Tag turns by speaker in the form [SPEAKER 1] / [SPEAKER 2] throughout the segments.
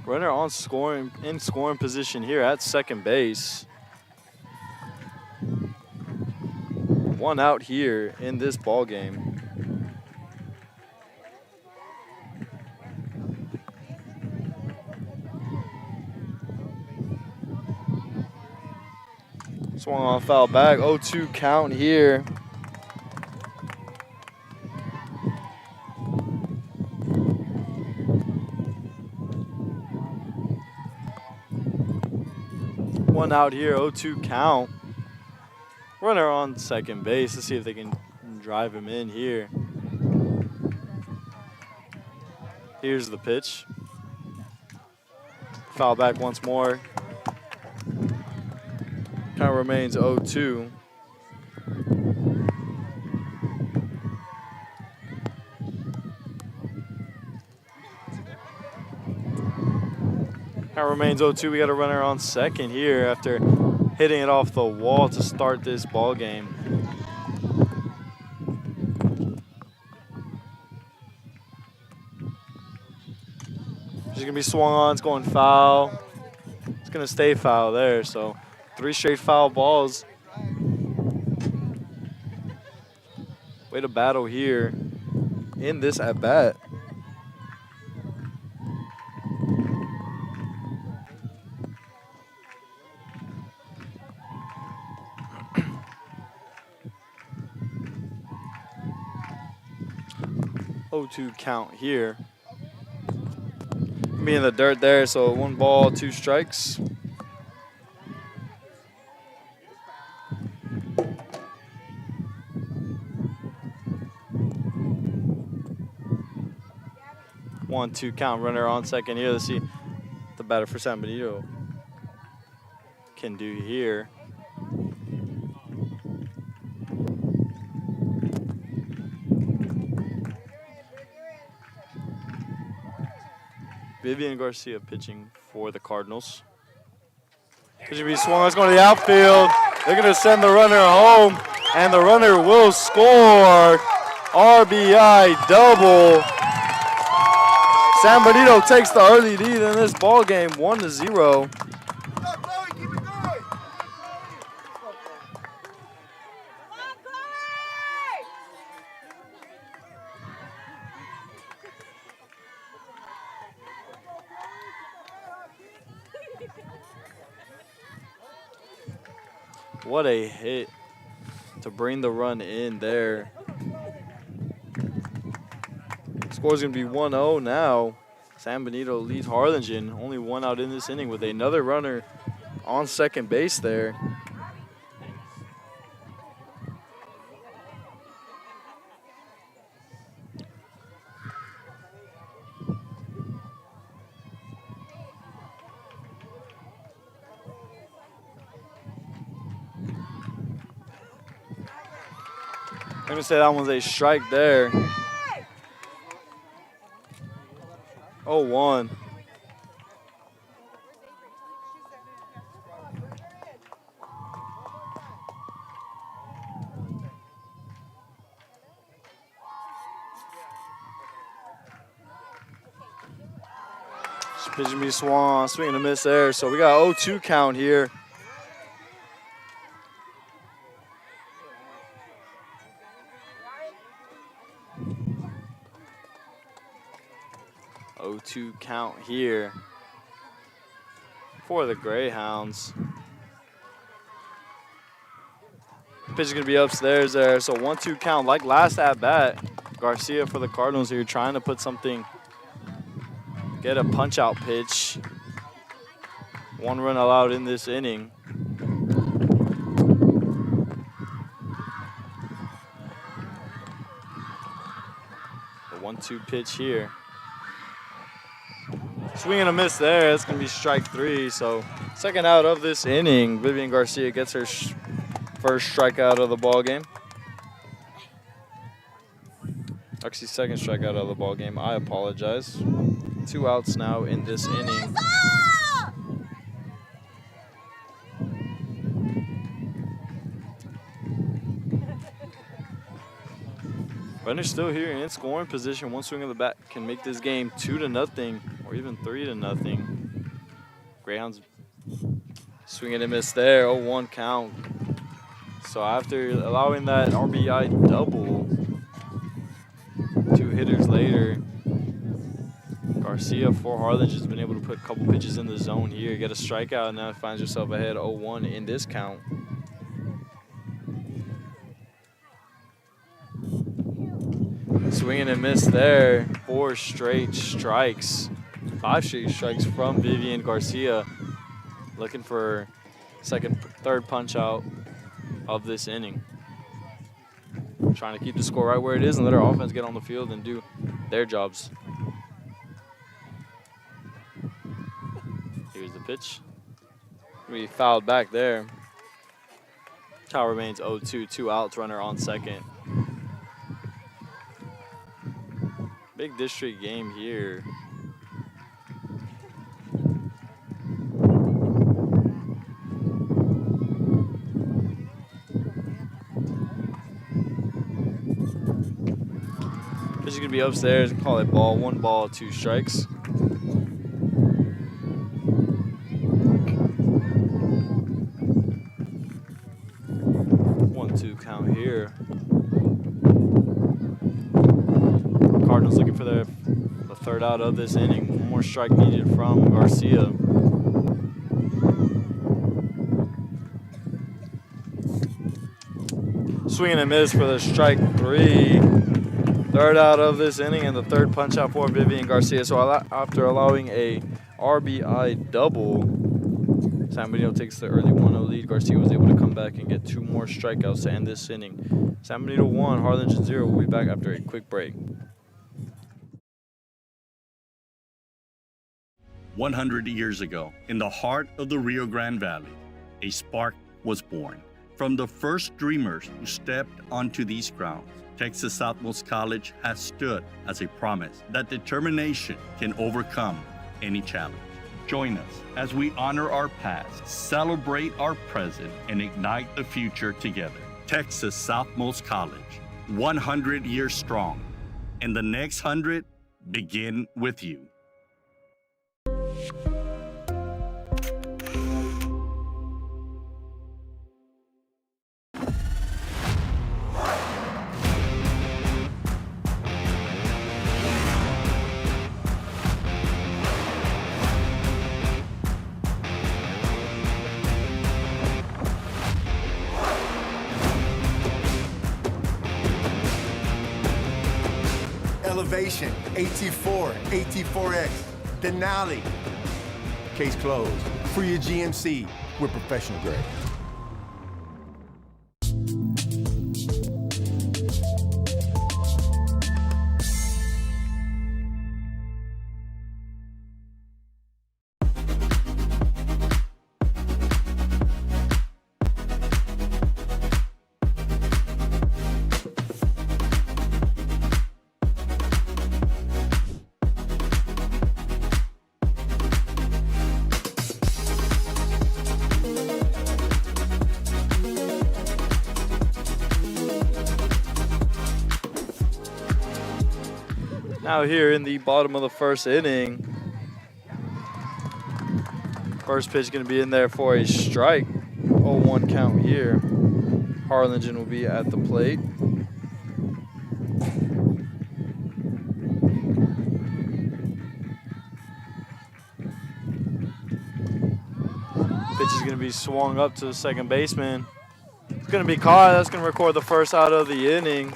[SPEAKER 1] Runner on in scoring position here at second base. One out here in this ball game. Swung on foul back. 0-2 count here. One out here, 0-2 count. Runner on second base. Let's see if they can drive him in here. Here's the pitch. Foul back once more. Count remains 0-2. Count remains 0-2. We got a runner on second here after hitting it off the wall to start this ball game. She's gonna be swung on. It's going foul. It's gonna stay foul there. So 3 straight foul balls. Way to battle here in this at bat. To count here. Be in the dirt there, so 1 ball, 2 strikes. One, 2 count. Runner on second here. Let's see what the batter for San Benito can do here. Vivian Garcia pitching for the Cardinals. Pitching be swung. It's going to the outfield. They're going to send the runner home, and the runner will score. RBI double. San Benito takes the early lead in this ball game, 1-0. What a hit to bring the run in there. Score's going to be 1-0 now. San Benito leads Harlingen. Only 1 out in this inning with another runner on second base there. I'm going to say that one's a strike there. 0-1. Pitching be swung, swinging a miss there. So we got 0-2 count here. Count here for the Greyhounds. Pitch is going to be upstairs there. So 1-2 count like last at bat. Garcia for the Cardinals here trying to put something, get a punch out pitch. 1 run allowed in this inning. The 1-2 pitch here. Swing and a miss there. That's going to be strike 3. So second out of this inning. Vivian Garcia gets her first strikeout of the ball game. Actually, second strikeout of the ball game. I apologize. 2 outs now in this inning. Runner's still here in scoring position. One swing of the bat can make this game 2-0 or even 3-0. Greyhounds swinging and miss there. 0-1 count. So after allowing that RBI double, 2 hitters later, Garcia for Harlingen has been able to put a couple pitches in the zone here, get a strikeout, and now finds yourself ahead 0-1 in this count. Swinging and miss there. 4 straight strikes. 5 straight strikes from Vivian Garcia. Looking for third punch out of this inning. Trying to keep the score right where it is and let our offense get on the field and do their jobs. Here's the pitch. We fouled back there. Count remains 0-2, 2 outs, runner on second. Big district game here. Pitch is gonna be upstairs. Call it ball. 1 ball, 2 strikes. 1-2 count here. Cardinals looking for the third out of this inning. 1 more strike needed from Garcia. Swinging and miss for the strike 3. Third out of this inning and the third punch out for Vivian Garcia. So after allowing a RBI double, San Benito takes the early 1-0 lead. Garcia was able to come back and get 2 more strikeouts to end this inning. San Benito 1, Harlingen 0. We'll be back after a quick break.
[SPEAKER 2] 100 years ago, in the heart of the Rio Grande Valley, a spark was born. From the first dreamers who stepped onto these grounds, Texas Southmost College has stood as a promise that determination can overcome any challenge. Join us as we honor our past, celebrate our present, and ignite the future together. Texas Southmost College, 100 years strong, and the next 100 begin with you.
[SPEAKER 3] Elevation, AT4, AT4X, Denali. Case closed. Free your GMC. We're professional grade.
[SPEAKER 1] Now here in the bottom of the first inning. First pitch going to be in there for a strike. 0-1 count here. Harlingen will be at the plate. Pitch is going to be swung up to the second baseman. It's going to be caught. That's going to record the first out of the inning.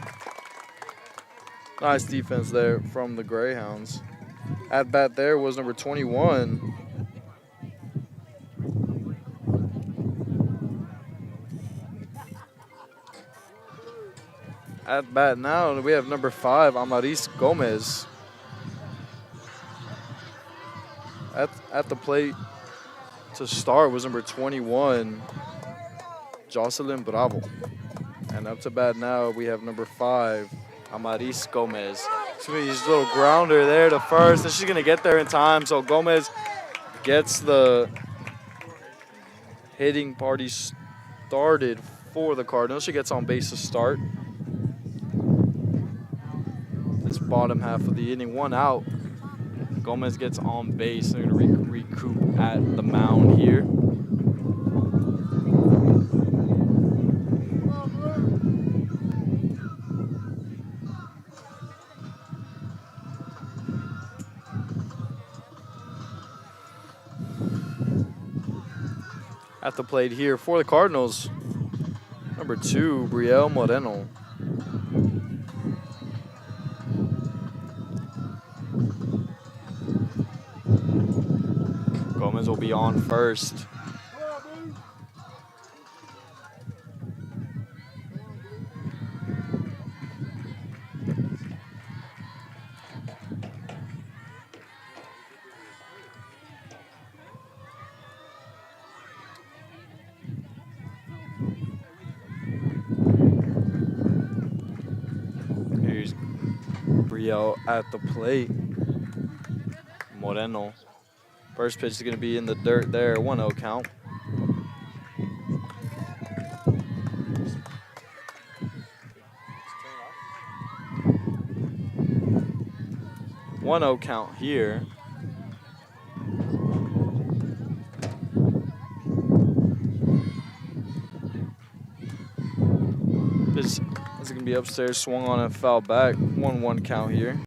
[SPEAKER 1] Nice defense there from the Greyhounds. At bat there was number 21. At bat now, we have number 5, Amaris Gomez. At the plate to start was number 21, Jocelyn Bravo. And up to bat now, we have number 5, Amaris Gomez. It's going to be his little grounder there to first, and she's going to get there in time. So Gomez gets the hitting party started for the Cardinals. She gets on base to start. this bottom half of the inning. 1 out. Gomez gets on base. They're going to recoup at the mound here. At the plate here for the Cardinals, number 2, Brielle Moreno. Gomez will be on first. Here's Brielle at the plate. Moreno. First pitch is going to be in the dirt there. 1-0 count. One 0 count here. This is going to be upstairs, swung on and foul back. 1-1 count here.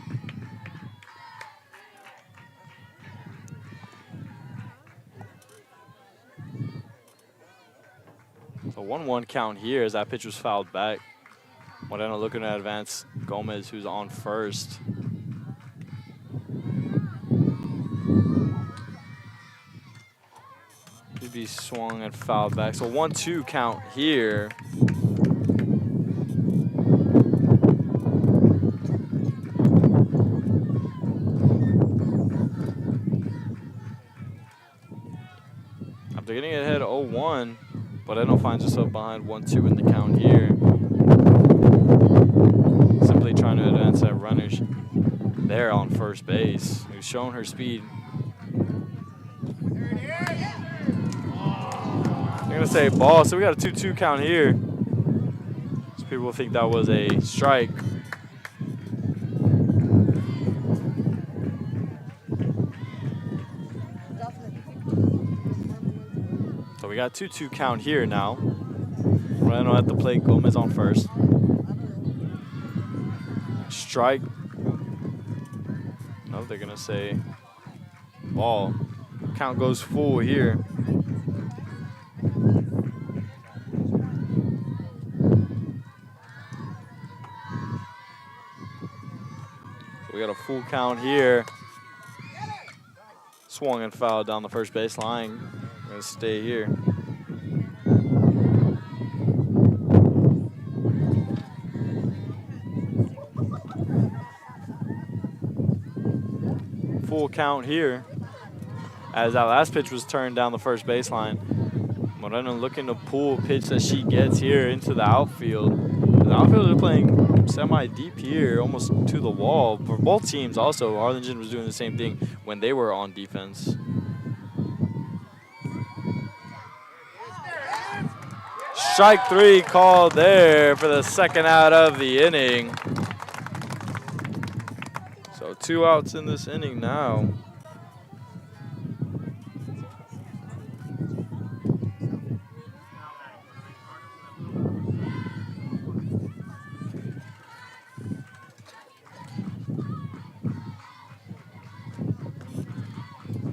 [SPEAKER 1] So 1-1 count here as that pitch was fouled back. Moreno looking to advance Gomez, who's on first. He'd be swung and fouled back. So 1-2 count here. After getting ahead 0-1, Moreno finds himself behind 1-2 in the count here. Simply trying to advance that runner there on first base, who's shown her speed. They're going to say ball, so we got a 2-2 count here. So people will think that was a strike. So we got 2-2 count here now. Moreno at the plate, Gomez on first. Strike. No, they're going to say ball. Count goes full here. So we got a full count here. Swung and fouled down the first base line. We're going to stay here. Full count here as that last pitch was turned down the first baseline. Moreno looking to pull a pitch that she gets here into the outfield. The outfielders are playing semi-deep here, almost to the wall. For both teams also, Harlingen was doing the same thing when they were on defense. Strike 3 called there for the second out of the inning. So 2 outs in this inning now.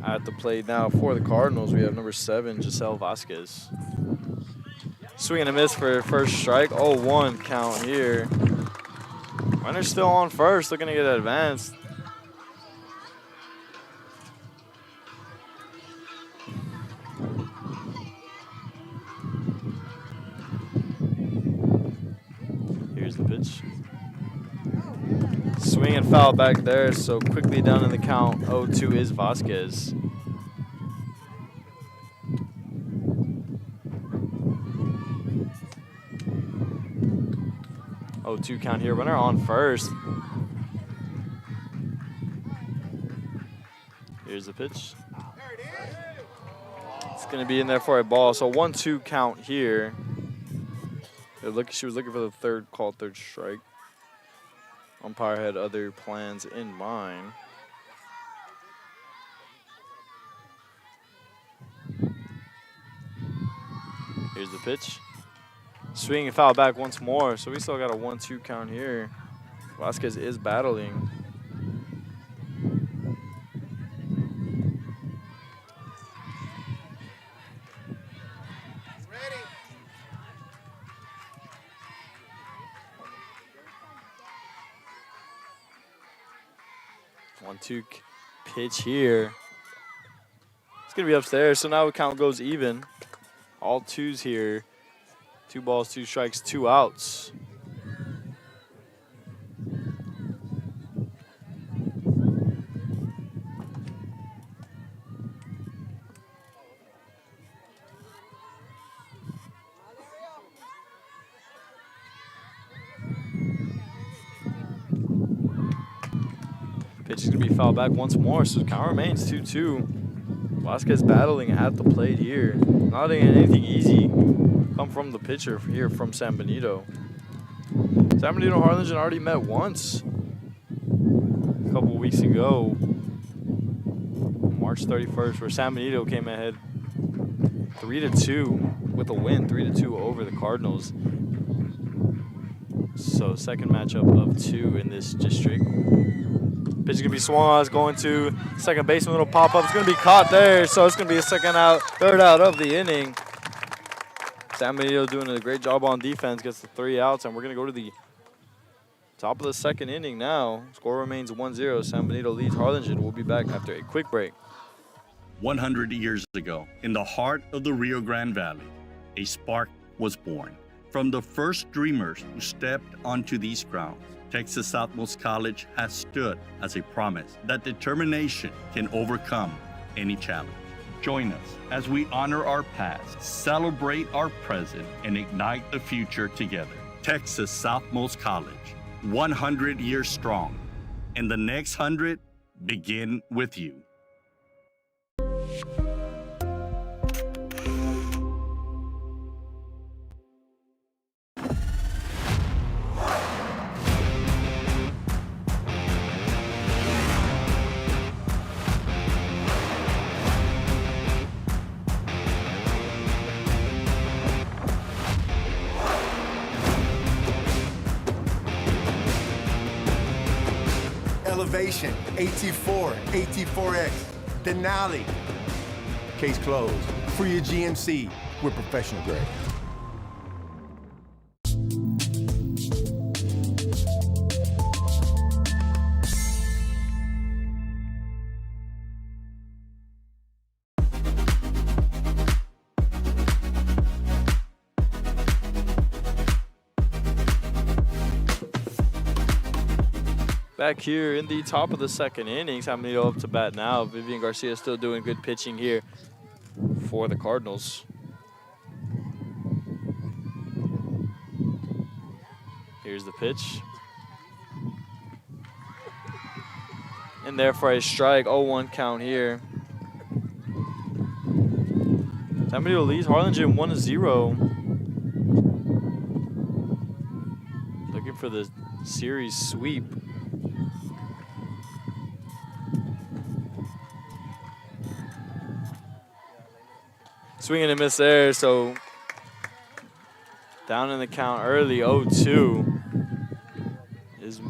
[SPEAKER 1] At the plate now for the Cardinals, we have number 7, Giselle Vasquez. Swing and a miss for first strike. 0-1 count here. Runner's still on first, looking to get advanced. Here's the pitch. Swing and foul back there, so quickly down in the count. 0-2 is Vasquez. Oh, 2 count here. Runner on first. Here's the pitch. It's going to be in there for a ball. So 1-2 count here. She was looking for the third strike. Umpire had other plans in mind. Here's the pitch. Swing and foul back once more, so we still got a 1-2 count here. Vasquez is battling.
[SPEAKER 3] Ready.
[SPEAKER 1] 1-2 pitch here. It's going to be upstairs, so now the count goes even. All twos here. 2 balls, 2 strikes, 2 outs. Pitch is going to be fouled back once more, so the count remains 2-2. Vasquez battling at the plate here. Not anything easy come from the pitcher here from San Benito. San Benito Harlingen already met once a couple weeks ago, March 31st, where San Benito came ahead 3-2 with a win, 3-2 over the Cardinals. So second matchup of 2 in this district. Pitch is going to be swung on. It's going to second baseman. Little pop up. It's going to be caught there. So it's going to be a third out of the inning. San Benito doing a great job on defense. Gets the 3 outs. And we're going to go to the top of the second inning now. Score remains 1-0. San Benito leads Harlingen. We'll be back after a quick break.
[SPEAKER 2] 100 years ago, in the heart of the Rio Grande Valley, a spark was born. From the first dreamers who stepped onto these grounds, Texas Southmost College has stood as a promise that determination can overcome any challenge. Join us as we honor our past, celebrate our present, and ignite the future together. Texas Southmost College, 100 years strong, and the next 100 begin with you.
[SPEAKER 3] Elevation, AT4, AT4X, Denali. Case closed. For your GMC, we're professional grade.
[SPEAKER 1] Back here in the top of the second inning, San Benito up to bat now. Vivian Garcia still doing good pitching here for the Cardinals. Here's the pitch. In there for a strike, 0-1 count here. San Benito leads Harlingen 1-0. Looking for the series sweep. Swinging and miss there, so down in the count early, 0-2 is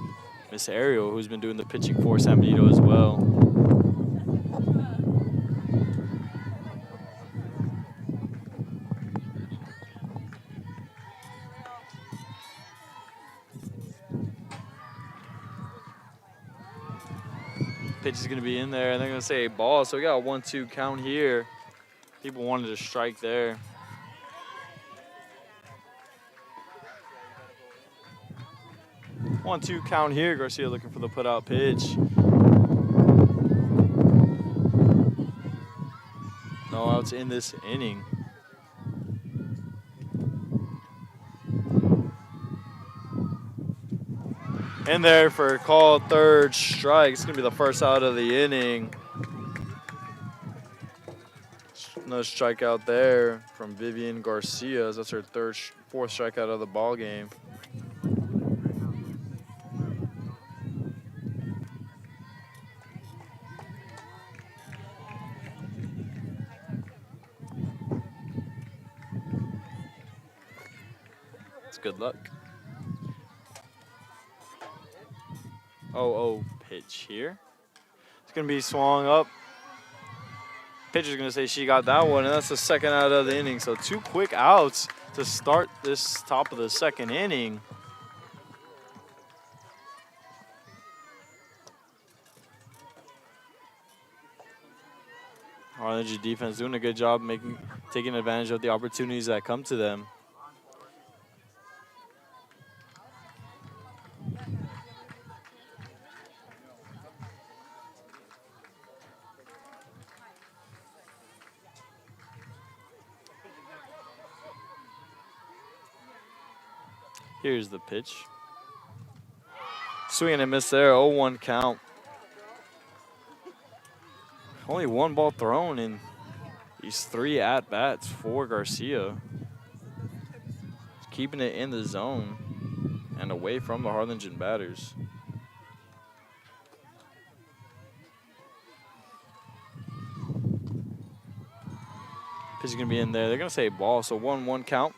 [SPEAKER 1] Miss Ariel, who's been doing the pitching for San Benito as well. Pitch is going to be in there, and they're going to say a ball, so we got a 1-2 count here. People wanted to strike there. One, 2 count here. Garcia looking for the put-out pitch. No outs in this inning. In there for a called third strike. It's going to be the first out of the inning. No strikeout there from Vivian Garcia. That's her fourth strikeout of the ball game. It's good luck. 0-0 pitch here. It's going to be swung up. Pitcher's going to say she got that one, and that's the second out of the inning. So 2 quick outs to start this top of the second inning. Harlingen defense doing a good job taking advantage of the opportunities that come to them. Here's the pitch. Swing and a miss there, 0-1 count. Only 1 ball thrown in these 3 at-bats for Garcia. Keeping it in the zone and away from the Harlingen batters. Pitch is going to be in there. They're going to say ball, so 1-1 count.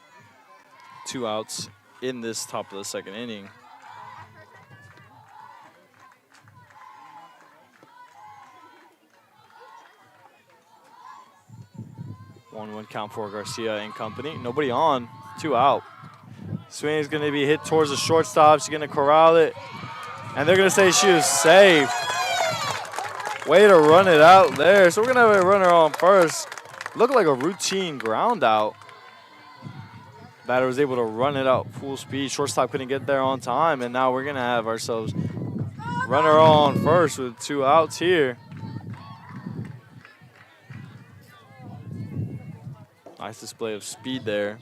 [SPEAKER 1] 2 outs in this top of the second inning. One count for Garcia and company. Nobody on, 2 out. Swing is going to be hit towards the shortstop. She's going to corral it. And they're going to say she was safe. Way to run it out there. So we're going to have a runner on first. Looked like a routine ground out. Batter was able to run it out full speed. Shortstop couldn't get there on time. And now we're going to have ourselves runner on first with 2 outs here. Nice display of speed there.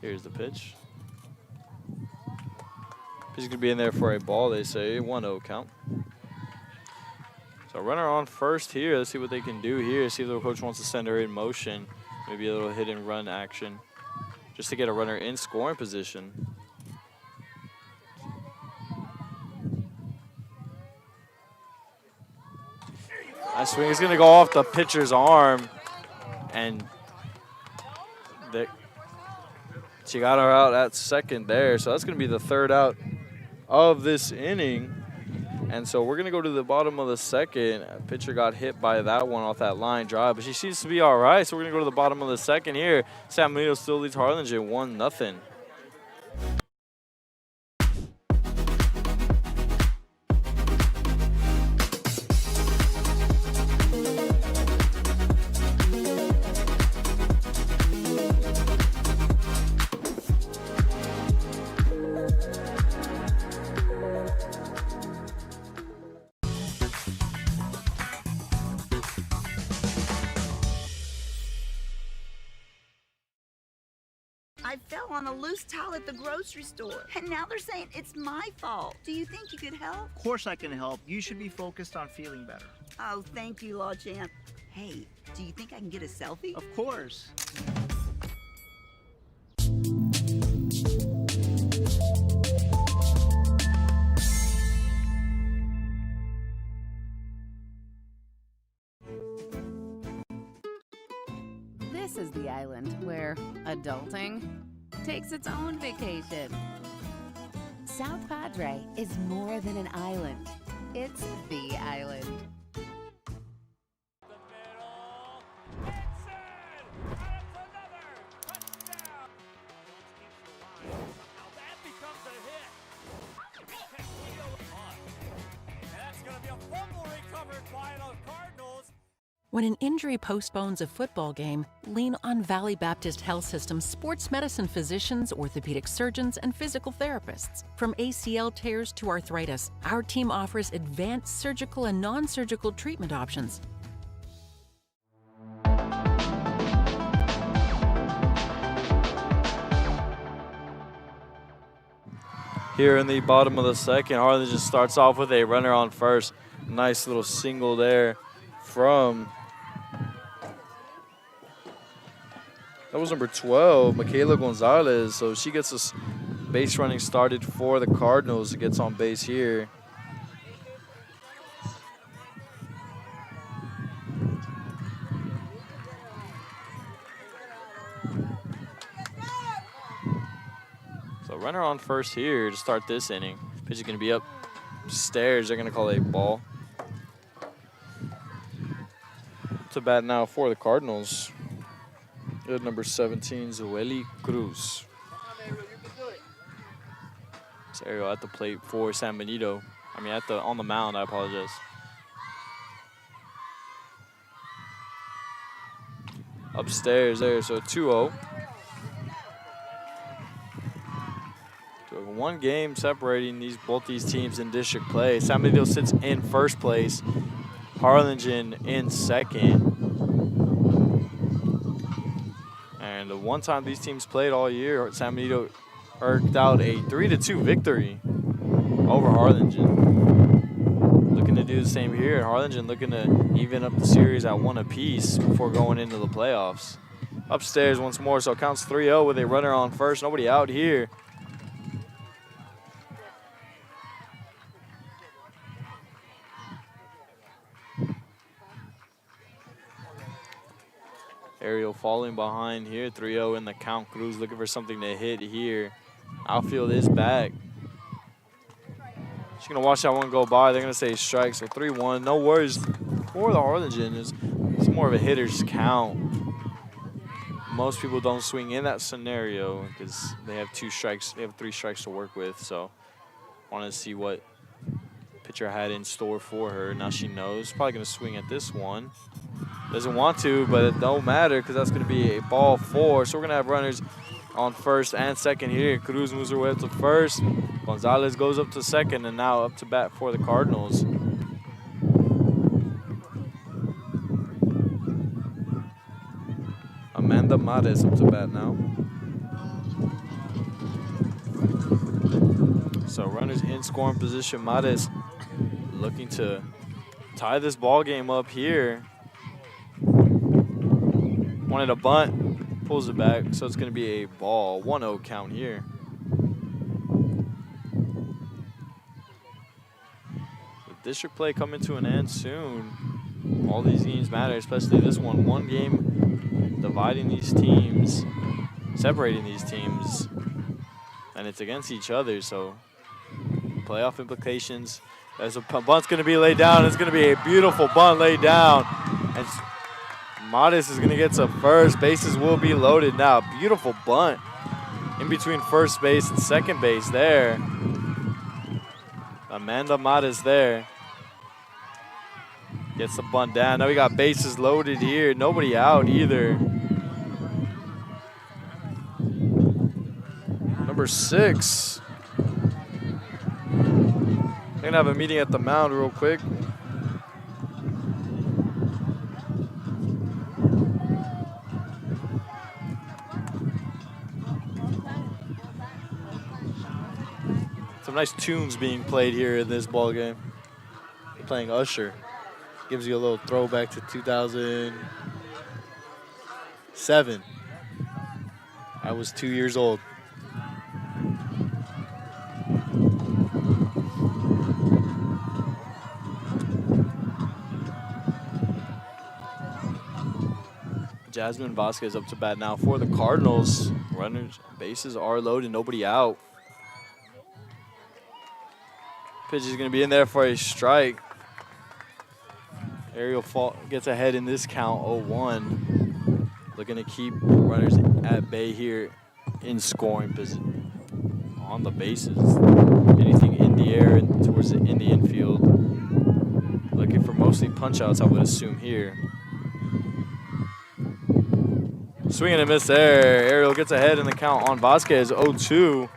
[SPEAKER 1] Here's the pitch. Pitch is going to be in there for a ball, they say. 1-0 count. So runner on first here. Let's see what they can do here. See if the coach wants to send her in motion. Maybe a little hit and run action, just to get a runner in scoring position. That swing is going to go off the pitcher's arm, and she got her out at second there. So that's going to be the 3rd out of this inning. And so we're going to go to the bottom of the second. Pitcher got hit by that one off that line drive, but she seems to be all right. So we're going to go to the bottom of the second here. San Benito still leads Harlingen 1-0.
[SPEAKER 4] I fell on a loose towel at the grocery store, and now they're saying it's my fault. Do you think you could help?
[SPEAKER 5] Of course I can help. You should be focused on feeling better.
[SPEAKER 4] Oh, thank you, Law Champ. Hey, do you think I can get a selfie?
[SPEAKER 5] Of course.
[SPEAKER 6] This is the island where adulting takes its own vacation. South Padre is more than an island. It's the island.
[SPEAKER 7] When an injury postpones a football game, lean on Valley Baptist Health System's sports medicine physicians, orthopedic surgeons, and physical therapists. From ACL tears to arthritis, our team offers advanced surgical and non-surgical treatment options.
[SPEAKER 1] Here in the bottom of the second, Harlingen just starts off with a runner on first. Nice little single there from, that was number 12, Michaela Gonzalez. So she gets a base running started for the Cardinals. It gets on base here. So runner on first here to start this inning. Pitch is going to be upstairs. They're going to call a ball. To bat now for the Cardinals. Good number 17, Zoeli Cruz. It's Ariel at the plate for San Benito. I mean, on the mound, I apologize. Upstairs there, so 2-0. One game separating both these teams in district play. San Benito sits in first place. Harlingen in second. And the one time these teams played all year, San Benito eked out a 3-2 victory over Harlingen. Looking to do the same here. Harlingen looking to even up the series at 1 apiece before going into the playoffs. Upstairs once more, so it counts 3-0 with a runner on first. Nobody out here. Ariel falling behind here, 3-0 in the count. Cruz looking for something to hit here. Outfield is back. She's going to watch that one go by. They're going to say strike, so 3-1. No worries for the Harlingen. It's more of a hitter's count. Most people don't swing in that scenario because they have 2 strikes. They have 3 strikes to work with, so want to see what pitcher had in store for her. Now she knows. Probably going to swing at this one. Doesn't want to, but it don't matter because that's going to be a ball 4. So we're going to have runners on first and second here. Cruz moves her way up to first. Gonzalez goes up to second and now up to bat for the Cardinals. Amanda Mares up to bat now. So runners in scoring position. Mares looking to tie this ball game up here. Wanted a bunt, pulls it back, so it's going to be a ball. 1-0 count here. The district play coming to an end soon. All these games matter, especially this one. One game dividing these teams, separating these teams, and it's against each other, so playoff implications. As a bunt's going to be laid down, it's going to be a beautiful bunt laid down. And Modest is going to get to first. Bases will be loaded now. Beautiful bunt in between first base and second base there. Amanda Modest there. Gets the bunt down. Now we got bases loaded here. Nobody out either. Number 6. They're going to have a meeting at the mound real quick. Some nice tunes being played here in this ball game. They're playing Usher. Gives you a little throwback to 2007. I was 2 years old. Jasmine Vasquez up to bat now for the Cardinals. Runners, bases are loaded, nobody out. Pitch is going to be in there for a strike. Ariel gets ahead in this count, 0-1. Looking to keep runners at bay here in scoring position on the bases. Anything in the air and towards in the infield. Looking for mostly punch outs, I would assume here. Swinging and miss there. Ariel gets ahead in the count on Vasquez, 0-2.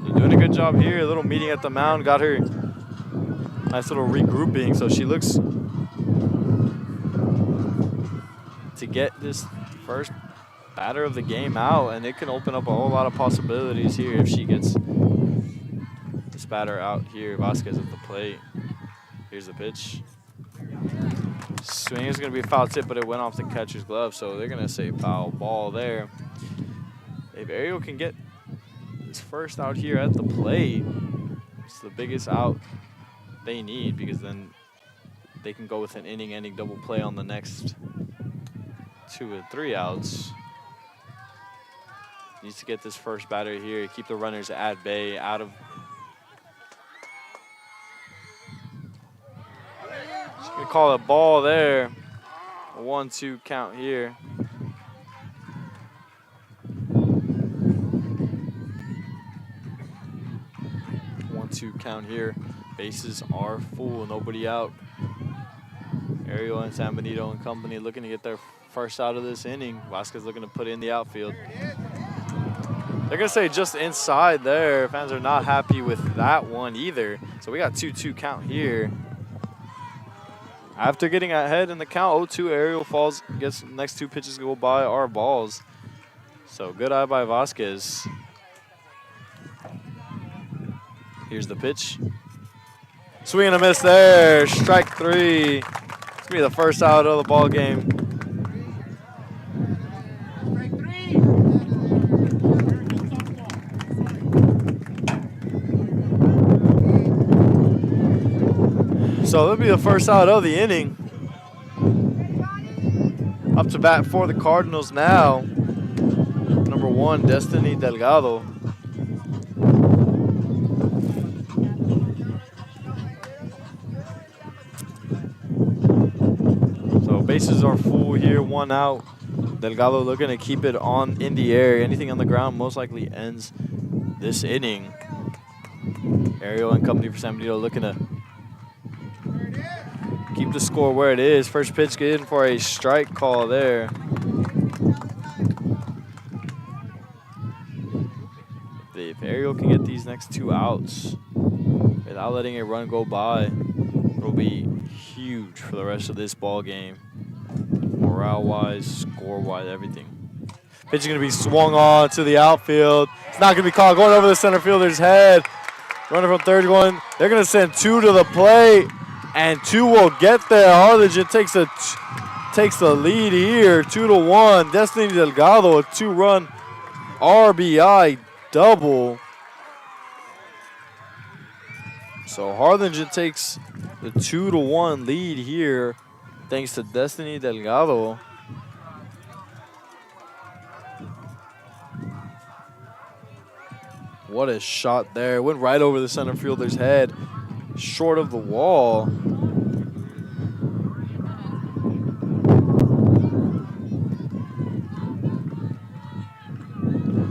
[SPEAKER 1] They're doing a good job here. A little meeting at the mound. Got her nice little regrouping. So she looks to get this first batter of the game out. And it can open up a whole lot of possibilities here if she gets this batter out here. Vasquez at the plate. Here's the pitch. Swing is going to be a foul tip, but it went off the catcher's glove, so they're going to say foul ball there. If Ariel can get innings first out here at the plate. It's the biggest out they need because then they can go with an inning-ending double play on the next 2 and 3 outs. Needs to get this first batter here, keep the runners at bay, out of. Just gonna call a ball there. A 1-2 count here. Two count here. Bases are full, nobody out. Ariel and San Benito and company looking to get their first out of this inning. Vasquez looking to put in the outfield. They're gonna say just inside there. Fans are not happy with that one either. So we got 2-2 count here. After getting ahead in the count, 0-2, Ariel falls, gets the next 2 pitches go by are balls. So good eye by Vasquez. Here's the pitch. Swing and a miss there. Strike 3. It's gonna be the first out of the ball game. So that'll be the first out of the inning. Up to bat for the Cardinals now. Number 1, Destiny Delgado. Bases are full here, 1 out. Delgado looking to keep it on in the air. Anything on the ground most likely ends this inning. Ariel and company for San Benito looking to keep the score where it is. First pitch get in for a strike call there. If Ariel can get these next 2 outs without letting a run go by, it'll be huge for the rest of this ball game. Morale-wise, score-wise, everything. Pitch is going to be swung on to the outfield. It's not going to be caught. Going over the center fielder's head. Runner from third going. They're going to send 2 to the plate, and 2 will get there. Harlingen takes the lead here, 2-1. Destiny Delgado, a 2-run RBI double. So Harlingen takes the 2-1 lead here, thanks to Destiny Delgado. What a shot there. Went right over the center fielder's head, short of the wall.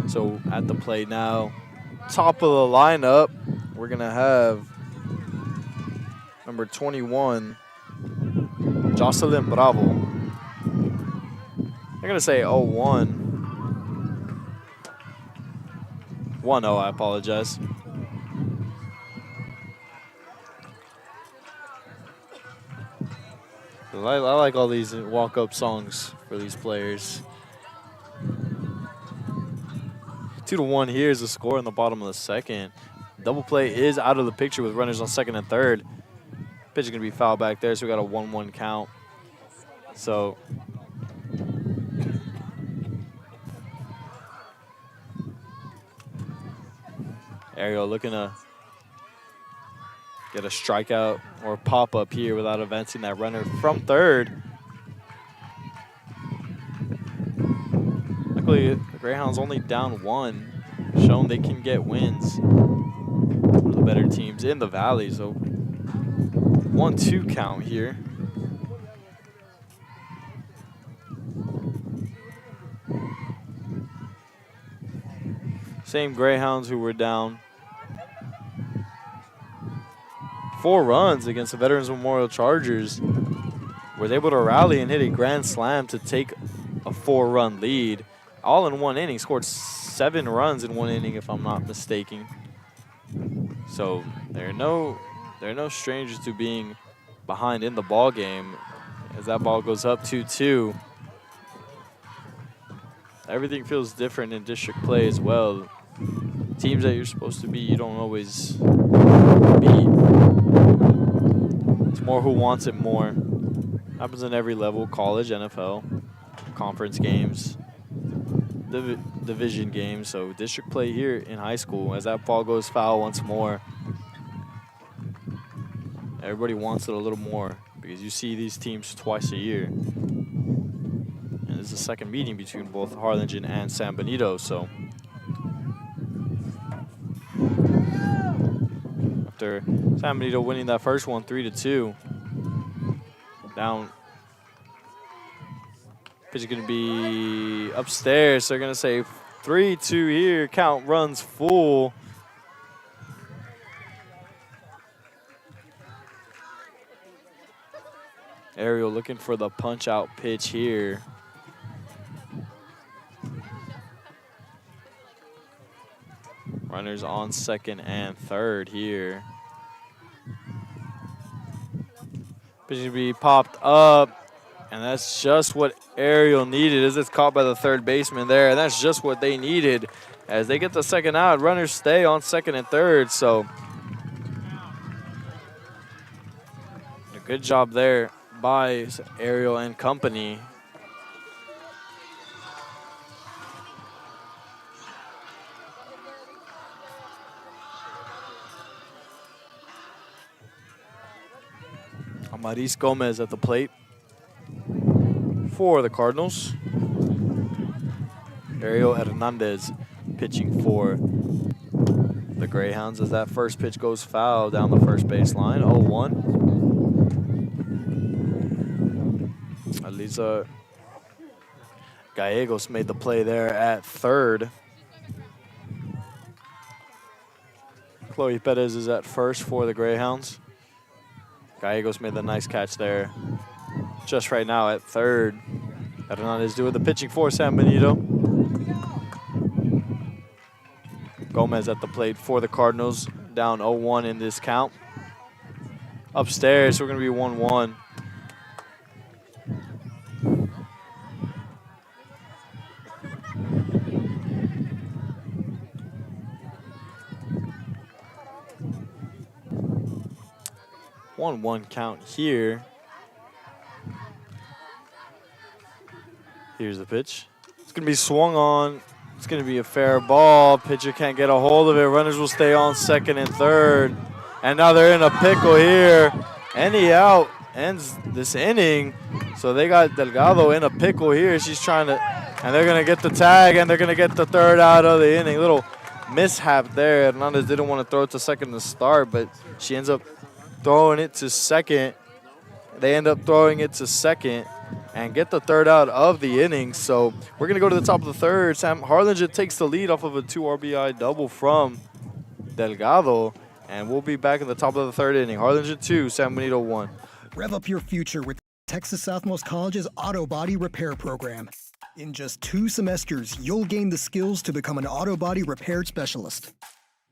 [SPEAKER 1] So at the plate now, top of the lineup, we're going to have number 21, Jocelyn Bravo. They're going to say 0-1. 1-0, I apologize. I like all these walk-up songs for these players. 2-1 here is the score in the bottom of the second. Double play is out of the picture with runners on second and third. Pitch is going to be fouled back there, so we got a 1-1 count. So Ariel looking to get a strikeout or pop up here without advancing that runner from third. Luckily, the Greyhounds only down 1, shown they can get wins. One of the better teams in the Valley, so 1-2 count here. Same Greyhounds who were down 4 runs against the Veterans Memorial Chargers was able to rally and hit a grand slam to take a 4-run lead. All in 1 inning, scored 7 runs in 1 inning if I'm not mistaken. So they're no strangers to being behind in the ball game as that ball goes up 2-2. Everything feels different in district play as well. Teams that you're supposed to beat, you don't always beat. It's more who wants it more. Happens in every level, college, NFL, conference games. division game, so district play here in high school as that ball goes foul once more. Everybody wants it a little more because you see these teams twice a year. And this is the second meeting between both Harlingen and San Benito, so. After San Benito winning that first one 3-2. Down. Pitch is going to be upstairs. They're going to say 3-2 here. Count runs full. Ariel looking for the punch-out pitch here. Runners on second and third here. Pitch is going to be popped up. And that's just what Ariel needed as it's caught by the third baseman there. And that's just what they needed as they get the second out. Runners stay on second and third. So a good job there by Ariel and company. Amaris Gomez at the plate for the Cardinals. Ariel Hernandez pitching for the Greyhounds as that first pitch goes foul down the first baseline. 0-1. Aliza Gallegos made the play there at third. Chloe Perez is at first for the Greyhounds. Gallegos made the nice catch there. Just right now at third. Hernandez doing the pitching for San Benito. Gomez at the plate for the Cardinals. Down 0-1 in this count. Upstairs, we're going to be 1-1. One count here. Here's the pitch. It's going to be swung on. It's going to be a fair ball. Pitcher can't get a hold of it. Runners will stay on second and third. And now they're in a pickle here. Any out ends this inning. So they got Delgado in a pickle here. She's trying to, and they're going to get the tag, and they're going to get the third out of the inning. Little mishap there. Hernandez didn't want to throw it to second to start, but she ends up throwing it to second. They end up throwing it to second and get the third out of the inning. So we're going to go to the top of the third. Harlingen takes the lead off of a 2 RBI double from Delgado. And we'll be back in the top of the third inning. Harlingen 2, San Benito 1.
[SPEAKER 8] Rev up your future with Texas Southmost College's Auto Body Repair Program. In just 2 semesters, you'll gain the skills to become an auto body repair specialist.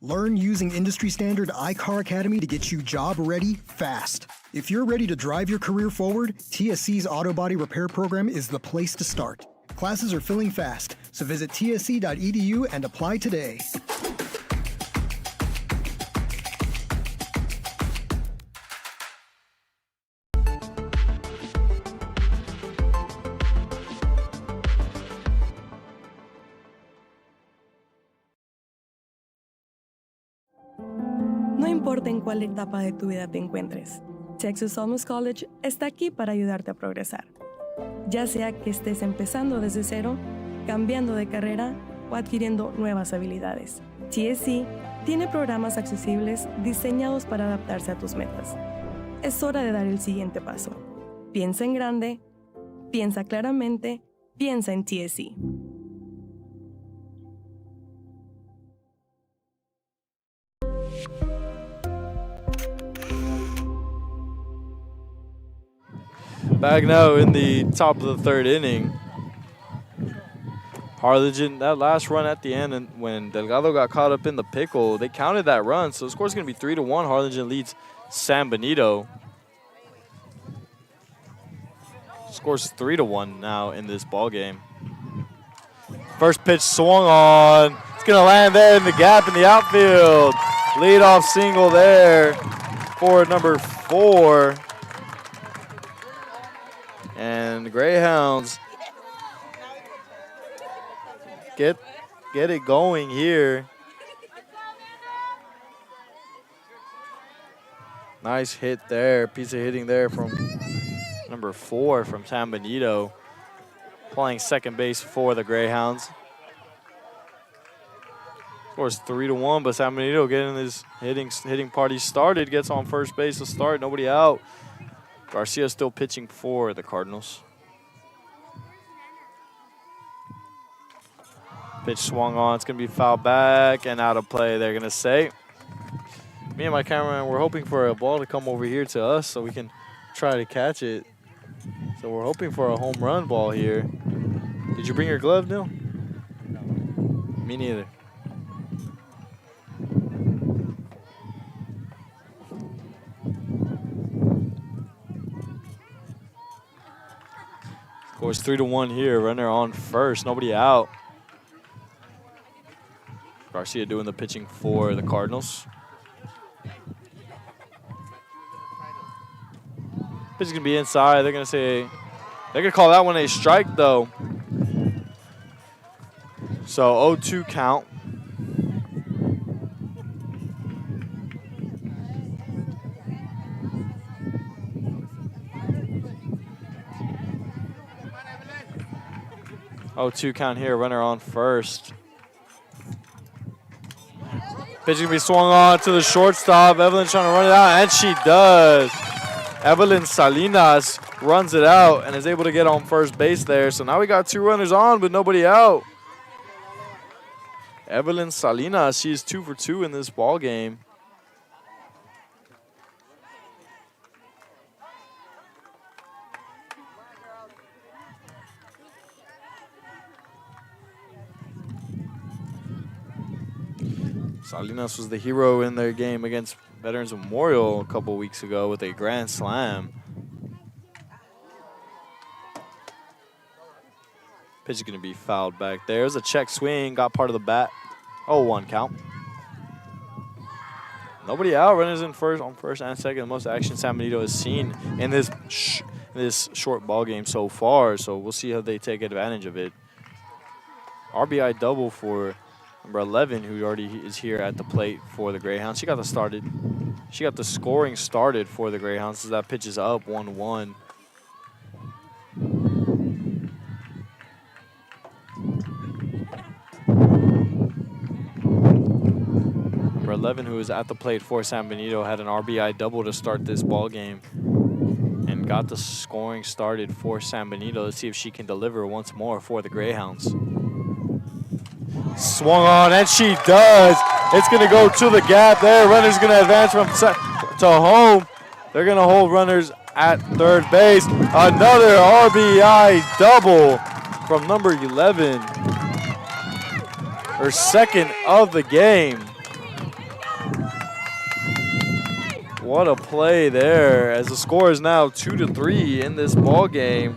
[SPEAKER 8] Learn using industry-standard iCar Academy to get you job-ready fast. If you're ready to drive your career forward, TSC's Auto Body Repair Program is the place to start. Classes are filling fast, so visit tsc.edu and apply today.
[SPEAKER 9] No importa en cuál etapa de tu vida te encuentres, Texas Southmost College está aquí para ayudarte a progresar. Ya sea que estés empezando desde cero, cambiando de carrera o adquiriendo nuevas habilidades, TSC tiene programas accesibles diseñados para adaptarse a tus metas. Es hora de dar el siguiente paso. Piensa en grande, piensa claramente, piensa en TSC.
[SPEAKER 1] Back now in the top of the third inning. Harlingen, that last run at the end, and when Delgado got caught up in the pickle, they counted that run, so the score's going to be 3-1. Harlingen leads San Benito. Score's 3-1 now in this ball game. First pitch swung on. It's going to land there in the gap in the outfield. Leadoff single there for number 4. And the Greyhounds get it going here. Nice hit there. Piece of hitting there from number 4 from San Benito. Playing second base for the Greyhounds. Scores 3-1, but San Benito getting his hitting party started. Gets on first base to start. Nobody out. Garcia still pitching for the Cardinals. Pitch swung on. It's going to be fouled back and out of play, they're going to say. Me and my cameraman were hoping for a ball to come over here to us so we can try to catch it. So we're hoping for a home run ball here. Did you bring your glove, Neil? No. Me neither. Scores 3-1 here. Runner on first. Nobody out. Garcia doing the pitching for the Cardinals. Pitch is going to be inside. They're going to call that one a strike, though. So 0-2 count. Oh, 2 count here. Runner on first. Pitch going to be swung on to the shortstop. Evelyn's trying to run it out, and she does. Evelyn Salinas runs it out and is able to get on first base there. So now we got 2 runners on, but nobody out. Evelyn Salinas, she's 2 for 2 in this ball game. Salinas was the hero in their game against Veterans Memorial a couple weeks ago with a grand slam. Pitch is going to be fouled back there. There's a check swing, got part of the bat. 0-1 count. Nobody out. Runners in first, on first and second. The most action San Benito has seen in this short ball game so far. So we'll see how they take advantage of it. RBI double for number 11, who already is here at the plate for the Greyhounds. She got the scoring started for the Greyhounds as that pitch is up 1-1. Number 11, who is at the plate for San Benito, had an RBI double to start this ball game and got the scoring started for San Benito. Let's see if she can deliver once more for the Greyhounds. Swung on, and she does. It's going to go to the gap there. Runner's going to advance to home. They're going to hold runners at third base. Another RBI double from number 11. Her second of the game. What a play there, as the score is now 2-3 in this ball game.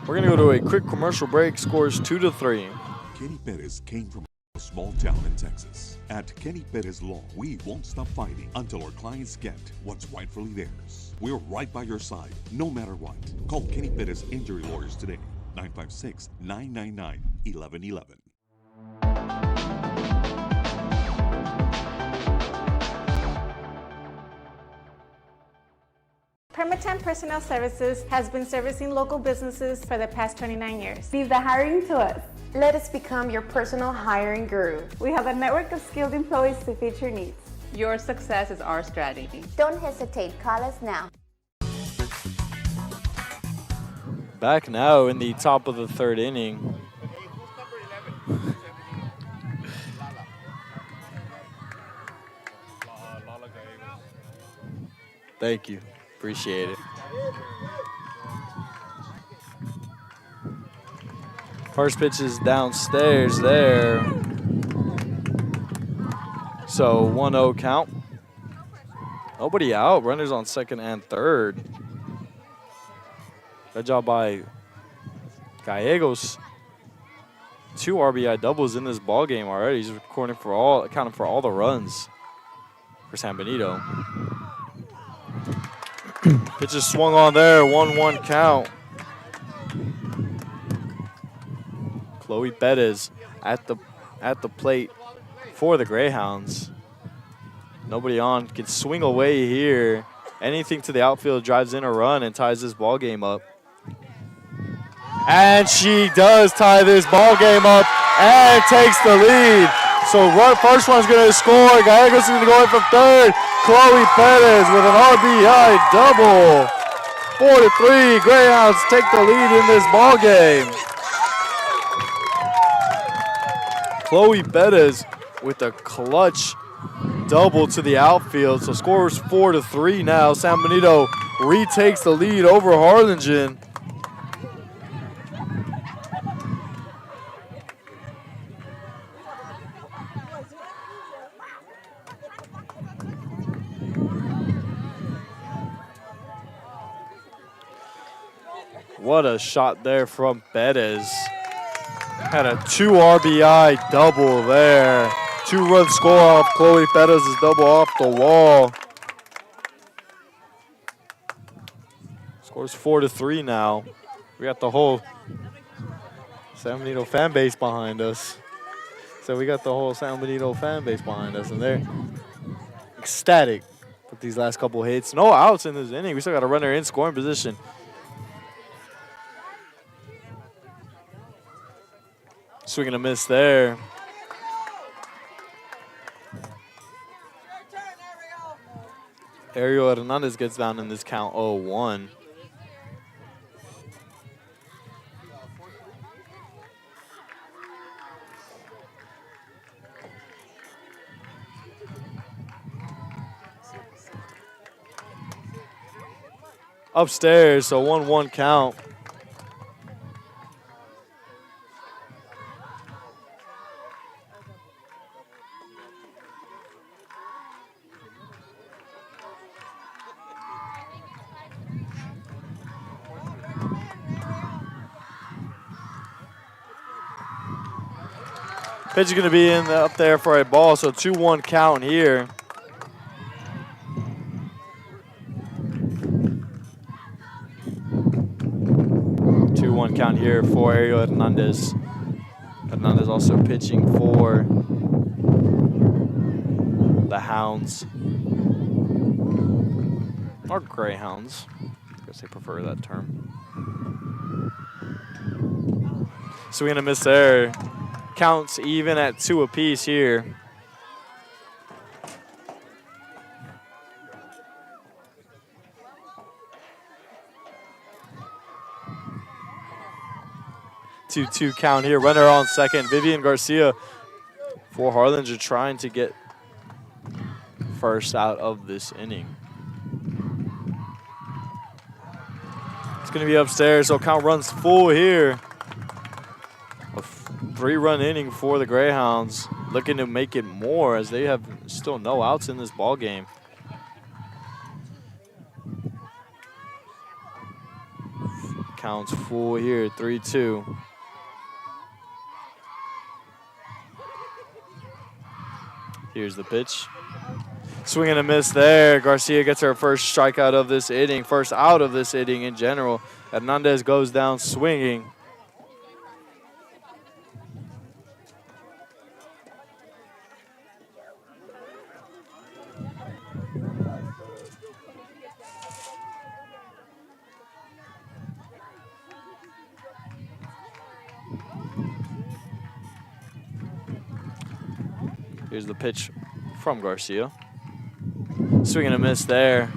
[SPEAKER 1] We're going to go to a quick commercial break. Scores 2-3.
[SPEAKER 10] Kenny Perez came from a small town in Texas. At Kenny Perez Law, we won't stop fighting until our clients get what's rightfully theirs. We're right by your side, no matter what. Call Kenny Perez Injury Lawyers today, 956-999-1111.
[SPEAKER 11] Permatemp Personnel Services has been servicing local businesses for the past 29 years.
[SPEAKER 12] Leave the hiring to us. Let us become your personal hiring guru.
[SPEAKER 11] We have a network of skilled employees to fit your needs.
[SPEAKER 12] Your success is our strategy.
[SPEAKER 13] Don't hesitate, call us now.
[SPEAKER 1] Back now in the top of the third inning. Thank you. Appreciate it. First pitch is downstairs there. So 1-0 count. Nobody out. Runners on second and third. Good job by Gallegos. 2 RBI doubles in this ball game already. He's accounting for all the runs for San Benito. Pitch is swung on there, 1-1 count. Chloe Perez at the plate for the Greyhounds. Nobody on, can swing away here. Anything to the outfield drives in a run and ties this ball game up. And she does tie this ball game up and takes the lead. So first one's going to score. Gallegos is going to go in from third. Chloe Perez with an RBI double. 4-3. Greyhounds take the lead in this ball game. Chloe Perez with a clutch double to the outfield. So scores 4-3 now. San Benito retakes the lead over Harlingen. What a shot there from Perez. Had a 2 RBI double there. 2-run score off Chloe Perez's double off the wall. Scores 4-3 now. We got the whole San Benito fan base behind us. So we got the whole San Benito fan base behind us, and they're ecstatic with these last couple hits. No outs in this inning. We still got a runner in scoring position. Swing and a miss there. Ariel Hernandez gets down in this count 0-1. Upstairs, so 1-1 count. Pitch is going to be up there for a ball, so 2-1 count here. Count here for Ariel Hernandez. Hernandez also pitching for the Hounds. Or Greyhounds. I guess they prefer that term. Swing and a miss there. Counts even at 2 apiece here. Two count here. Runner on second. Vivian Garcia for Harlingen trying to get first out of this inning. It's going to be upstairs, so count runs full here. A 3-run inning for the Greyhounds, looking to make it more as they have still no outs in this ball game. Counts full here, 3-2. Here's the pitch. Swing and a miss there. Garcia gets her first strikeout of this inning, first out of this inning in general. Hernandez goes down swinging. Here's the pitch from Garcia. Swing and a miss there.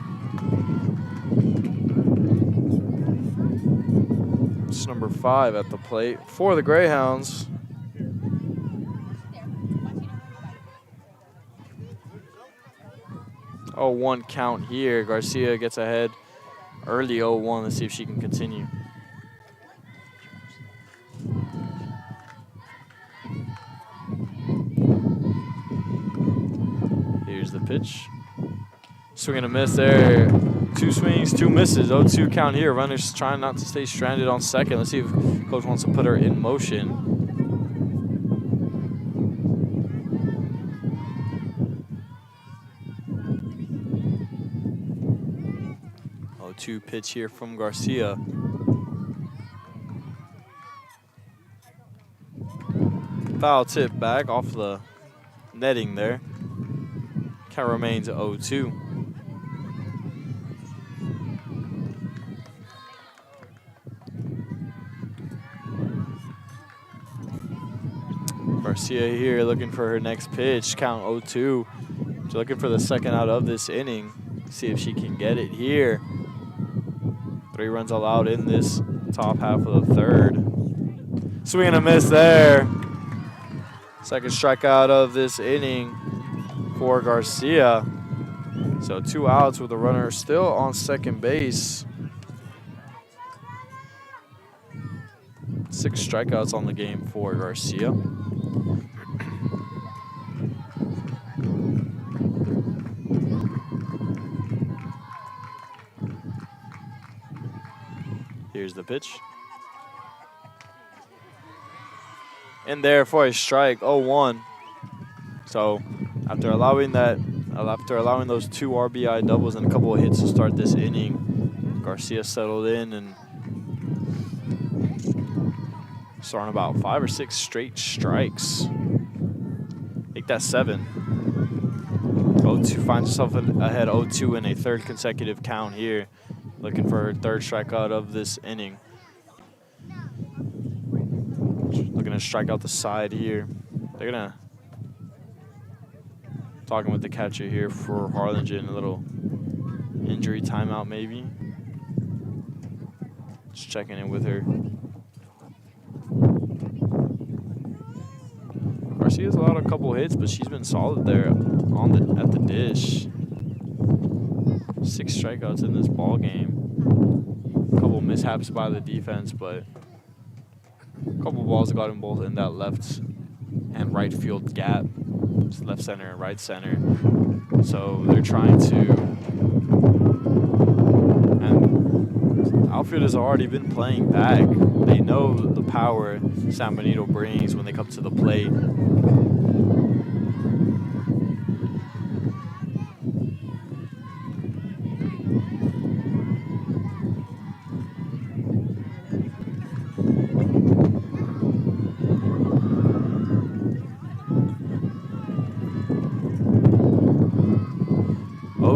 [SPEAKER 1] It's number 5 at the plate for the Greyhounds. Oh, 1 count here. Garcia gets ahead early 0-1. Let's see if she can continue. Here's the pitch. Swing and a miss there. 2 swings, 2 misses. 0-2 count here. Runners trying not to stay stranded on second. Let's see if coach wants to put her in motion. 0-2 pitch here from Garcia. Foul tip back off the netting there. Count remains 0-2. Garcia here looking for her next pitch. Count 0-2. She's looking for the second out of this inning. See if she can get it here. 3 runs allowed in this top half of the third. Swing and a miss there. Second strikeout of this inning for Garcia. So 2 outs with the runner still on second base. 6 strikeouts on the game for Garcia. Here's the pitch. In there for a strike, 0-1. So after allowing those 2 RBI doubles and a couple of hits to start this inning, Garcia settled in and starting about 5 or 6 straight strikes. Make that 7. 0-2 finds herself ahead 0-2 in a 3rd consecutive count here. Looking for her 3rd strikeout of this inning. Looking to strike out the side here. They're gonna talking with the catcher here for Harlingen, a little injury timeout maybe. Just checking in with her. Garcia's allowed a couple hits, but she's been solid there at the dish. 6 strikeouts in this ball game. A couple mishaps by the defense, but a couple balls got them both in that left and right field gap. It's left center and right center. So they're trying to, and outfield has already been playing back. They know the power San Benito brings when they come to the plate.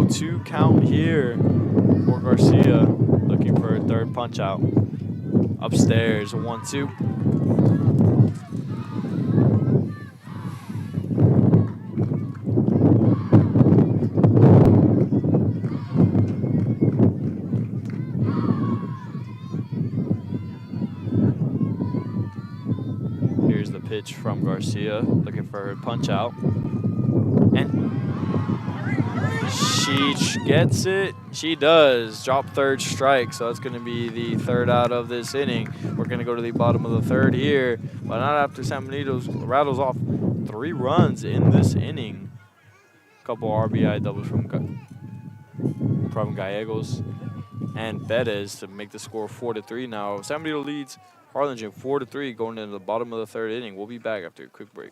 [SPEAKER 1] Two count here for Garcia, looking for a 3rd punch out. Upstairs, 1-2. Here's the pitch from Garcia, looking for her punch out. And she gets it. She does. Drop 3rd strike, so that's going to be the 3rd out of this inning. We're going to go to the bottom of the 3rd here, but not after San Benito rattles off 3 runs in this inning. A couple RBI doubles from Gallegos and Perez to make the score 4-3 now. San Benito leads Harlingen 4-3 going into the bottom of the 3rd inning. We'll be back after a quick break.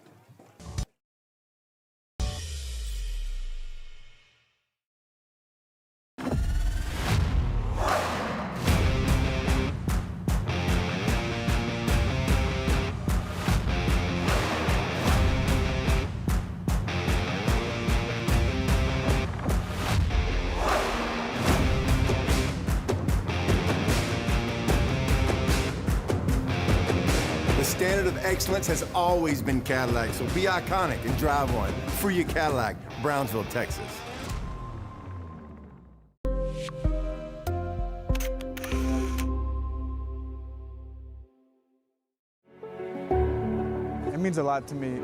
[SPEAKER 3] The standard of excellence has always been Cadillac, so be iconic and drive one. Free your Cadillac, Brownsville, Texas.
[SPEAKER 14] It means a lot to me.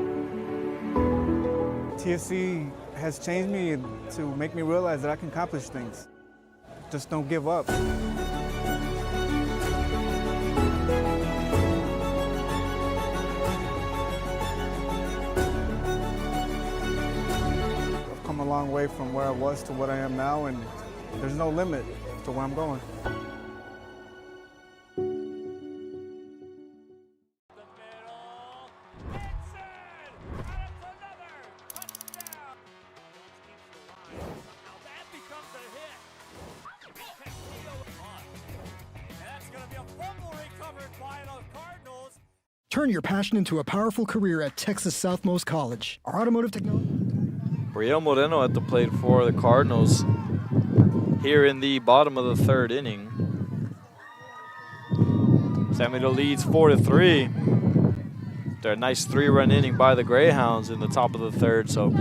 [SPEAKER 14] TSC has changed me to make me realize that I can accomplish things. Just don't give up. I've come a long long way from where I was to what I am now, and there's no limit to where I'm going.
[SPEAKER 8] Turn your passion into a powerful career at Texas Southmost College. Our automotive technology.
[SPEAKER 1] Brielle Moreno at the plate for the Cardinals here in the bottom of the third inning. San Benito leads 4-3. They're a nice 3-run inning by the Greyhounds in the top of the third, so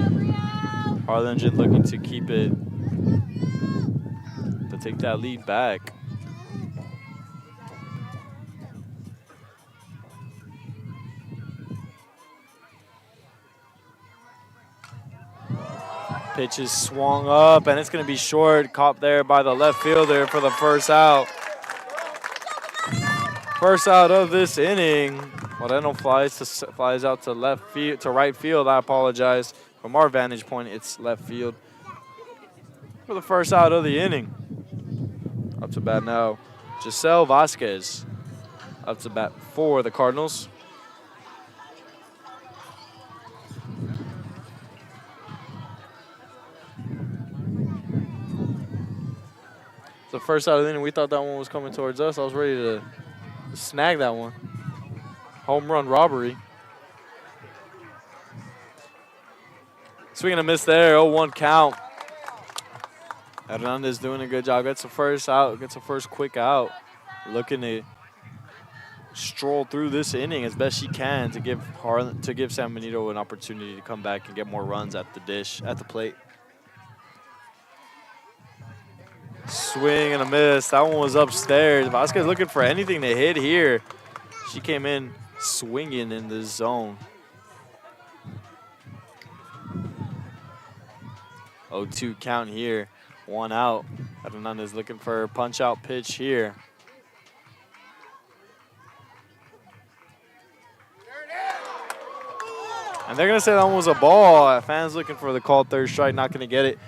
[SPEAKER 1] Harlingen looking to keep it, to take that lead back. Pitch is swung up, and it's going to be short. Caught there by the left fielder for the first out. First out of this inning. Moreno flies out to left field, to right field. I apologize. From our vantage point, it's left field for the first out of the inning. Up to bat now, Giselle Vasquez. Up to bat for the Cardinals. The first out of the inning, we thought that one was coming towards us. I was ready to snag that one. Home run robbery. Swing and a miss there, 0-1 count. Hernandez doing a good job. Gets the first out, gets the first quick out. Looking to stroll through this inning as best she can to give San Benito an opportunity to come back and get more runs at the dish, at the plate. Swing and a miss. That one was upstairs. Vasquez looking for anything to hit here. She came in swinging in the zone. 0-2 count here. 1 out. Hernandez looking for a punch-out pitch here. And they're going to say that one was a ball. Fans looking for the called third strike, not going to get it.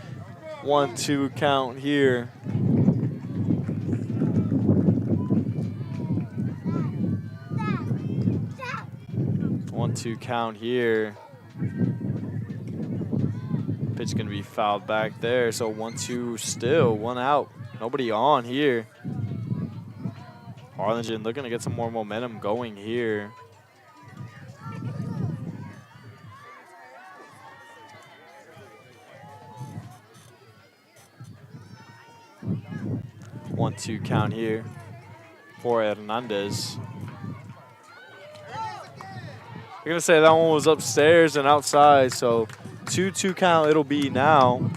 [SPEAKER 1] 1-2 count here. One-two count here. Pitch going to be fouled back there. So 1-2 still, 1 out. Nobody on here. Harlingen looking to get some more momentum going here. One-two count here for Hernandez. We're going to say that one was upstairs and outside, so 2-2 count it'll be now.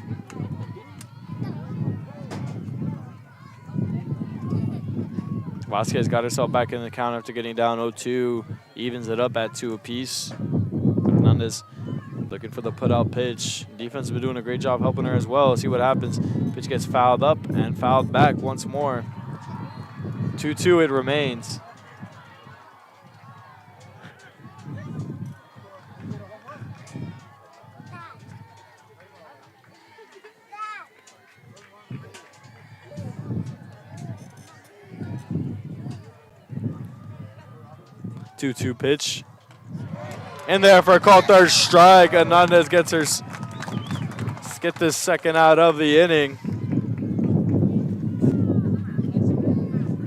[SPEAKER 1] Vasquez got herself back in the count after getting down 0-2. Evens it up at 2 apiece. Hernandez looking for the put-out pitch. Defense has been doing a great job helping her as well. Let's see what happens. Pitch gets fouled up and fouled back once more. 2-2 it remains. Two pitch. In there for a called third strike. Hernandez gets this second out of the inning.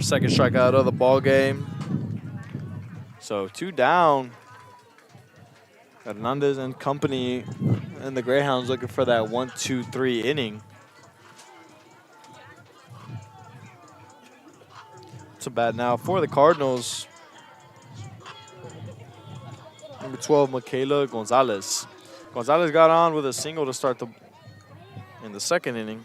[SPEAKER 1] Second strikeout of the ball game. So 2 down. Hernandez and company and the Greyhounds looking for that 1-2-3 inning. It's a bat now for the Cardinals. Number 12, Michaela Gonzalez. Gonzalez got on with a single to start in the second inning.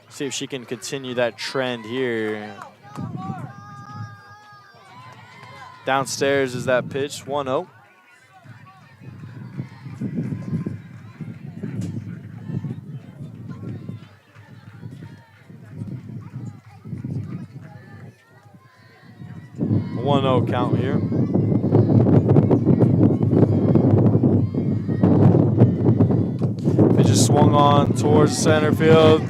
[SPEAKER 1] See if she can continue that trend here. Downstairs is that pitch, 1-0. A 1-0 count here. swung on towards center field.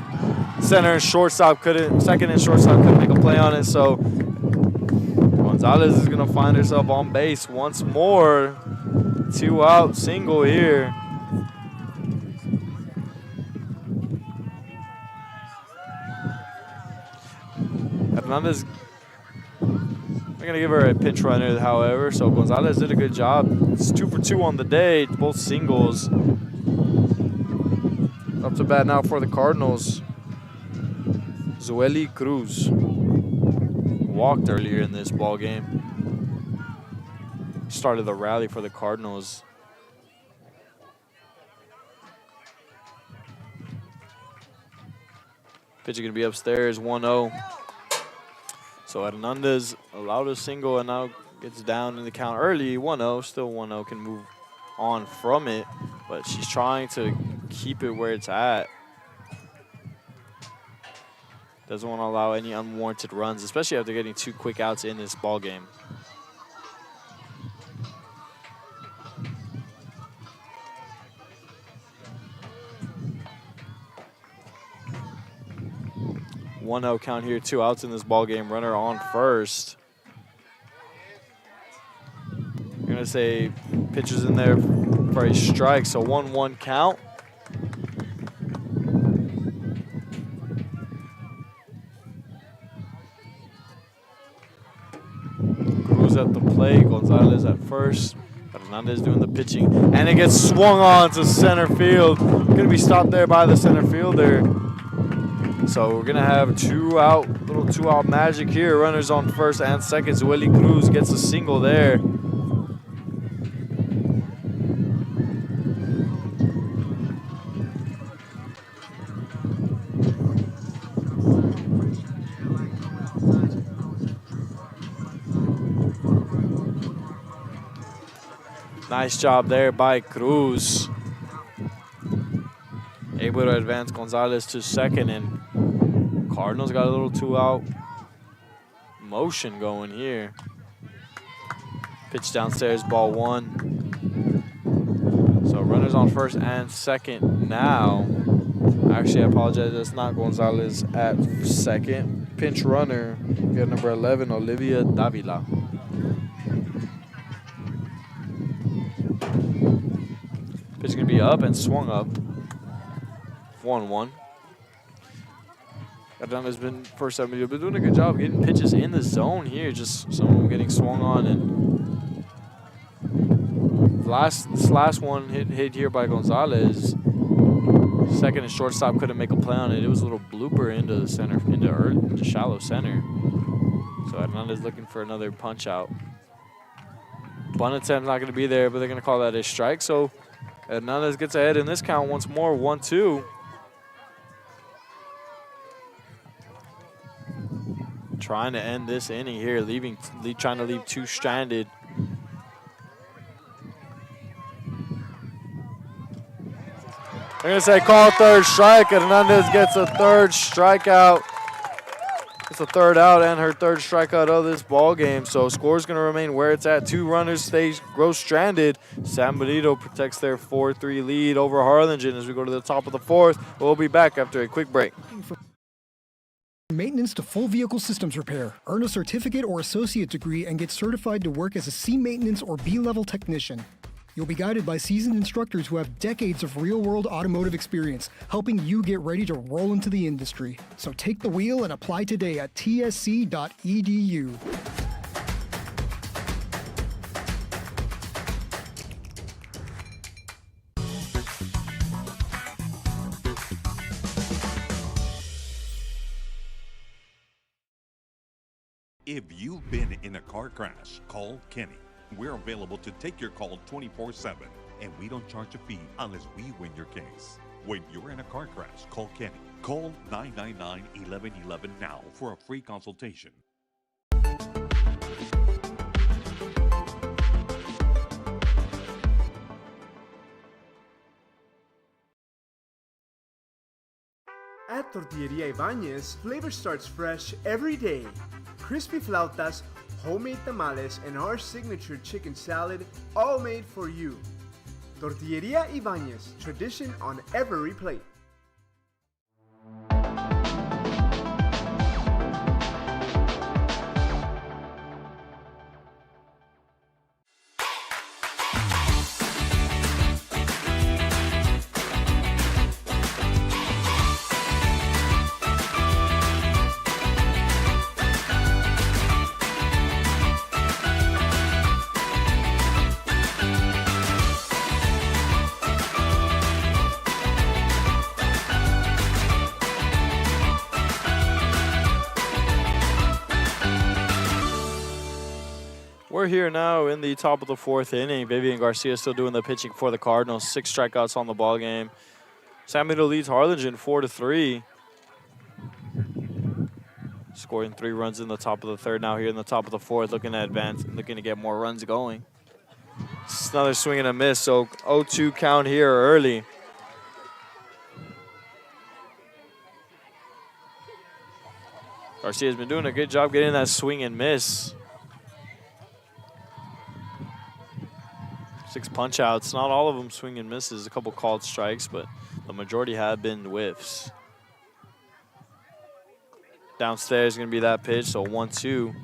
[SPEAKER 1] Center and shortstop second and shortstop couldn't make a play on it, so Gonzalez is gonna find herself on base once more. 2-out single here. Hernandez, they're gonna give her a pinch runner, however, so Gonzalez did a good job. It's 2 for 2 on the day, both singles. Up to bat now for the Cardinals. Zoeli Cruz walked earlier in this ball game. Started the rally for the Cardinals. Pitcher gonna be upstairs, 1-0. So Hernandez allowed a single and now gets down in the count early, 1-0, still 1-0, can move on from it, but she's trying to keep it where it's at. Doesn't want to allow any unwarranted runs, especially after getting 2 quick outs in this ball game. One 0 count here, 2 outs in this ball game. Runner on first. You're gonna say pitcher's in there for a strike, so 1-1 count. Cruz at the plate, Gonzalez at first. Hernandez doing the pitching, and it gets swung on to center field. Gonna be stopped there by the center fielder. So we're gonna have little two out magic here. Runners on first and second. Zoeli Cruz gets a single there. Nice job there by Cruz. Able to advance Gonzalez to second, and Cardinals got a little 2-out motion going here. Pitch downstairs, ball 1. So runners on first and second now. Actually, I apologize, that's not Gonzalez at second. Pinch runner, we got number 11, Olivia Davila. Pitch gonna be up and swung up. 1-1. Hernandez been first San Benito, but doing a good job getting pitches in the zone here. Just some of them getting swung on, and this last one hit here by Gonzalez. Second and shortstop couldn't make a play on it. It was a little blooper into the center, into shallow center. So Hernandez looking for another punch out. Bunt attempt not going to be there, but they're going to call that a strike. So Hernandez gets ahead in this count once more, 1-2. Trying to end this inning here, trying to leave 2 stranded. They're going to say call third strike. Hernandez gets a third strikeout. It's a third out and her third strikeout of this ball game. So score's going to remain where it's at. 2 runners go stranded. San Benito protects their 4-3 lead over Harlingen as we go to the top of the 4th. We'll be back after a quick break.
[SPEAKER 8] Maintenance to full vehicle systems repair. Earn a certificate or associate degree and get certified to work as a C maintenance or B level technician. You'll be guided by seasoned instructors who have decades of real-world automotive experience, helping you get ready to roll into the industry. So take the wheel and apply today at tsc.edu.
[SPEAKER 10] If you've been in a car crash, call Kenny. We're available to take your call 24/7, and we don't charge a fee unless we win your case. When you're in a car crash, call Kenny. Call 999-1111 now for a free consultation.
[SPEAKER 15] At Tortilleria Ibañez, flavor starts fresh every day. Crispy flautas, homemade tamales, and our signature chicken salad, all made for you. Tortilleria Ibañez, tradition on every plate.
[SPEAKER 1] We're here now in the top of the 4th inning. Vivian Garcia still doing the pitching for the Cardinals. 6 strikeouts on the ball game. San Benito leads Harlingen 4-3. Scoring 3 runs in the top of the 3rd. Now here in the top of the 4th, looking to advance, looking to get more runs going. It's another swing and a miss, so 0-2 count here early. Garcia's been doing a good job getting that swing and miss. 6 punch outs. Not all of them swing and misses. A couple called strikes, but the majority have been whiffs. Downstairs is going to be that pitch, so 1-2.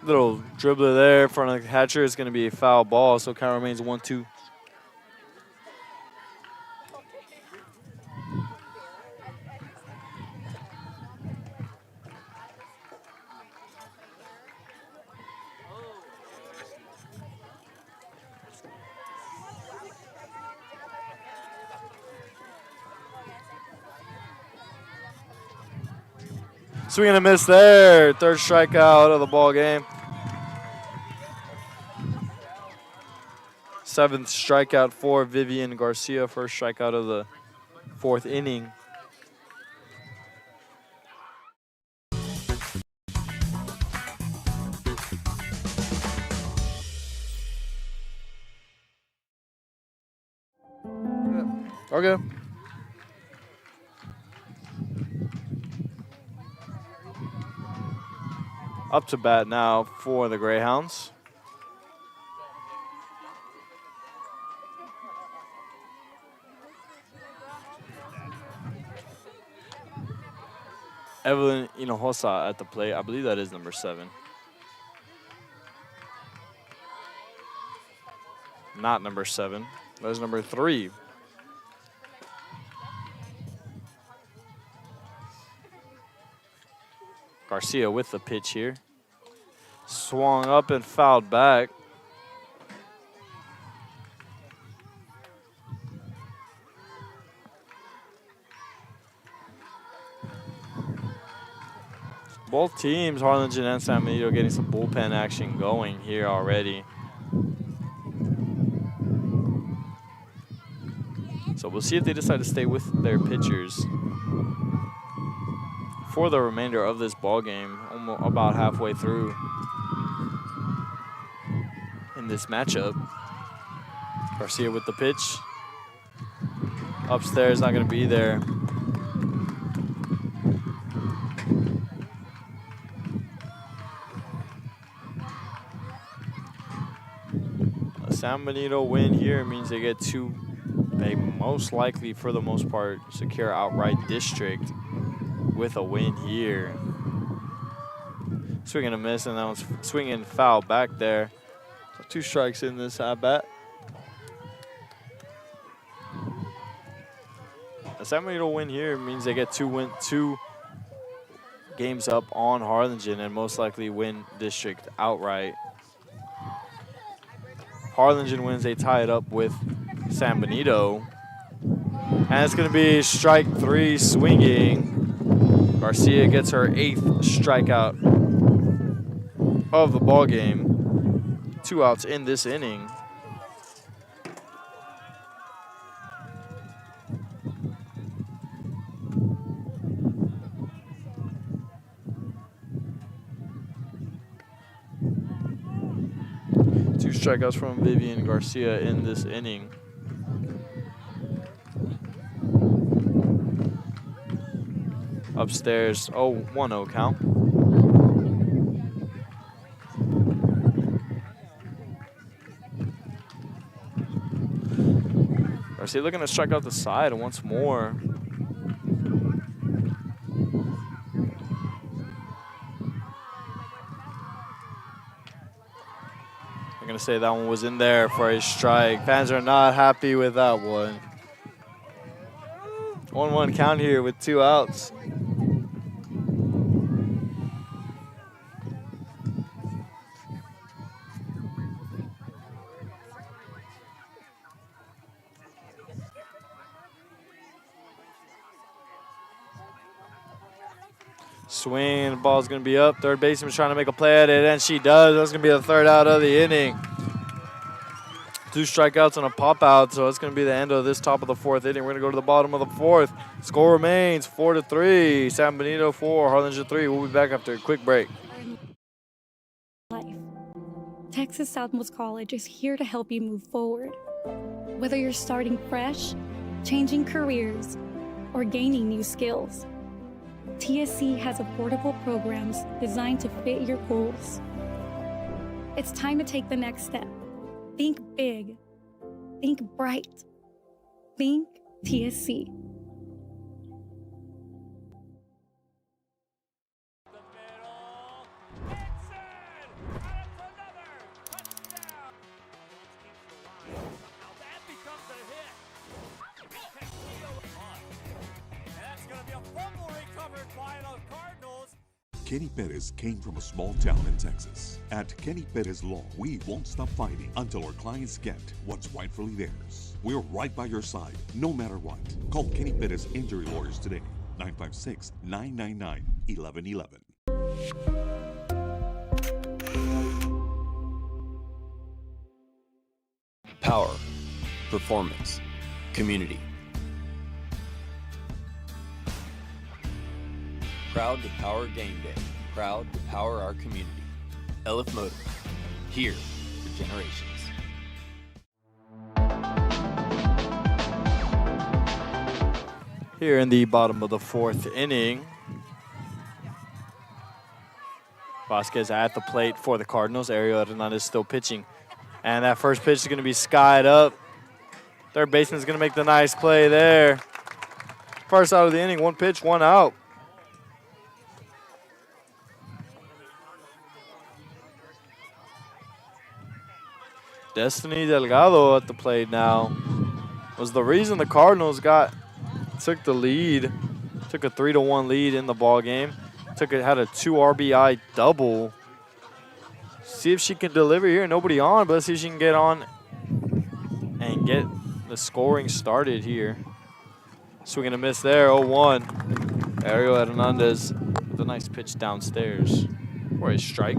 [SPEAKER 1] Little dribbler there in front of the catcher is going to be a foul ball, so count remains 1-2. Swing and a miss there. 3rd strikeout of the ball game. 7th strikeout for Vivian Garcia. 1st strikeout of the 4th inning. Okay. Up to bat now for the Greyhounds. Evelyn Hinojosa at the plate. I believe that is number 7. Not number 7. That is number 3. Garcia with the pitch here. Swung up and fouled back. Both teams, Harlingen and San Benito, getting some bullpen action going here already. So we'll see if they decide to stay with their pitchers for the remainder of this ball game, almost about halfway through in this matchup. Garcia with the pitch. Upstairs, not going to be there. A San Benito win here means they get to, they most likely, for the most part, secure outright district with a win here. Swing and a miss, and that one's swinging foul back there. So 2 strikes in this at-bat. A San Benito win here means they get 2 games up on Harlingen and most likely win district outright. Harlingen wins, they tie it up with San Benito. And it's going to be strike 3 swinging. Garcia gets her 8th strikeout of the ball game. 2 outs in this inning. strikeouts from Vivian Garcia in this inning. Upstairs, 1-0 count. Garcia looking to strike out the side once more. I'm going to say that one was in there for a strike. Fans are not happy with that one. 1-1 count here with 2 outs. Swing, the ball's going to be up. Third baseman's trying to make a play at it, and she does. That's going to be the 3rd out of the inning. 2 strikeouts and a pop out, so it's going to be the end of this top of the 4th inning. We're going to go to the bottom of the 4th. Score remains 4-3. San Benito 4, Harlingen 3. We'll be back after a quick break.
[SPEAKER 16] Life. Texas Southmost College is here to help you move forward. Whether you're starting fresh, changing careers, or gaining new skills, TSC has affordable programs designed to fit your goals. It's time to take the next step. Think big. Think bright. Think TSC.
[SPEAKER 10] Kenny Perez came from a small town in Texas. At Kenny Perez Law, we won't stop fighting until our clients get what's rightfully theirs. We're right by your side, no matter what. Call Kenny Perez Injury Lawyers today, 956-999-1111.
[SPEAKER 17] Power, performance, community. Proud to power game day. Proud to power our community. Elif Motor, here for generations.
[SPEAKER 1] Here in the bottom of the 4th inning, Vasquez at the plate for the Cardinals. Ariel Hernandez still pitching. And that first pitch is going to be skied up. Third baseman is going to make the nice play there. First out of the inning, 1 pitch, 1 out. Destiny Delgado at the plate now was the reason the Cardinals took the lead, took a 3-1 lead in the ball game. Had a 2 RBI double. See if she can deliver here. Nobody on, but let's see if she can get on and get the scoring started here. Swing and a miss there, 0-1. Ariel Hernandez with a nice pitch downstairs for a strike.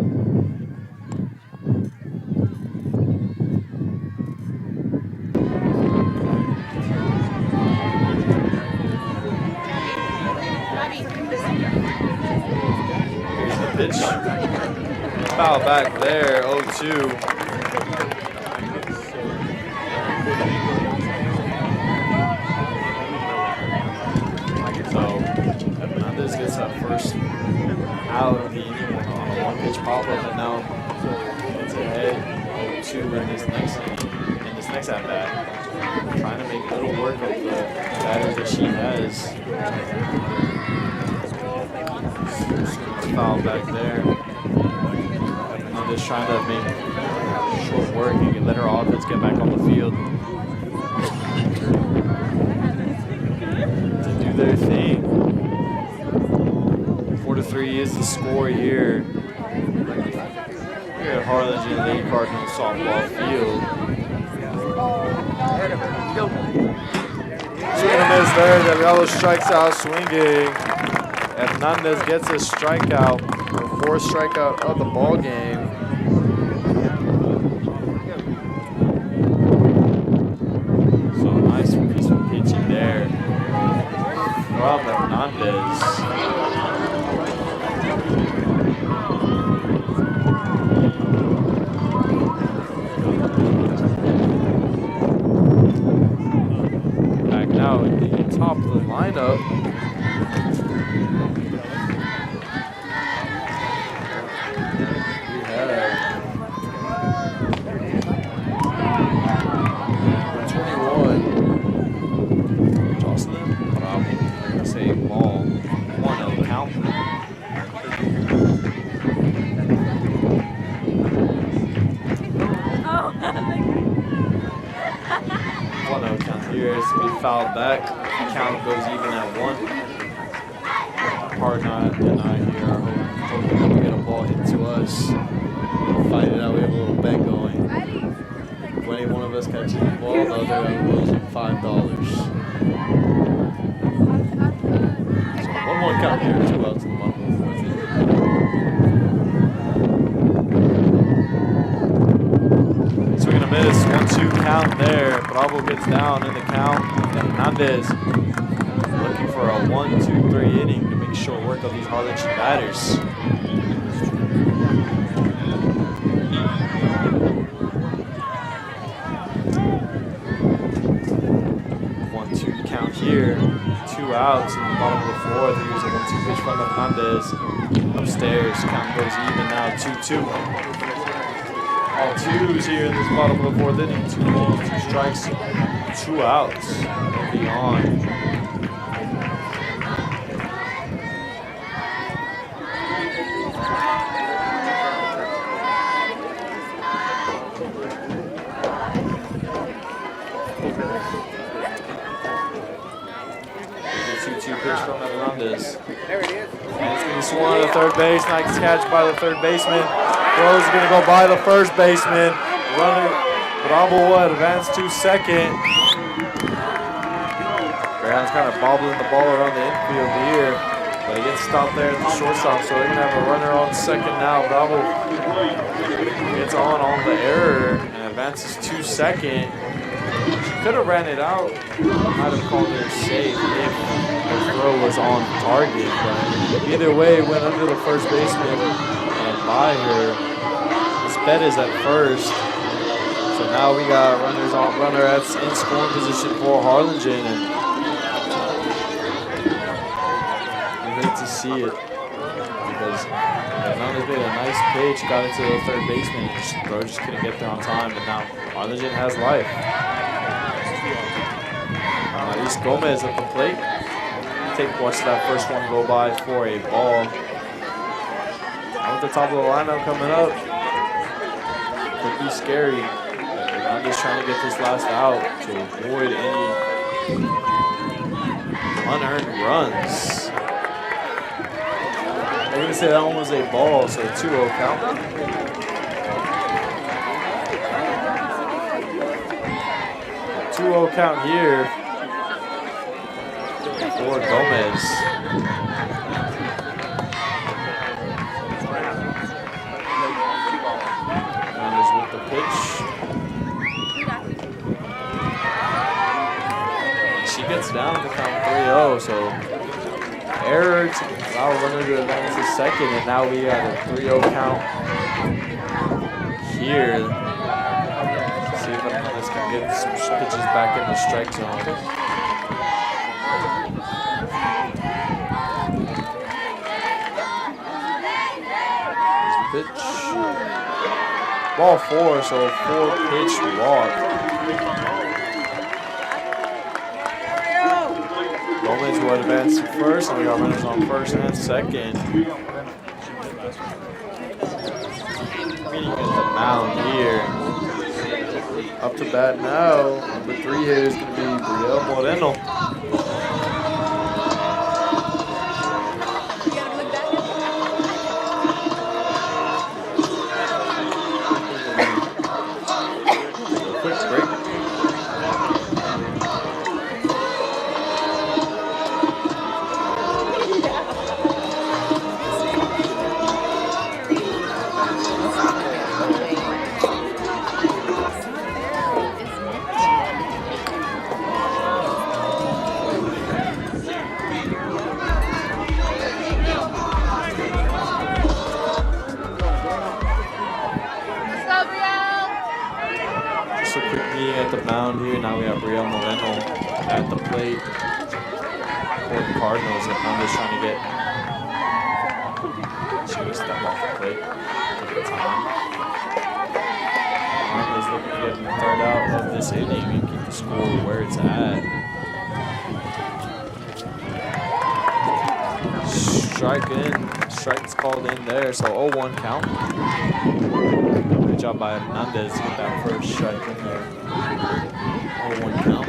[SPEAKER 1] Pitch. Foul back there, 0-2. So, Hernandez gets that first out of the inning on a 1-pitch pop-up, and now it's ahead 0-2 in this next at-bat. Trying to make little work of the batters that she has. Foul back there. And just trying to make short work and let her offense get back on the field to do their thing. 4-3 is the score here. Here at Harlingen Lake Cardinals softball field. Swing and a miss there. Delgado strikes out swinging. Hernandez gets a strikeout, her 4th strikeout of the ball game. So nice piece of pitching there from Hernandez. top of the lineup. We have 21. Tossing them. I'm gonna say ball. 1-0 count. 1-0 count here. As we foul back, count goes even at 1. Hard not deny here. Hoping that we get a ball hit to us. Fight it out. We have a little bet going. If any one of us catches the ball, the other will lose $5. So 1-1 count here. 2 outs in the bottom of the 4th inning. Swing and a miss, 1-2 count there. Bravo gets down in the count. And Hernandez looking for a 1-2-3 inning to make short work of these Harlingen batters. 1-2 count here. 2 outs in the bottom of the 4th. Here's a 1-2 pitch from Hernandez. Upstairs, count goes even now, 2-2. All 2s here in this bottom of the 4th inning. 2 balls, 2 strikes, 2 outs. Beyond. There's a 2-2 pitch from Hernandez. There it is. And it's going to be swung to third base. Nice catch by the third baseman. Throws going to go by the first baseman. Runner Bravo will advance to second. Brown's kind of bobbling the ball around the infield here, but he gets stopped there at the shortstop, so they're going to have a runner on second now. Bravo gets on the error and advances to second. Could have ran it out. Might have called it safe if the throw was on target, but either way, went under the first baseman and by her. This bet is at first. So now we got runner that's in scoring position for Harlingen, and we hate to see it because Hernandez made a nice pitch, got into the third baseman, and the throw just couldn't get there on time, and now Harlingen has life. East Gomez at the plate. Watch that first one go by for a ball. Out at the top of the lineup coming up. Could be scary. I'm just trying to get this last out to avoid any unearned runs. I'm going to say that one was a ball, so 2-0 count. .2-0 count here for Gomez. Gomez with the pitch. She gets down to count 3-0, so error to allow runner to advance to second, and now we got a 3-0 count here. See if Hernandez can get some pitches back in the strike zone. Pitch. Ball 4, so 4-pitch walk. Gomez will advance to first, and we got runners on first and second. Meeting at the mound here. Up to bat now. Number 3 here is going to be Brielle Moreno. At the mound here. Now we have Brielle Moreno at the plate. for the Cardinals. And Hernandez trying to get. She's going to step off the plate. Take the time. Hernandez looking to get the third out of this inning and keep the score where it's at. Strike in. Strike's called in there, so 0-1 count. Good job by Hernandez to get that first strike in there. 0-1 count.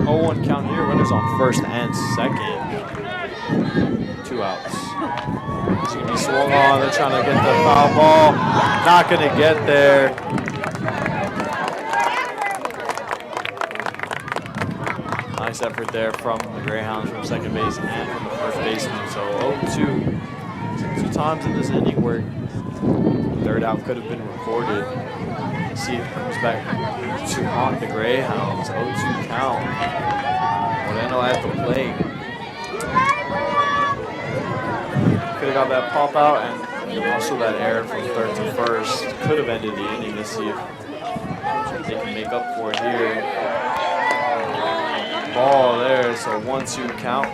[SPEAKER 1] Oh, 0-1 count here. Runners on first and second. 2 outs. It's going to be swung on. They're trying to get the foul ball. Not going to get there. Nice effort there from the Greyhounds from second base and from the first baseman. So 0-2. 2 times in this inning where third out could have been recorded. Let's see if it comes back to haunt the Greyhounds. 0-2 count. Moreno at the plate. Could have got that pop out and also that error from third to first. Could have ended the inning. Let's see if they can make up for it here. Ball there, so 1-2 count.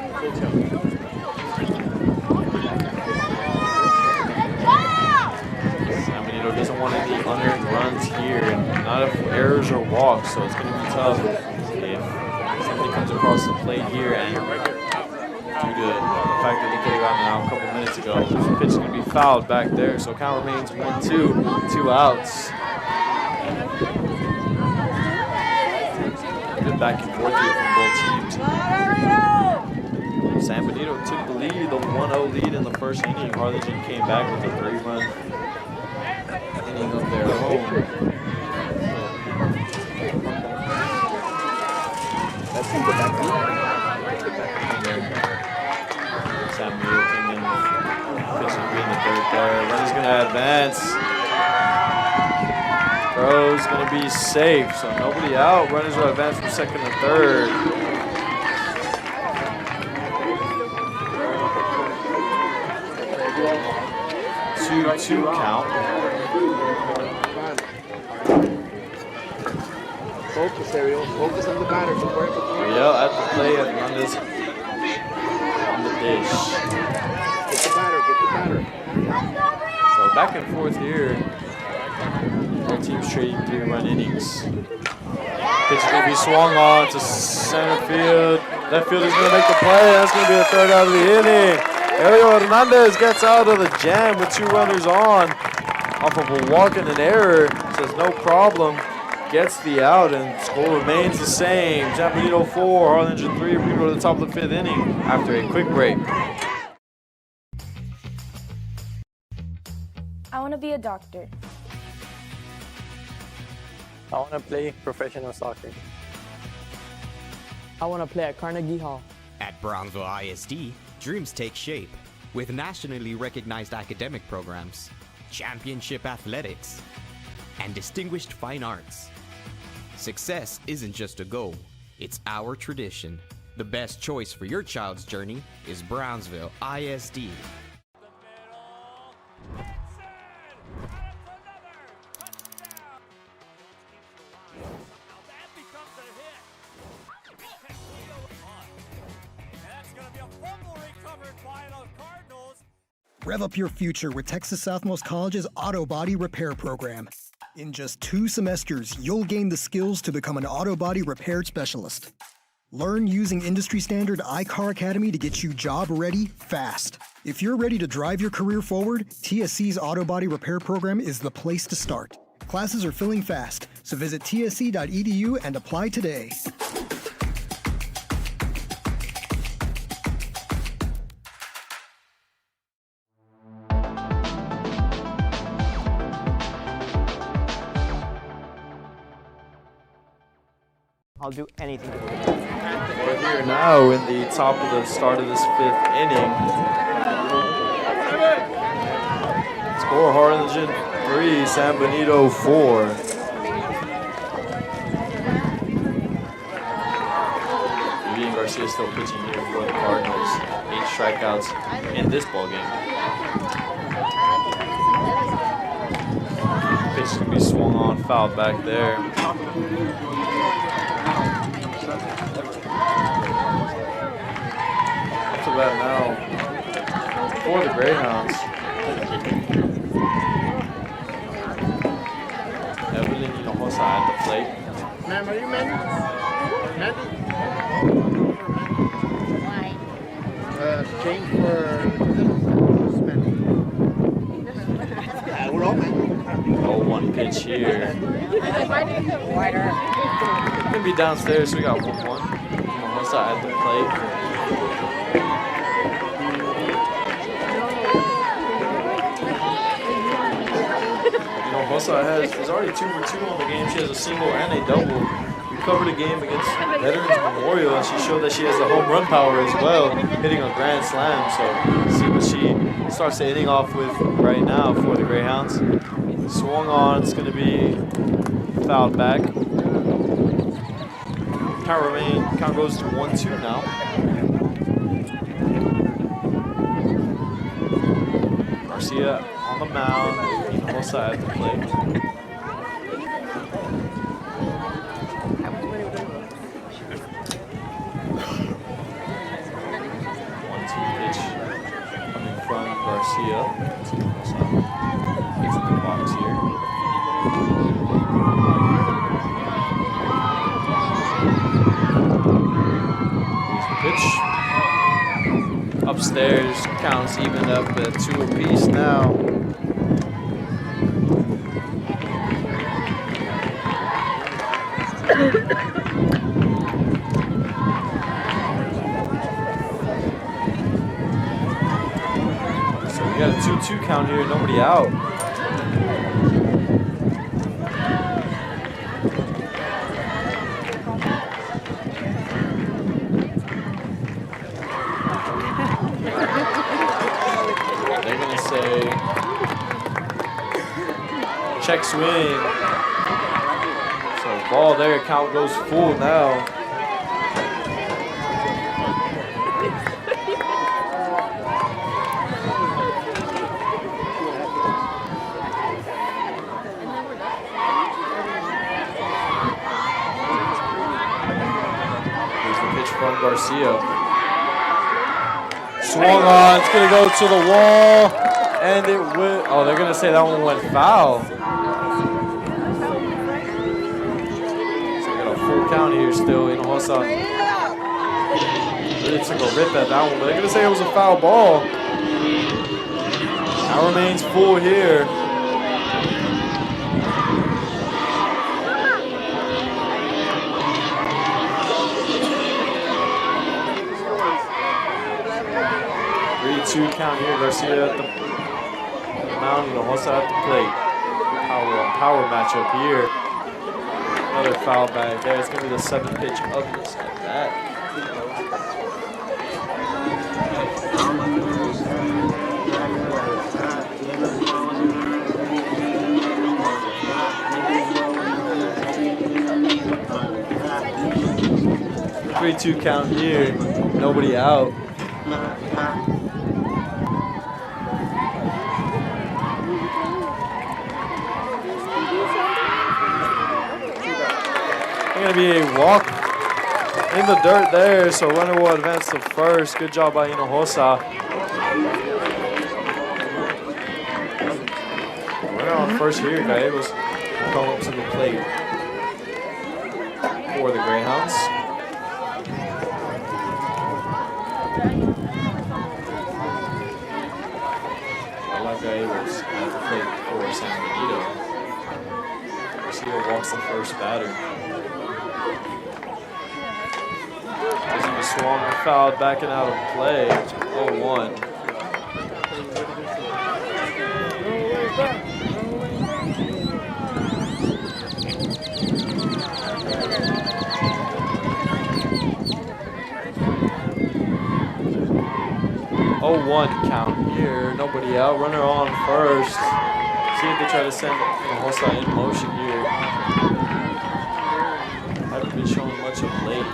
[SPEAKER 1] San Benito doesn't want any unearned runs here, not if errors or walks, so it's going to be tough if somebody comes across the plate here and due to the fact that they could have gotten out a couple minutes ago, the pitch is going to be fouled back there, so count remains 1-2, 2 outs. Good back and forth here from both teams. San Benito took the lead, the 1-0 lead in the first inning. Harlingen came back with a 3-run inning of their own. San Benito came in, pitching in the third there. Runner's going to advance. Throw's going to be safe, so nobody out. Runners will advance from second to third. Two count.
[SPEAKER 18] Focus, Ariel. Focus on the batter.
[SPEAKER 1] Yeah, at the plate, Hernandez on the dish.
[SPEAKER 18] Get the batter.
[SPEAKER 1] So back and forth here. Both teams trading 3-run innings. Pitch is going to be swung on to center field. Left field is going to make the play. That's going to be the third out of the inning. Ariel Hernandez gets out of the jam with 2 runners on off of a walk and an error. Says no problem. Gets the out and score remains the same. San Benito 4, Harlingen 3. We go to the top of the 5th inning after a quick break.
[SPEAKER 19] I want to be a doctor.
[SPEAKER 20] I want to play professional soccer. I want to play at Carnegie Hall.
[SPEAKER 21] At Brownsville ISD, dreams take shape with nationally recognized academic programs, championship athletics, and distinguished fine arts. Success isn't just a goal, it's our tradition. The best choice for your child's journey is Brownsville ISD.
[SPEAKER 8] Rev up your future with Texas Southmost College's Auto Body Repair Program. In just 2 semesters, you'll gain the skills to become an auto body repair specialist. Learn using industry standard iCar Academy to get you job ready fast. If you're ready to drive your career forward, TSC's Auto Body Repair Program is the place to start. Classes are filling fast, so visit tsc.edu and apply today.
[SPEAKER 20] I'll do anything to win.
[SPEAKER 1] We're here now in the top of the start of this 5th inning. Score Harlingen 3, San Benito 4. Vivian Garcia still pitching here for the Cardinals. 8 strikeouts in this ballgame. Pitch is It's going to be swung on, fouled back there. Up to bat now for the Greyhounds. Evelyn Hinojosa at the plate.
[SPEAKER 18] Ma'am, are you Mandy? Mandy? Change for Mandy. We're all Mandy.
[SPEAKER 1] 0-1 pitch here. Gonna be downstairs, so we got 1-1. Hinojosa at the plate. Hinojosa is already 2 for 2 on the game. She has a single and a double. We covered a game against Veterans Memorial, and she showed that she has the home run power as well, hitting a grand slam. So see what she starts the inning off with right now for the Greyhounds. Swung on, it's going to be fouled back. Count goes to 1-2 now. Garcia on the mound, Hinojosa at the plate. From Garcia. He's in the box here. Here's the pitch. Upstairs, counts even up at 2 apiece now. We got a 2-2 count here, nobody out. They're gonna say check swing. So ball there, count goes full now. From Garcia. Swung on, it's gonna go to the wall, and it will. Oh, they're gonna say that one went foul. So we got a full count here still. Hinojosa really took a rip at that one, but they're gonna say it was a foul ball. Now remains full here. Two count here, Garcia at the mound, Hinojosa at the plate. Power matchup here. Another foul back there. It's going to be the 7th pitch of this at bat. Three-two count here. Nobody out. Going to be a walk in the dirt there, so runner will advance to first. Good job by Hinojosa. Runner on first here, Gallegos will come up to the plate for the Greyhounds. Gallegos at the plate for San Benito. Garcia walks the first batter. As he was swung and fouled, backing out of play. 0-1. Count here. Nobody out. Runner on first. See if they try to send Hinojosa in motion here. Haven't been showing much of late.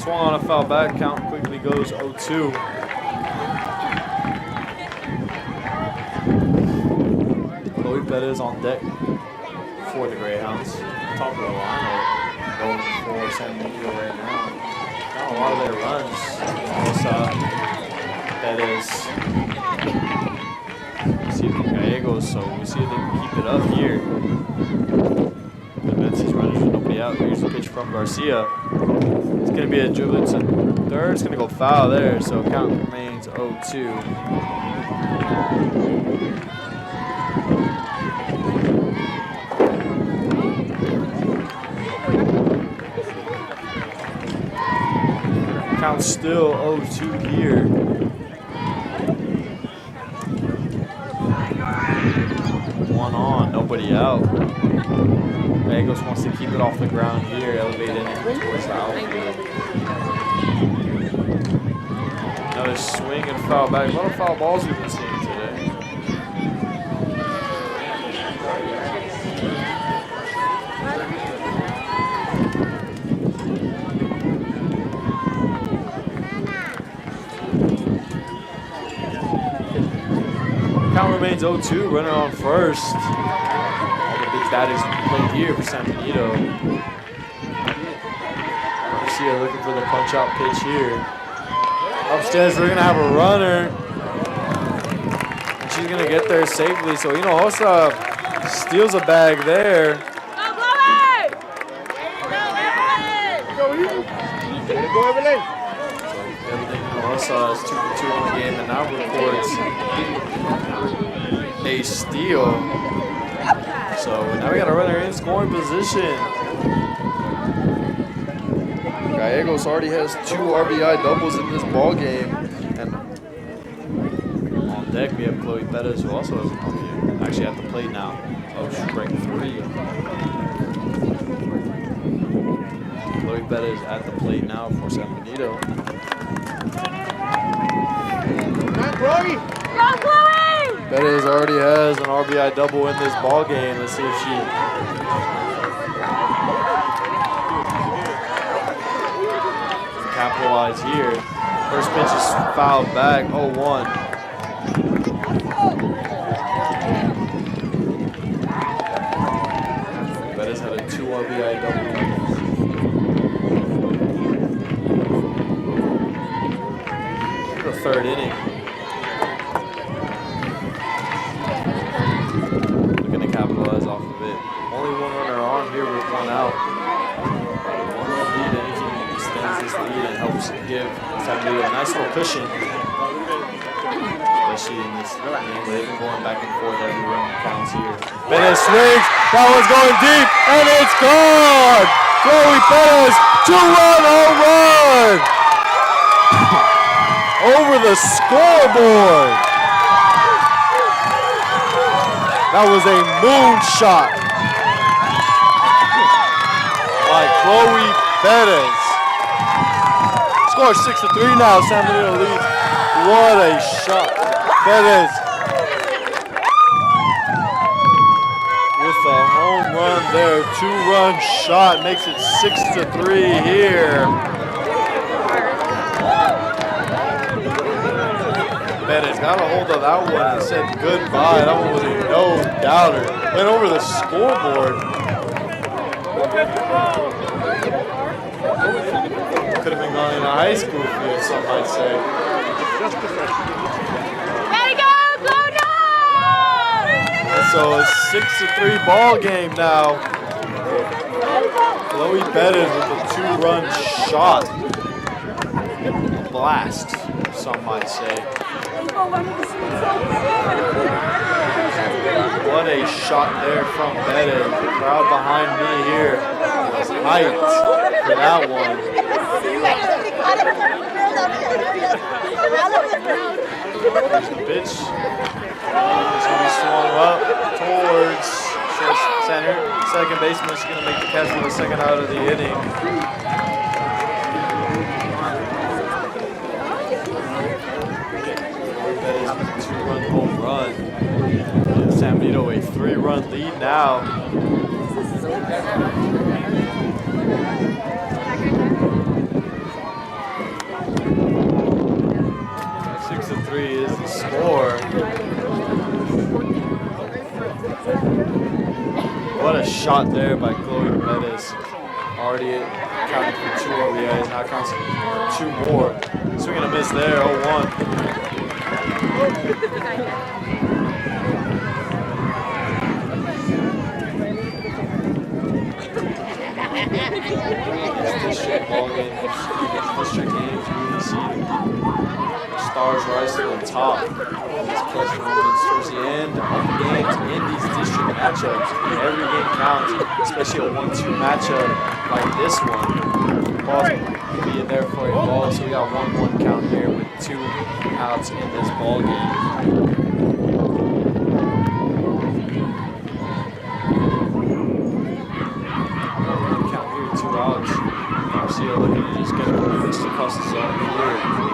[SPEAKER 1] Swung on a foul back. Count quickly goes 0-2. Chloe Perez on deck for the Greyhounds. Top of the lineup going for San Benito right now. Got a lot of their runs. Perez. See the Gallegos, so we see if they can keep it up here. Benzie's runners with nobody out. Here's the pitch from Garcia. It's going to be a dribble to third. It's going to go foul there, so count remains 0-2. Count still 0-2 here. One on, nobody out. Gallegos wants to keep it off the ground here, elevating it towards the outfield. Another swing and foul back. A lot of foul balls we've been seeing today. Count remains 0-2, runner on first. All the big batters played here for San Benito. Garcia looking for the punch-out pitch here. Upstairs, we're going to have a runner. And she's going to get there safely. So, Hinojosa steals a bag there. Hinojosa is 2 for 2 in the game and now records a steal. So now we got a runner in scoring position. Gallegos already has 2 RBI doubles in this ball game. And on deck we have Chloe Perez, who also has an RBI. Actually at the plate now. Oh, strike 3. Chloe Perez at the plate now for San Benito. Perez already has an RBI double in this ball game. Let's see if she can capitalize here. First pitch is fouled back, 0-1. Perez had a 2 RBI double. The third inning. Capitalize off of it. Only one runner on here with 1 out. 1 run lead, anything extends this lead and helps give San Benito a nice little cushion. Especially in this game where they've been going back and forth, every run counts here. Perez swings, that one's going deep, and it's gone! Chloe Perez, 2-run home run! Over the scoreboard! That was a moonshot by Chloe Perez. Score 6-3 now. San Benito leads. What a shot. Perez with a home run there. 2-run shot makes it 6-3 here. Perez got a hold of that one and said goodbye. That one was a no-doubter. Went over the scoreboard. Could have been going in a high school field, some might say.
[SPEAKER 19] Gotta go,
[SPEAKER 1] And so a 6-3 ball game now. Chloe Perez with a 2-run shot. A blast, some might say. What a shot there from Perez. The crowd behind me here was hyped for that one. There's the pitch. It's going to be swung up towards short center. Second baseman is going to make the catch for the second out of the inning. Two-run home run. San Benito a 3-run lead now. shot there by Chloe Perez. Already counted for 2 RBIs, now counts for 2 more. Swing and a miss there, 0-1. District ball game, district games, you really see stars rise to the top. These plus moments towards the end of the games in these district matchups. Every game counts, especially a 1-2 matchup like this one. Ball's be in there for a ball, so we got 1-1 count here with 2 outs in this ball game. Garcia looking to just get a fist across the zone here.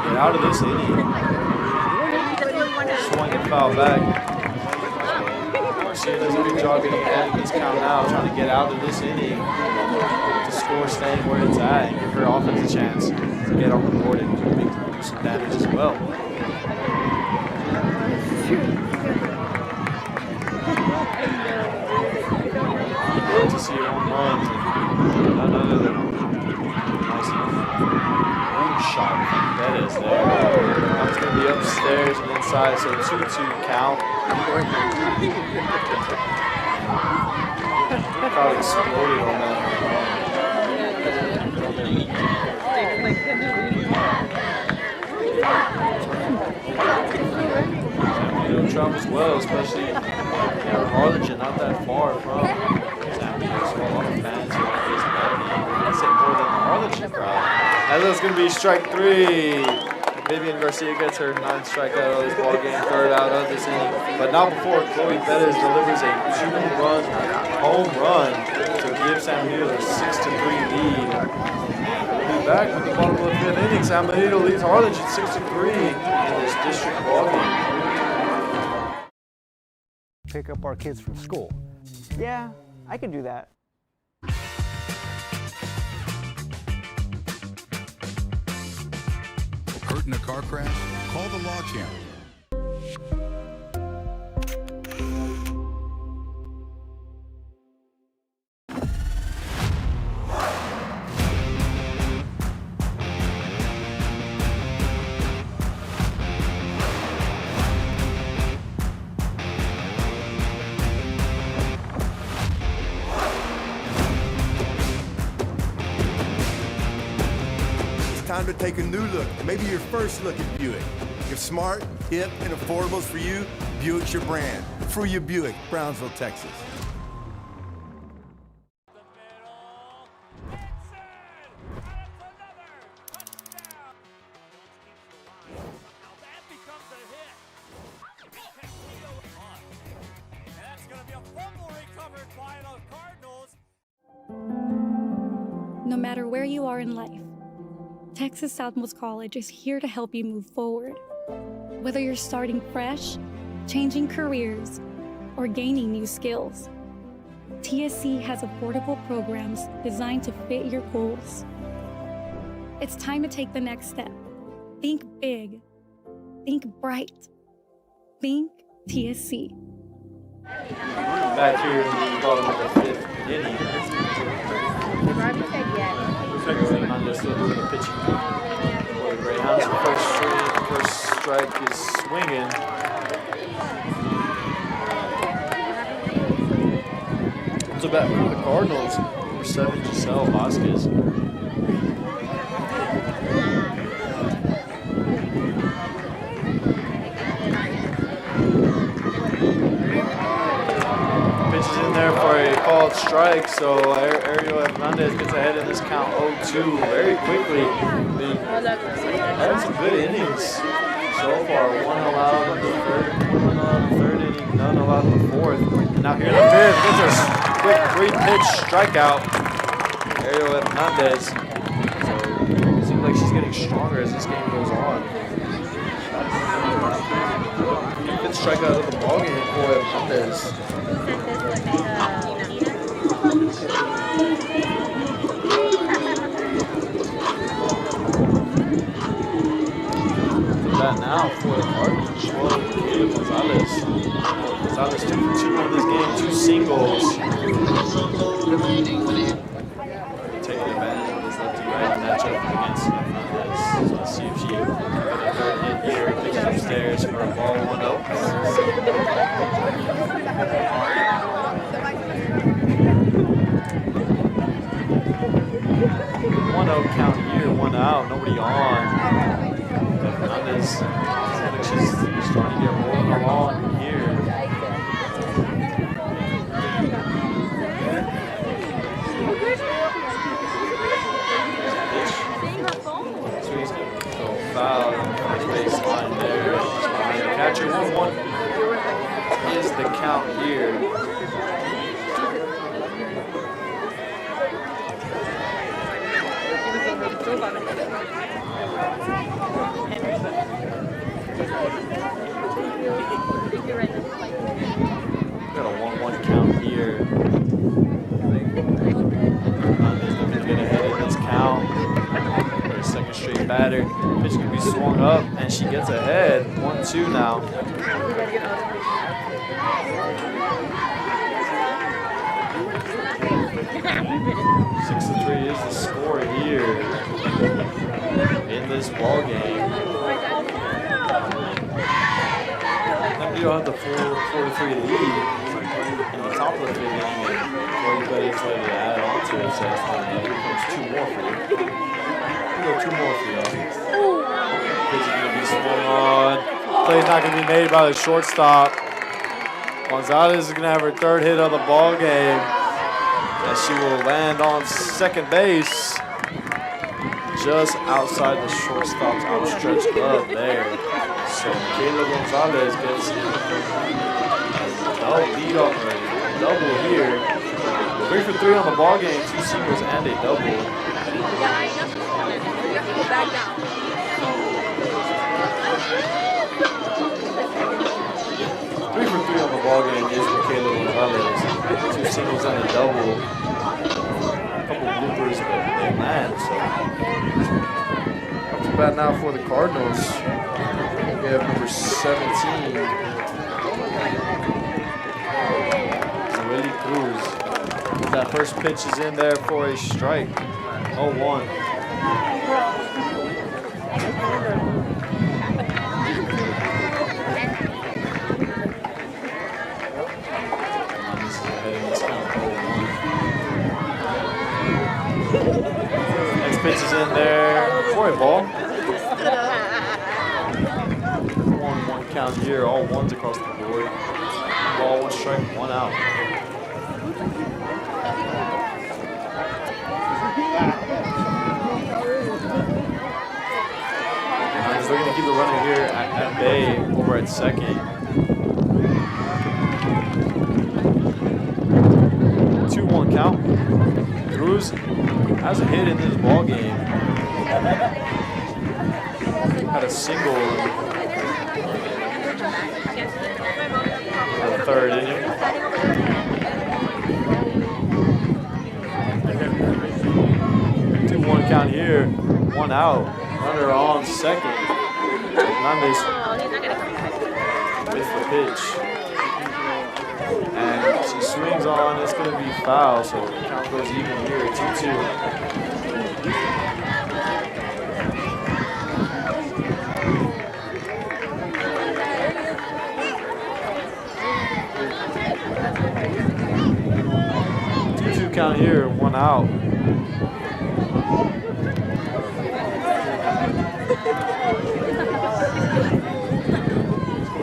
[SPEAKER 1] Get out of this inning. Swing and foul back. Garcia does a good job getting ahead of this count now, trying to get out of this inning. The score staying where it's at and give her offense a chance to get on the board and do some damage as well. Good to see home runs and none other than nice shot from Perez there. That's going to be upstairs and inside, so 2-2 count. Probably exploded on that. Trump as well, especially Harlingen, not that far from San Benito, so a lot of fans here at this game. I'd say more than the Harlingen crowd. Now that's going to be strike 3. Vivian Garcia gets her 9th strikeout of this ball game, 3rd out of this inning, but not before Chloe Perez delivers a 2-run home run to give San Benito a 6-3 lead. We'll be back with the bottom of the 5th inning. San Benito leads Harlingen 6-3 in this district ball game.
[SPEAKER 19] Pick up our kids from school.
[SPEAKER 20] Yeah, I can do that.
[SPEAKER 22] Hurt in a car crash? Call the Law Champion.
[SPEAKER 3] Time to take a new look, maybe your first look at Buick. If smart, hip, and affordable is for you, Buick's your brand. For your Buick, Brownsville, Texas.
[SPEAKER 16] No matter where you are in life, Texas Southmost College is here to help you move forward. Whether you're starting fresh, changing careers, or gaining new skills, TSC has affordable programs designed to fit your goals. It's time to take the next step. Think big. Think bright. Think TSC.
[SPEAKER 1] Back here in the bottom of the 5th inning. Hernandez still doing the pitching for the Greyhounds. First strike is swinging. Comes back for the Cardinals. Number 7, Giselle Vasquez. Pitches in there for a called strike, so Ariel Hernandez gets ahead in this count 0-2 very quickly. Had some good innings so far. One allowed in the 3rd inning, none allowed in the 4th. And now here in the 5th, gets a quick 3-pitch strikeout. Ariel Hernandez. So it seems like she's getting stronger as this game goes on. 5th strikeout of the ballgame for Hernandez. That now for the Cardinals. Gonzalez. Gonzalez 2 for 2 on this game, 2 singles. against Hernandez. So let's see if she can get a third hit here. Pitches upstairs for a ball 1-0. 1-0 count here, 1 out, nobody on. Hernandez, she's starting to get rolling along here. Swings go foul on the first baseline there. Behind the catcher, 1-1 is the count here. Got a 1-1 count here. Hernandez looking to get ahead in this count. For a second straight batter. Pitch can be swung up, and she gets ahead. 1-2 now. 6-3 is the score here in this ball game. San Benito had the 4-3 lead in the top of the fifth inning, and Corey Perez ready to add on to it. So here comes 2 more for you. We'll go 2 more for y'all. Pitch is going to be swung on. Play's not going to be made by the shortstop. Gonzalez is going to have her 3rd hit of the ball game, as she will land on second base, just outside the shortstop's outstretched glove there. So Kayla Gonzalez gets a lead off a double here. 3 for 3 on the ball game, 2 singles and a double. 3 for 3 on the ball game is Kayla Gonzalez. 2 singles and a double. A couple bloopers, but they land. So up to bat now for the Cardinals. We have number 17, Willie Cruz. That first pitch is in there for a strike. 0-1. Next pitch is in there for a ball. 1-1 count here, all ones across the board. Ball, 1 strike, 1 out. They're going to keep the runner here at bay over at second. 2-1 count. Cruz has a hit in this ball game. Had a single in the 3rd inning. 2-1 count here. 1 out. Runner on second. Hernandez with the pitch. And she swings on, it's going to be foul, so the count goes even here, 2-2. Count here, 1 out.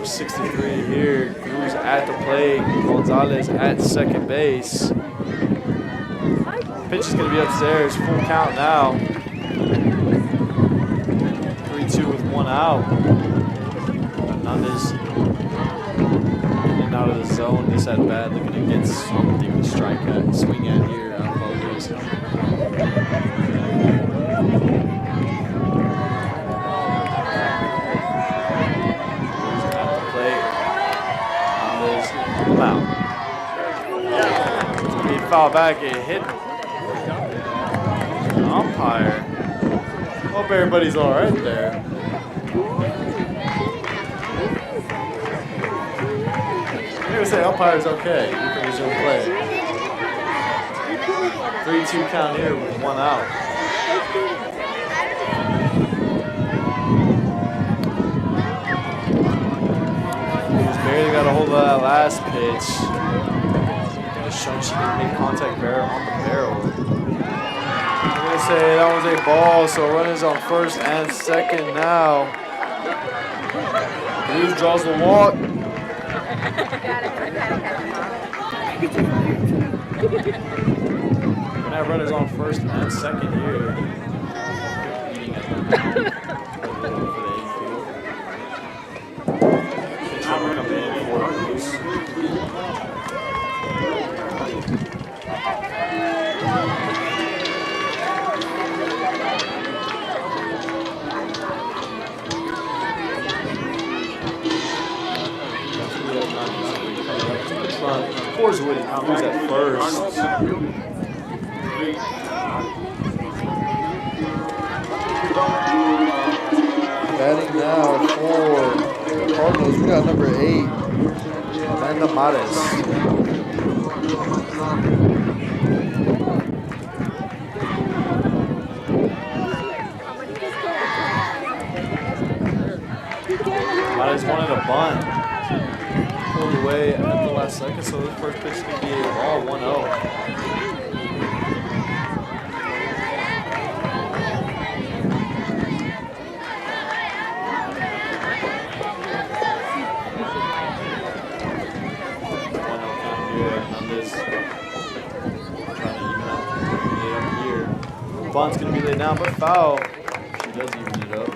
[SPEAKER 1] 63 here. Cruz at the plate. Gonzalez at second base. Pitch is going to be upstairs. Full count now. 3-2 with 1 out. Hernandez in and out of the zone. This at bat looking to get something to strike at, swing at here. I apologize. Out. He foul back, a hit. Umpire. Hope everybody's all right there. I'm gonna say umpire's okay. You can resume play. 3-2 count here with 1 out. Really got a hold of that last pitch. Just showing she can make contact barrel on the barrel. I'm gonna say that was a ball, so runners on first and second now. Blues draws the walk. We're gonna have runners on first and second here. Pours Woody, who's at first. Batting now for the Cardinals, we got number 8, Amanda Mares. Mares wanted a bunt. Pulled away at the last second, so the first pitch is going to be a ball, 1-0. Bunt's going to be laid down, but foul. She does even it up.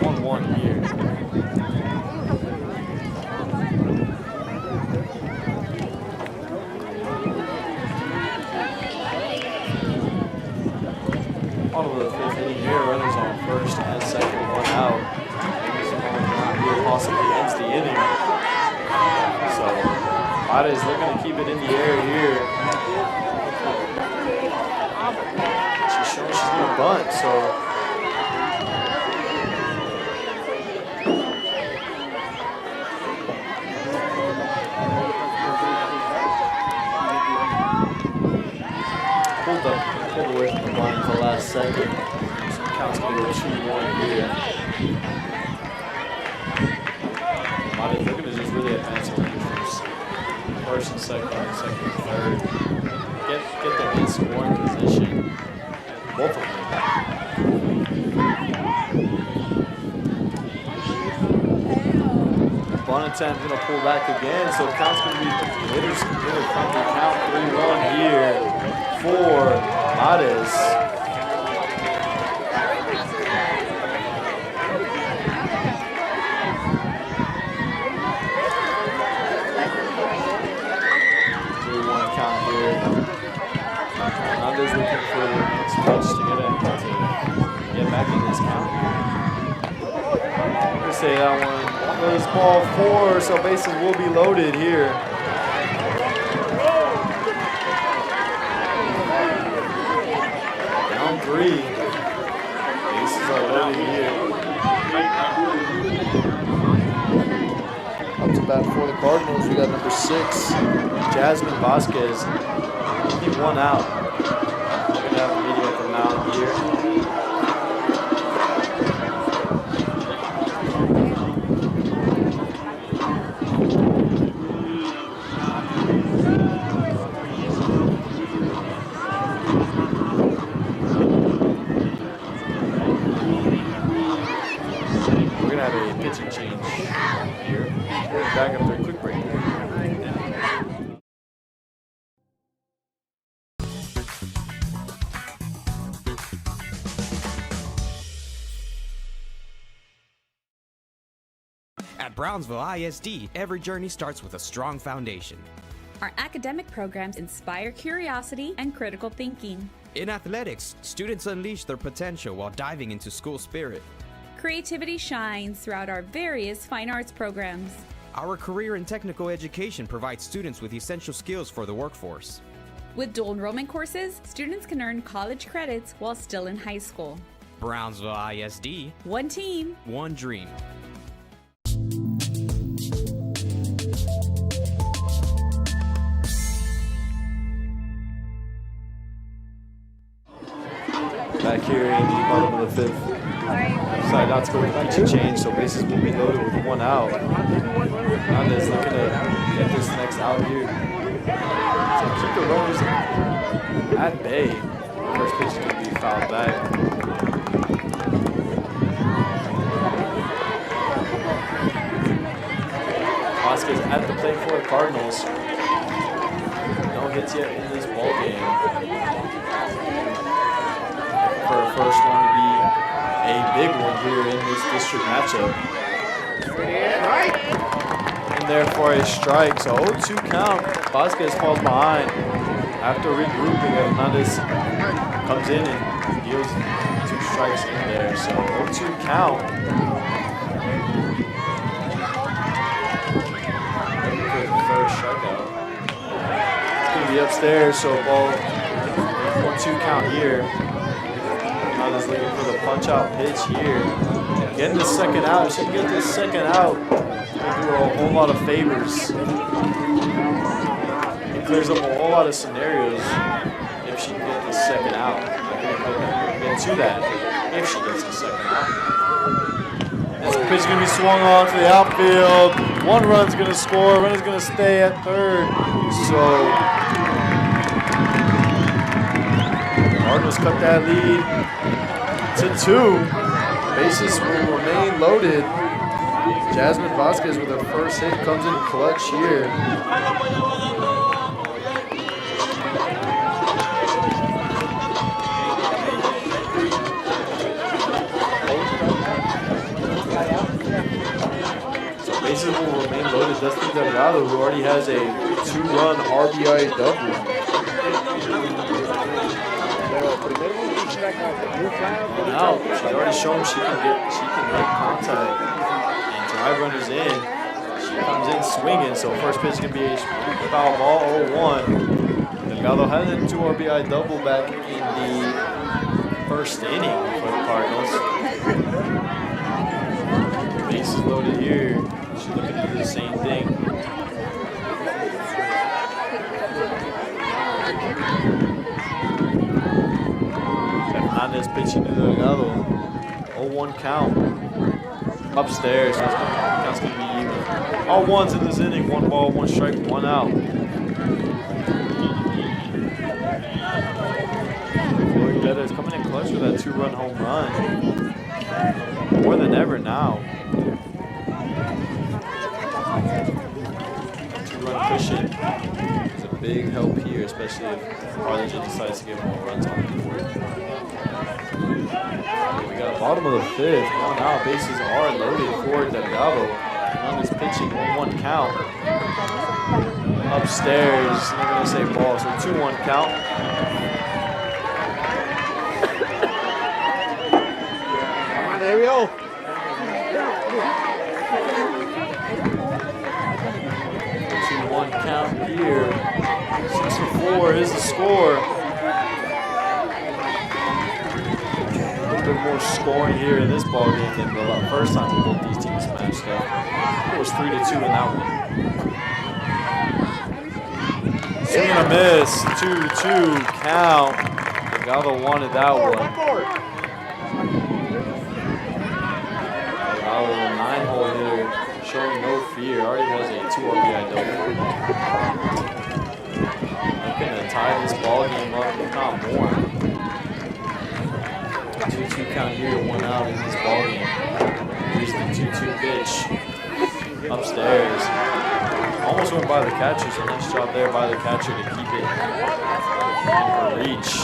[SPEAKER 1] 1-1 here. Bottom of the fifth inning here, runners on first and second, 1 out. This one here possibly ends the inning. So, Perez looking to keep it in the air here. She's showing she's going to bunt, so. Pulled away from the line for the last second. So count's going to go 2-1 here. Perez looking to just really advance over here first and second and third. Get them in scoring position. Both of them. Bonnetan's going to pull back again, so count's going to be later from the count 3-1 here for Perez. Hernandez looking for the next pitch to get back in this count. I'm going to say that one was ball 4, so bases will be loaded here. Down 3. Bases are loaded here. Up to bat for the Cardinals, we got number 6, Jasmine Vasquez. Only 1 out. We're going to have a meeting with the mound here. We're going to have a pitching change here. Back after a quick break.
[SPEAKER 21] At Brownsville ISD, every journey starts with a strong foundation.
[SPEAKER 2] Our academic programs inspire curiosity and critical thinking.
[SPEAKER 21] In athletics, students unleash their potential while diving into school spirit.
[SPEAKER 2] Creativity shines throughout our various fine arts programs.
[SPEAKER 21] Our career and technical education provides students with essential skills for the workforce.
[SPEAKER 2] With dual enrollment courses, students can earn college credits while still in high school.
[SPEAKER 21] Brownsville ISD.
[SPEAKER 2] One team.
[SPEAKER 21] One dream.
[SPEAKER 1] Back here in the bottom of the 5th. Decided not to go with the pitching change, so bases will be loaded with 1 out. Hernandez looking to get this next out here. So keep the runners at bay. First pitch is going to be fouled back. Vasquez at the plate for the Cardinals. No hits yet in this ball game. For a first one to be a big one here in this district matchup. In there for a strike, so 0-2 count. Vasquez falls behind. After regrouping, Hernandez comes in and deals 2 strikes in there, so 0-2 count. First strikeout. It's going to be upstairs, so ball 1-2 count here. Hernandez looking for the punch out pitch here. Getting the second out. If she can get this second out, it'll do a whole lot of favors. It clears up a whole lot of scenarios if she can get this second out. I think we'll get to that if she gets the second out. This pitch is going to be swung on to the outfield. 1 run's going to score. Runner's going to stay at third. So Cardinals cut that lead to 2. Bases will remain loaded. Jasmine Vasquez with her first hit comes in clutch here. So bases will remain loaded. Dustin Delgado, who already has a 2-run RBI double. Now she's already shown she can make contact and drive runners in. She comes in swinging, so first pitch is gonna be a foul ball, 0-1. Delgado had a 2 RBI double back in the first inning for the Cardinals. Bases loaded here. She's looking to do the same thing. Hernandez pitching to Delgado. 0-1 count. Upstairs. Count's going to be even. All ones in this inning. 1 ball, 1 strike, 1 out. Florida is coming in clutch with that 2-run home run. More than ever now. 2-run cushion is a big help here, especially if Harlingen decides to get more runs on the board. We got bottom of the 5th. 1 out. Bases are loaded for Delgado. Hernandez pitching. 1-1 count. Upstairs. They're going to say ball. So 2-1 count.
[SPEAKER 18] Come on, there we go.
[SPEAKER 1] 2-1 count here. 6-4 is the score. Bit more scoring here in this ball game than the first time both these teams matched up. It was 3-2 in that one. Swing and a miss, 2-2 count. Delgado wanted that one. Delgado, the 9-hole hitter, showing no fear. Already has a 2 RBI double. Looking to tie this ball game up, if not more. 2-2 count here, 1 out in this ball game. Here's the 2-2 pitch. Upstairs. Almost went by the catcher, so nice job there by the catcher to keep it in her reach.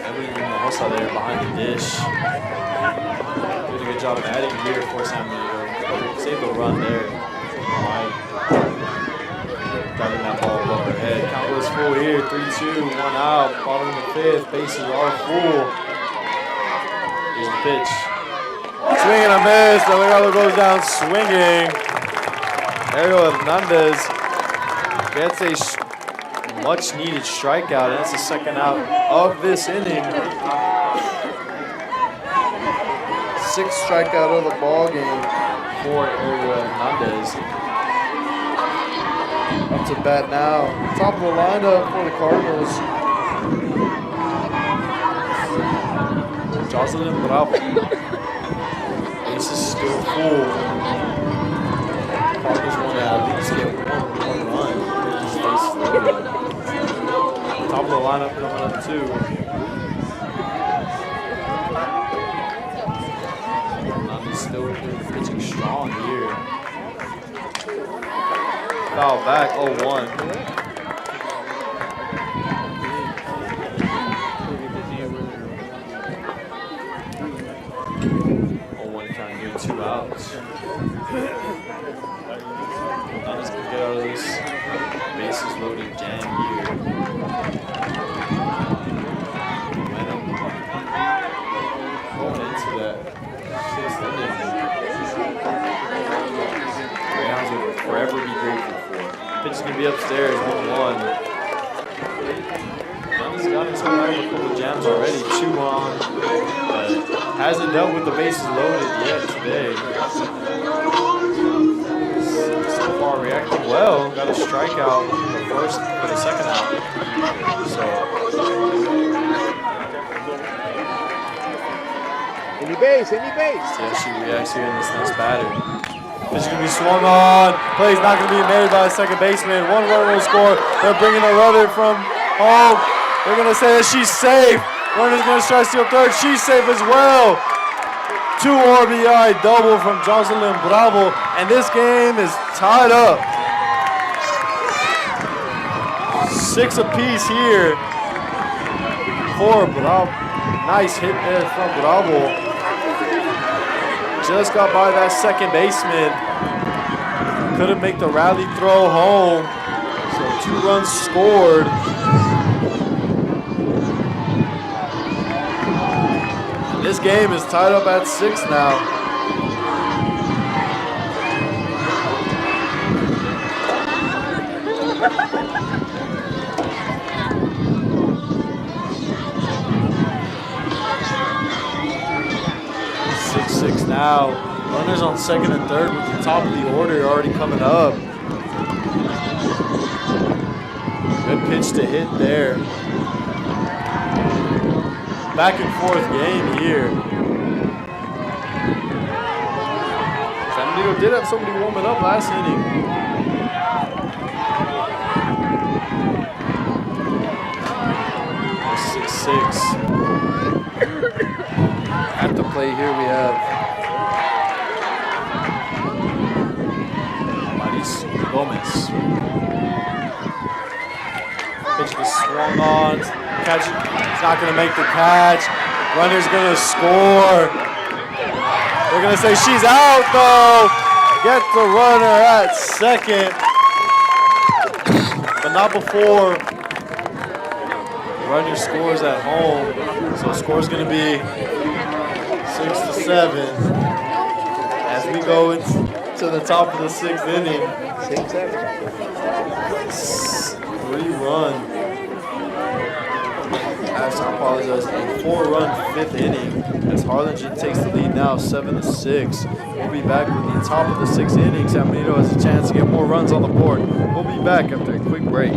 [SPEAKER 1] Evelyn Hinojosa there behind the dish. Doing a good job of adding here for San Benito. Save the run there. Driving that ball above her head. Count was full here. 3-2, 1 out. Bottom of the 5th. Bases are full. Here's the pitch. Swing and a miss. Delgado goes down swinging. Ariel Hernandez gets a much needed strikeout, and that's the second out of this inning. 6th strikeout of the ball game for Ariel Hernandez. Up to bat now. Top of the lineup for the Cardinals. Jocelyn Bravo. Base is still full. Top of the lineup coming up too. Nami's still pitching strong here. Foul back, 0-1. Two outs. Nami's gonna get out of this bases loaded jam here. Momentum going into that sixth inning. Greyhounds will forever be grateful for. Pitch is gonna be upstairs, 1-1. Nami's got himself out of a couple jams already. 2-on. Hasn't dealt with the bases loaded yet today. So far reacting well. Got a strikeout the first for the second out. So
[SPEAKER 18] Any base.
[SPEAKER 1] see how she reacts here in this next batter. Pitch is gonna be swung on. Play's not gonna be made by the second baseman. 1 run will score. They're bringing a runner from home. They're gonna say that she's safe. Runner's gonna try to steal third. She's safe as well. 2 RBI double from Jocelyn Bravo, and this game is tied up. 6 apiece here for Bravo. Nice hit there from Bravo. Just got by that second baseman. Couldn't make the rally throw home. So 2 runs scored. This game is tied up at 6 now. Now, runners on second and third with the top of the order already coming up. Good pitch to hit there. Back and forth game here. San Benito did have somebody warming up last inning. There's 6-6. At the play here we have Gomez. Pitch was swung on. Catch. He's not going to make the catch. Runner's going to score. They're going to say she's out though. Get the runner at second. But not before the runner scores at home. So the score's going to be 6-7 as we go to the top of the 6th inning. 3-run. I apologize. A 4-run 5th inning as Harlingen takes the lead now, 7-6. We'll be back with the top of the 6th inning. San Benito has a chance to get more runs on the board. We'll be back after a quick break.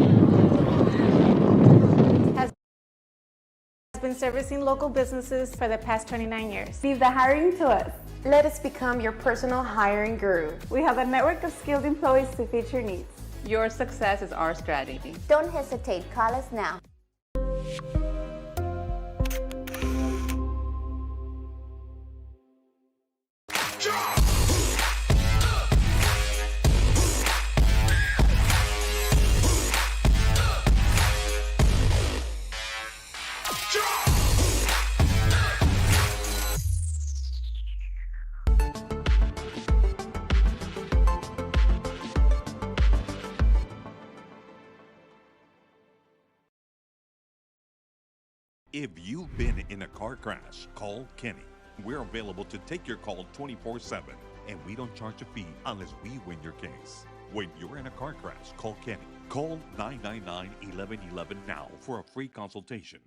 [SPEAKER 11] Been servicing local businesses for the past 29 years.
[SPEAKER 12] Leave the hiring to us. Let us become your personal hiring guru.
[SPEAKER 11] We have a network of skilled employees to fit your needs.
[SPEAKER 4] Your success is our strategy.
[SPEAKER 13] Don't hesitate, call us now.
[SPEAKER 10] If you've been in a car crash, call Kenny. We're available to take your call 24/7, and we don't charge a fee unless we win your case. When you're in a car crash, call Kenny. Call 999-1111 now for a free consultation.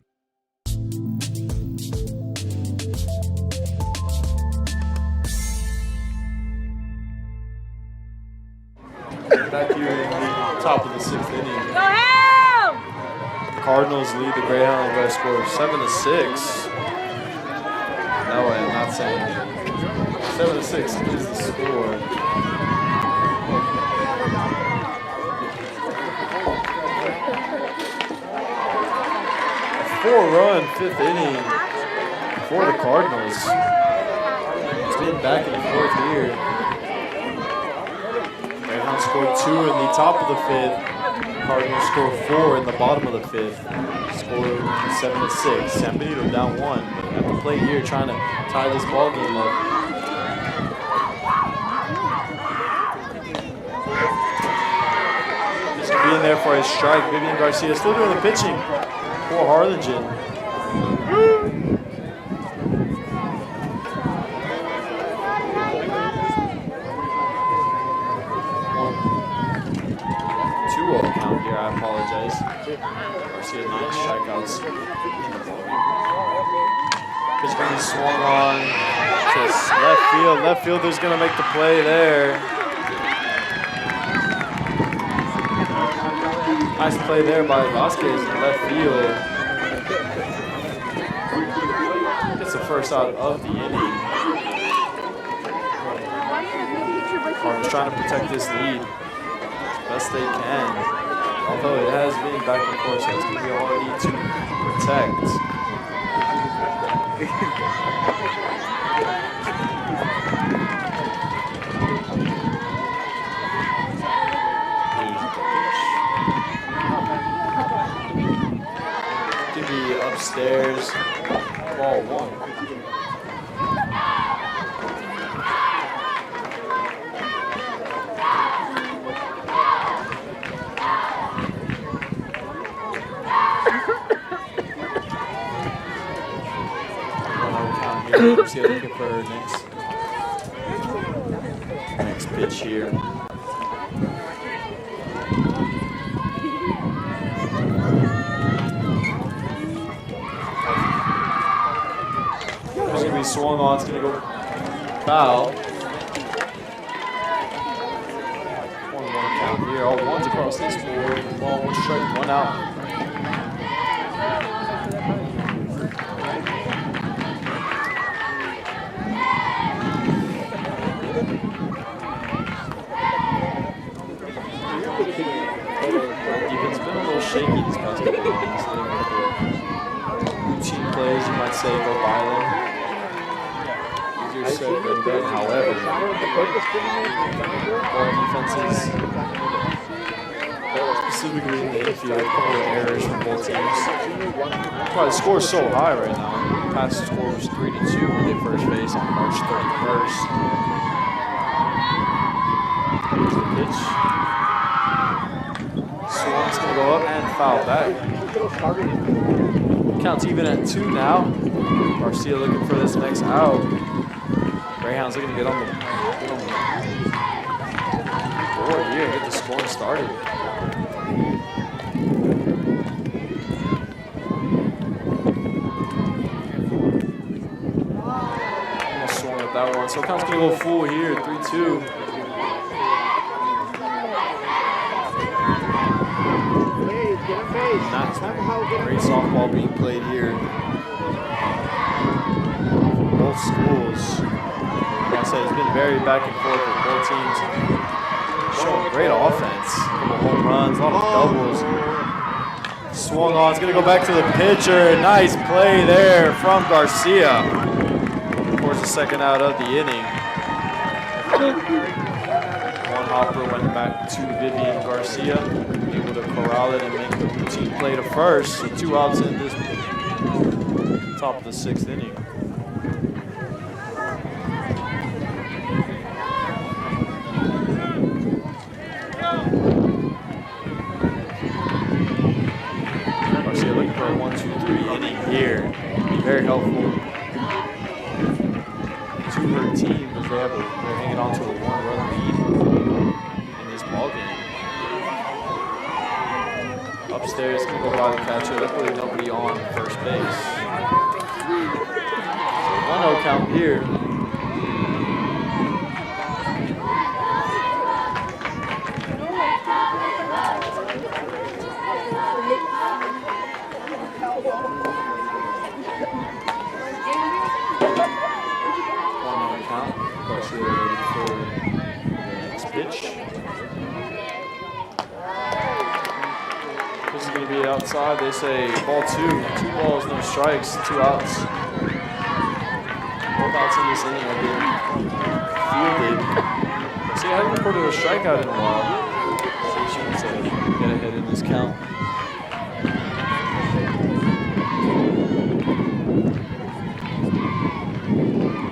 [SPEAKER 1] Back here in the top of the 6th inning.
[SPEAKER 2] Go ahead!
[SPEAKER 1] Cardinals lead the Greyhounds by a score of 7-6. No, I am not saying 7-6 is the score. 4-run fifth inning for the Cardinals. It's been back and forth here. Greyhounds scored 2 in the top of the fifth. Cardinals scored 4 in the bottom of the fifth. Score 7-6. San Benito down 1. But at the plate here, trying to tie this ball game up. Just being there for a strike. Vivian Garcia still doing the pitching for Harlingen. 2-0 count here, I apologize. Garcia 9 strikeouts in the ball game. Pitch going to be swung on to left field. Left fielder's going to make the play there. Nice play there by Vasquez in left field. Gets the first out of the inning. Cardinals trying to protect this lead as best they can. Although it has been back and forth, so it's going to be a hard lead to protect. Going to be upstairs, ball 1. See looking for her next pitch here. It's going to be swung on. It's going to go foul. 1-1 count here. All ones across this board. Ball 1 strike, 1 out. Shaky these past couple of games. Routine plays, you might say, go by them. Easier said than done, however. Ball defenses, specifically in the infield, a couple of errors from both teams. That's why the score is so high right now. The past score was 3-2 when they first faced on March 31st. Here's the pitch. Swans going to go up and foul back. Counts even at 2 now. Garcia looking for this next out. Greyhounds looking to get on the board here, get the scoring started. Almost swung at that one. So counts going to go full here, 3-2. Not great softball being played here. Both schools, like I said, it's been very back and forth with both teams. Showing great offense. A couple home runs, a lot of doubles. Swung on, it's going to go back to the pitcher. Nice play there from Garcia. Towards the second out of the inning. One hopper went back to Vivian Garcia. Able to corral it and make the routine play to first. So 2 outs in this top of the 6th inning. Garcia looking for a 1-2-3 inning here. Be very helpful to her team as they're hanging on to a 1-run lead in this ballgame. Upstairs, can go by the catcher. Luckily, nobody on first base. 1-0 count here. Count. Garcia ready for the next pitch. This is going to be be outside. They say ball 2. 2 balls, no strikes, 2 outs. Both outs in this inning are being fielded. See, I haven't recorded a strikeout in a while. See if she wants to get ahead in this count.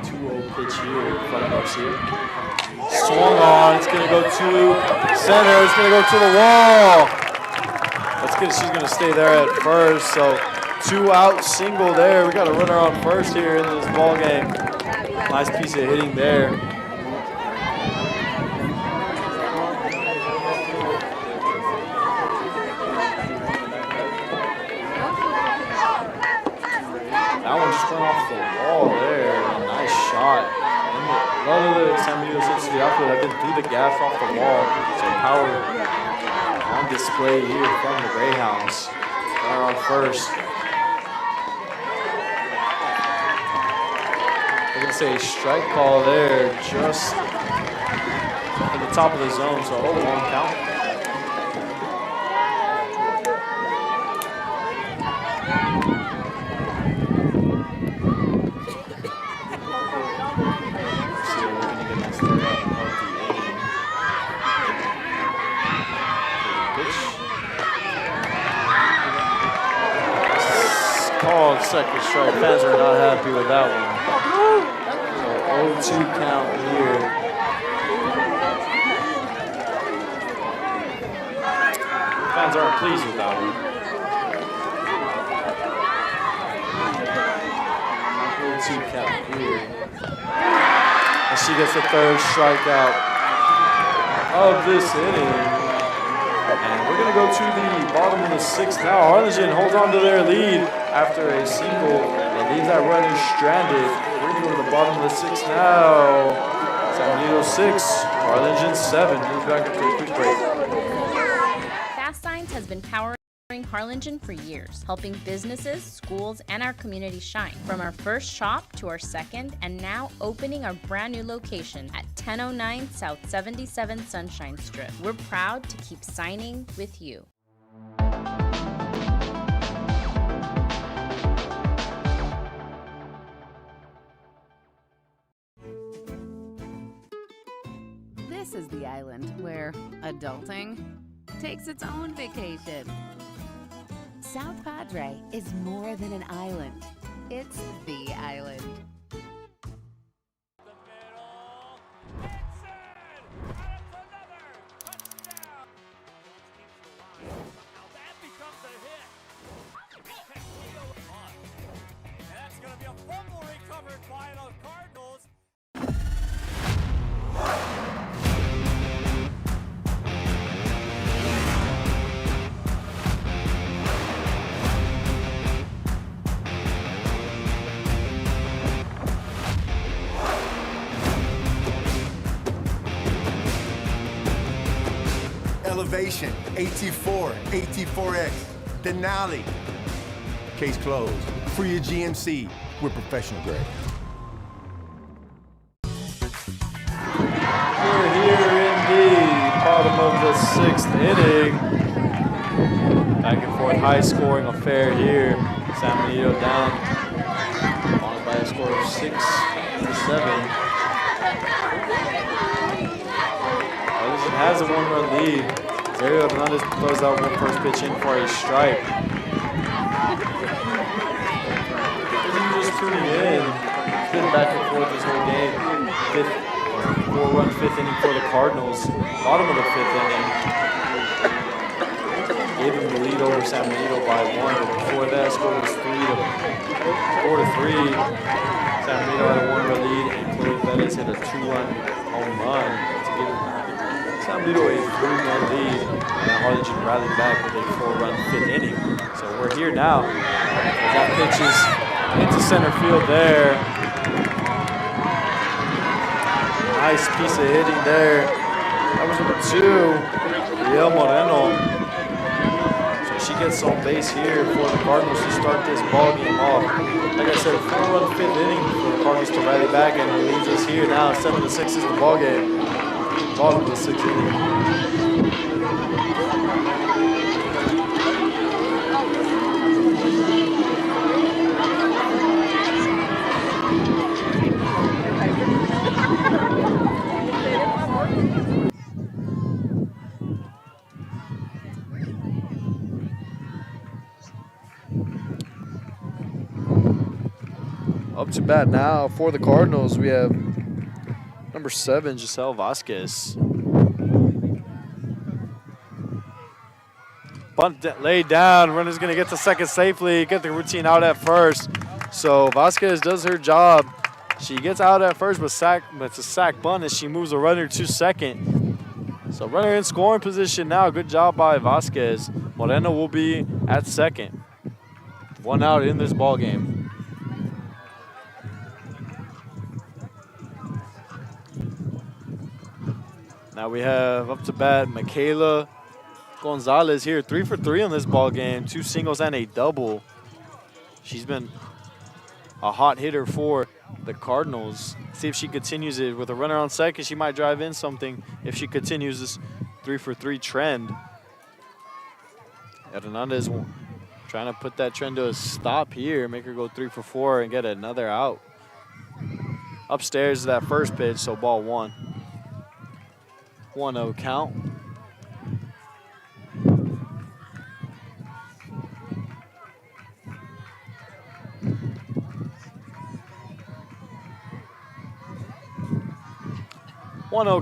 [SPEAKER 1] 2-0 pitch here in front of Garcia. Swung on. It's going to go to center. It's going to go to the wall. That's good. She's going to stay there at first. So 2 out single there. We got a runner on first here in this ball game. Nice piece of hitting there. That one just went off the wall there. Nice shot. A lot of the San Benito hits to the outfield have been through the gaps off the wall. So power on display here from the Greyhounds. Runner on first. They're going to say strike call there, just at the top of the zone. So 0-1 count. Second strike. Fans are not happy with that one. So 0-2 count here. Fans aren't pleased with that one. 0-2 count here. And she gets the 3rd strikeout of this inning. And we're going to go to the bottom of the 6th now. Harlingen holds on to their lead after a single and leaves that runner stranded. We're going to go to the bottom of the 6th now. San Benito 6, Harlingen 7. Move back after a quick break.
[SPEAKER 5] Fast Signs has been powering Harlingen for years, helping businesses, schools, and our community shine. From our first shop to our second, and now opening our brand new location at 1009 South 77 Sunshine Strip. We're proud to keep signing with you.
[SPEAKER 6] This is the island where adulting takes its own vacation. South Padre is more than an island. It's the island.
[SPEAKER 23] That's going to be a fumble recovered by the Cardinals.
[SPEAKER 3] Elevation, AT4, AT4X, Denali. Case closed. For your GMC, we're professional grade.
[SPEAKER 1] We're here in the bottom of the 6th inning. Back and forth, high scoring affair here. San Benito down on by a score of 6-7. Harlingen has a 1-run lead. Zario Hernandez throws out one first pitch in for a strike. Just tuning in. It's been back and forth this whole game. 4-run 5th inning for the Cardinals. Bottom of the 5th inning. Gave them the lead over San Benito by 1, but before that, score was 4-3. San Benito had a 1-run lead, and Chloe Perez hit a 2-run home run to give San Benito a 3-run lead, and Harlingen rallied back with a 4-run 5th inning. So we're here now. That pitch is into center field there. Nice piece of hitting there. That was number 2, Riel Moreno. So she gets on base here for the Cardinals to start this ball game off. Like I said, 4-run 5th inning for the Cardinals to rally back, and it leads us here now. 7-6 is the ball game. Bottom of the 6th inning. Up to bat now for the Cardinals, we have number 7, Giselle Vasquez. Bunt laid down. Runner's going to get to second safely, get the routine out at first. So Vasquez does her job. She gets out at first, but it's a sack bunt as she moves the runner to second. So runner in scoring position now. Good job by Vasquez. Moreno will be at second. 1 out in this ball game. Now we have up to bat Michaela Gonzalez here, 3 for 3 in this ball game, 2 singles and a double. She's been a hot hitter for the Cardinals. See if she continues it with a runner on second. She might drive in something if she continues this 3 for 3 trend. Hernandez trying to put that trend to a stop here, make her go 3 for 4 and get another out. Upstairs is that first pitch, so ball 1. 1-0 count.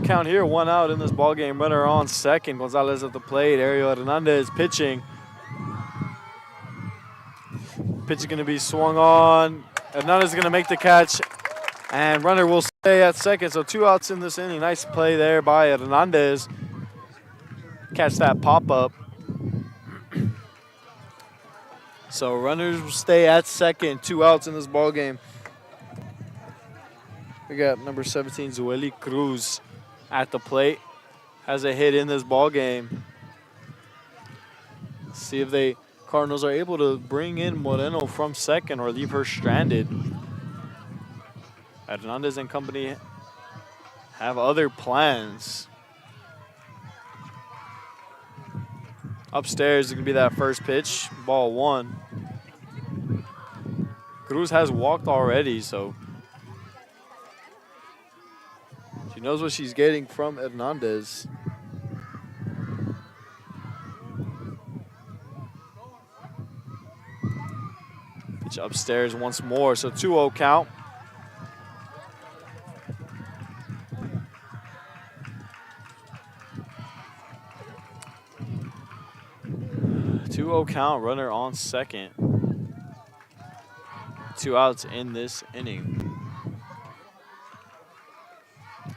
[SPEAKER 1] Count here, 1 out in this ball game. Runner on second. Gonzalez at the plate. Ariel Hernandez pitching. Pitch is going to be swung on. Hernandez is going to make the catch, and runner will stay at second. So 2 outs in this inning. Nice play there by Hernandez. Catch that pop up. So runners will stay at second. 2 outs in this ball game. We got number 17, Zueli Cruz, at the plate. Has a hit in this ball game. See if the Cardinals are able to bring in Moreno from second or leave her stranded. Hernandez and company have other plans. Upstairs is going to be that first pitch, ball 1. Cruz has walked already, so she knows what she's getting from Hernandez. Pitch upstairs once more, so 2-0 count. Count, runner on second. 2 outs in this inning.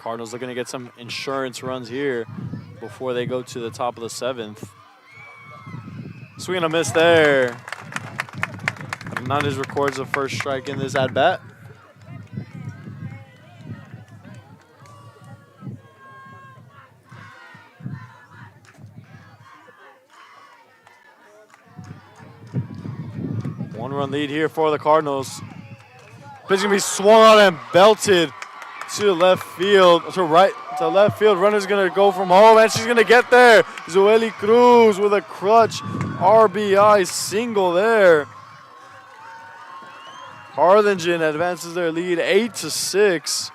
[SPEAKER 1] Cardinals looking to get some insurance runs here before they go to the top of the 7th. Swing and a miss there. Hernandez records the first strike in this at-bat. One-run lead here for the Cardinals. Pitch gonna be swung on and belted to left field, to left field. Runner's gonna go from home, and she's gonna get there. Zueli Cruz with a crutch RBI single there. Harlingen advances their lead 8-6.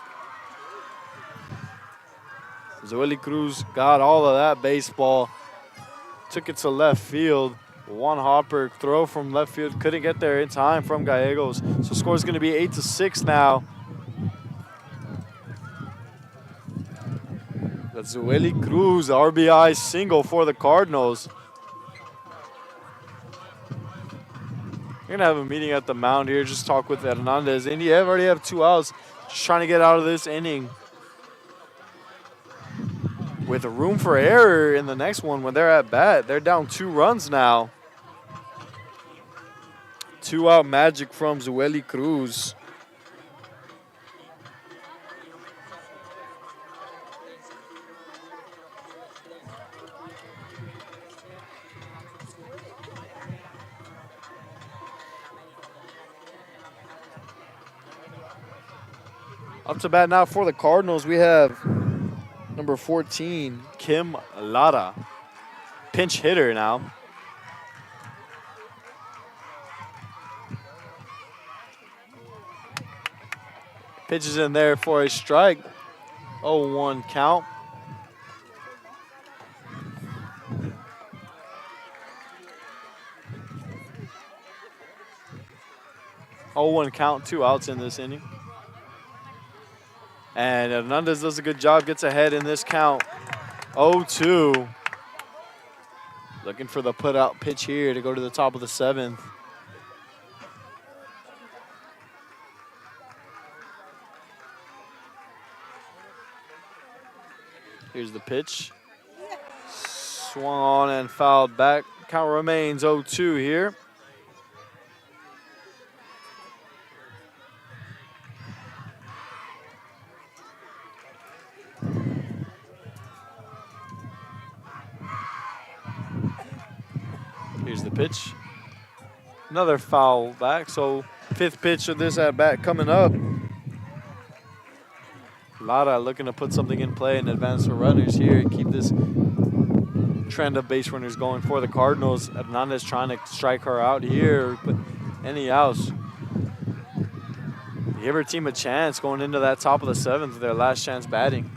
[SPEAKER 1] Zueli Cruz got all of that baseball, took it to left field. One hopper throw from left field, couldn't get there in time from Gallegos. So score is going to be 8-6 now. That's Zueli Cruz, RBI single for the Cardinals. We're going to have a meeting at the mound here, just talk with Hernandez. And you already have 2 outs, just trying to get out of this inning. With room for error in the next one when they're at bat. They're down 2 runs now. 2-out magic from Zueli Cruz. Up to bat now for the Cardinals, we have number 14, Kim Lara. Pinch hitter now. Pitches in there for a strike. 0-1 count. 0-1 count, 2 outs in this inning. And Hernandez does a good job, gets ahead in this count. 0-2. Looking for the put-out pitch here to go to the top of the 7th. Here's the pitch. Swung on and fouled back. Count remains 0-2 here. Here's the pitch. Another foul back, so 5th pitch of this at bat coming up. Lara looking to put something in play and advance the runners here and keep this trend of base runners going for the Cardinals. Hernandez trying to strike her out here, but any outs. Give her team a chance going into that top of the 7th, their last chance batting.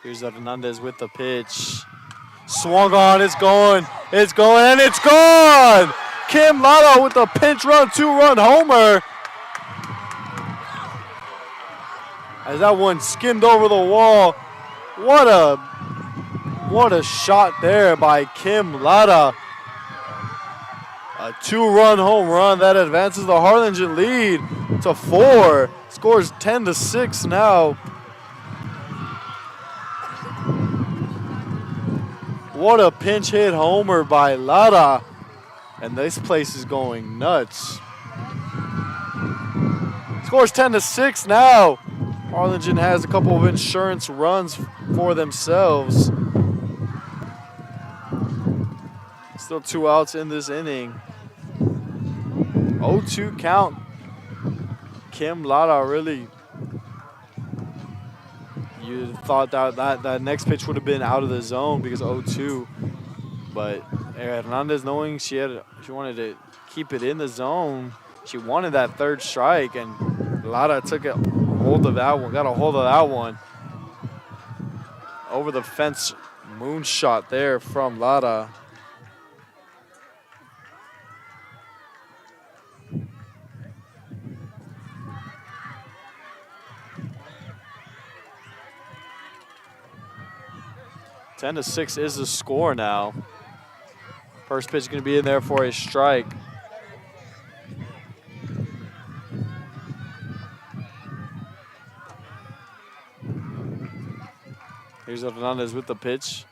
[SPEAKER 1] Here's Hernandez with the pitch. Swung on, it's going, and it's gone! Kim Lara with the pinch run, 2-run homer. As that one skimmed over the wall. What a shot there by Kim Lara. A 2-run home run that advances the Harlingen lead to 4. Scores 10-6 now. What a pinch hit homer by Lara. And this place is going nuts. Scores 10-6 now. Harlingen has a couple of insurance runs for themselves. Still 2 outs in this inning. 0-2 count. Kim Lara really, you thought that next pitch would have been out of the zone because 0-2. But Hernandez, knowing she wanted to keep it in the zone, she wanted that 3rd strike, and Lara took a hold of that one, got a hold of that one. Over the fence moonshot there from Lara. Ten to 6 is the score now. First pitch is going to be in there for a strike. Here's Hernandez with the pitch.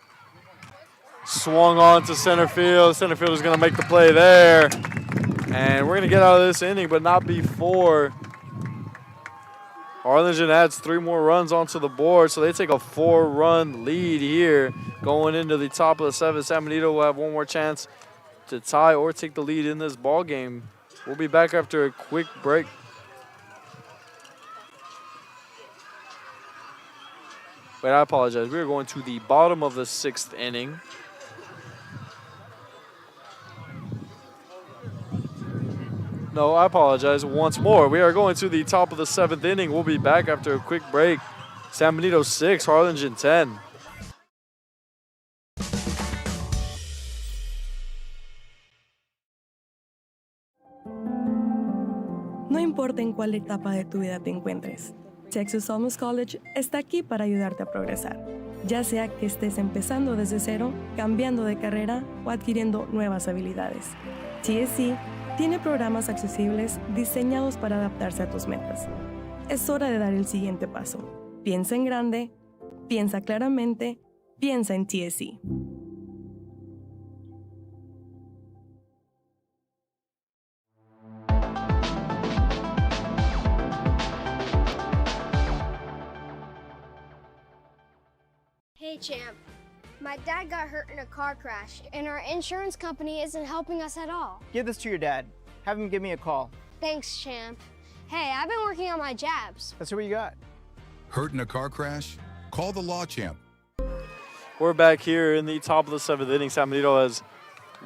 [SPEAKER 1] Swung on to center field. Center field is going to make the play there. And we're going to get out of this inning, but not before. Harlingen adds 3 more runs onto the board, so they take a 4-run lead here. Going into the top of the 7th, San Benito will have one more chance to tie or take the lead in this ball game. We'll be back after a quick break. Wait, I apologize. We are going to the bottom of the 6th inning. No, I apologize once more. We are going to the top of the 7th inning. We'll be back after a quick break. San Benito 6, Harlingen 10.
[SPEAKER 7] No importa en cuál etapa de tu vida te encuentres, Texas Almost College está aquí para ayudarte a progresar. Ya sea que estés empezando desde cero, cambiando de carrera o adquiriendo nuevas habilidades. TSC tiene programas accesibles diseñados para adaptarse a tus metas. Es hora de dar el siguiente paso. Piensa en grande, piensa claramente, piensa en TSC.
[SPEAKER 9] Hey champ, my dad got hurt in a car crash and our insurance company isn't helping us at all.
[SPEAKER 20] Give this to your dad. Have him give me a call.
[SPEAKER 9] Thanks, champ. Hey, I've been working on my jabs.
[SPEAKER 20] Let's see what you got.
[SPEAKER 22] Hurt in a car crash? Call the law champ.
[SPEAKER 1] We're back here in the top of the 7th inning. San Benito has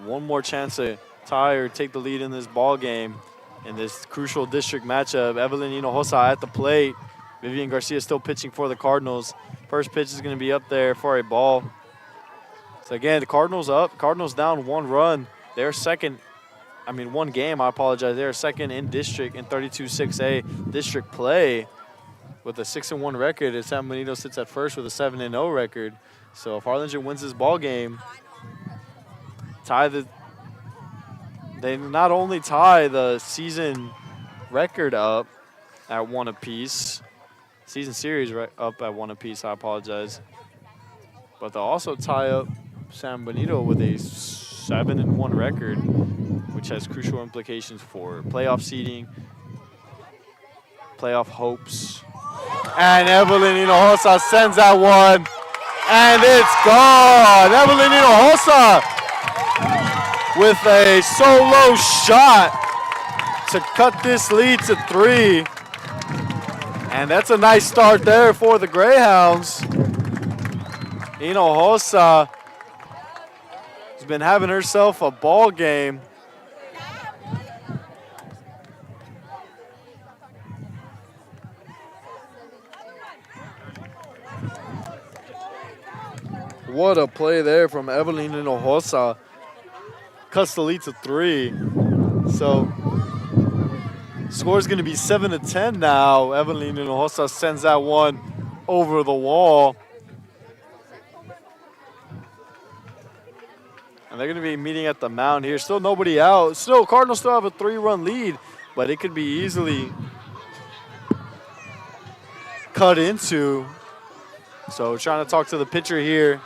[SPEAKER 1] one more chance to tie or take the lead in this ball game in this crucial district matchup. Evelyn Hinojosa at the plate. Vivian Garcia still pitching for the Cardinals. First pitch is going to be up there for a ball. So again, the Cardinals up. Cardinals down 1 run. They're second. 1 game, I apologize. They're second in district in 32-6A district play with a 6-1 record. And San Benito sits at first with a 7-0 record. So if Harlingen wins this ball game, they not only tie the season record up at 1 apiece, season series up at 1 apiece, I apologize, but they'll also tie up San Benito with a 7-1 record, which has crucial implications for playoff seeding, playoff hopes. And Evelyn Hinojosa sends that one, and it's gone. Evelyn Hinojosa with a solo shot to cut this lead to 3. And that's a nice start there for the Greyhounds. Hinojosa has been having herself a ball game. What a play there from Evelyn Hinojosa. Cuts the lead to 3. So score's going to be 7-10 now. Evelyn Hinojosa sends that one over the wall. And they're going to be meeting at the mound here. Still nobody out. Cardinals still have a 3-run lead, but it could be easily cut into. So trying to talk to the pitcher here.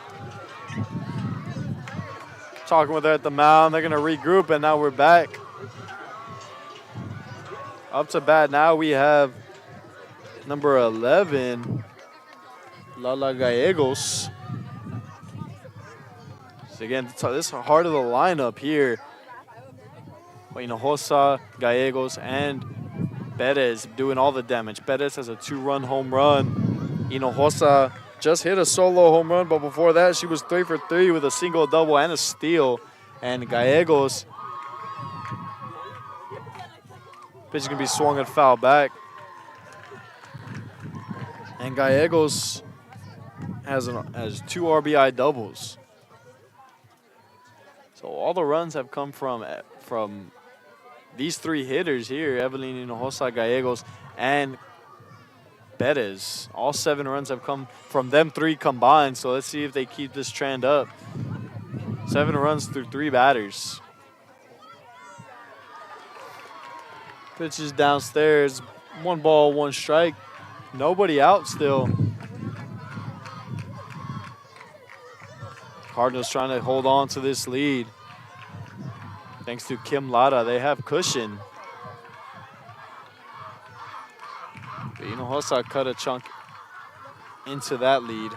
[SPEAKER 1] Talking with her at the mound. They're going to regroup, and now we're back. Up to bat now we have number 11, Lala Gallegos. So again, this heart of the lineup here. Hinojosa, Gallegos, and Perez doing all the damage. Perez has a 2-run home run. Hinojosa just hit a solo home run, but before that, she was 3 for 3 with a single, double, and a steal. And Gallegos, pitch is going to be swung and foul back. And Gallegos has 2 RBI doubles. So all the runs have come from these 3 hitters here, Evelyn Hinojosa, Gallegos, and Perez. All 7 runs have come from them 3 combined, so let's see if they keep this trend up. 7 runs through 3 batters. Pitch is downstairs. 1 ball, 1 strike. Nobody out still. Cardinals trying to hold on to this lead. Thanks to Kim Lara, they have cushion. Hinojosa cut a chunk into that lead.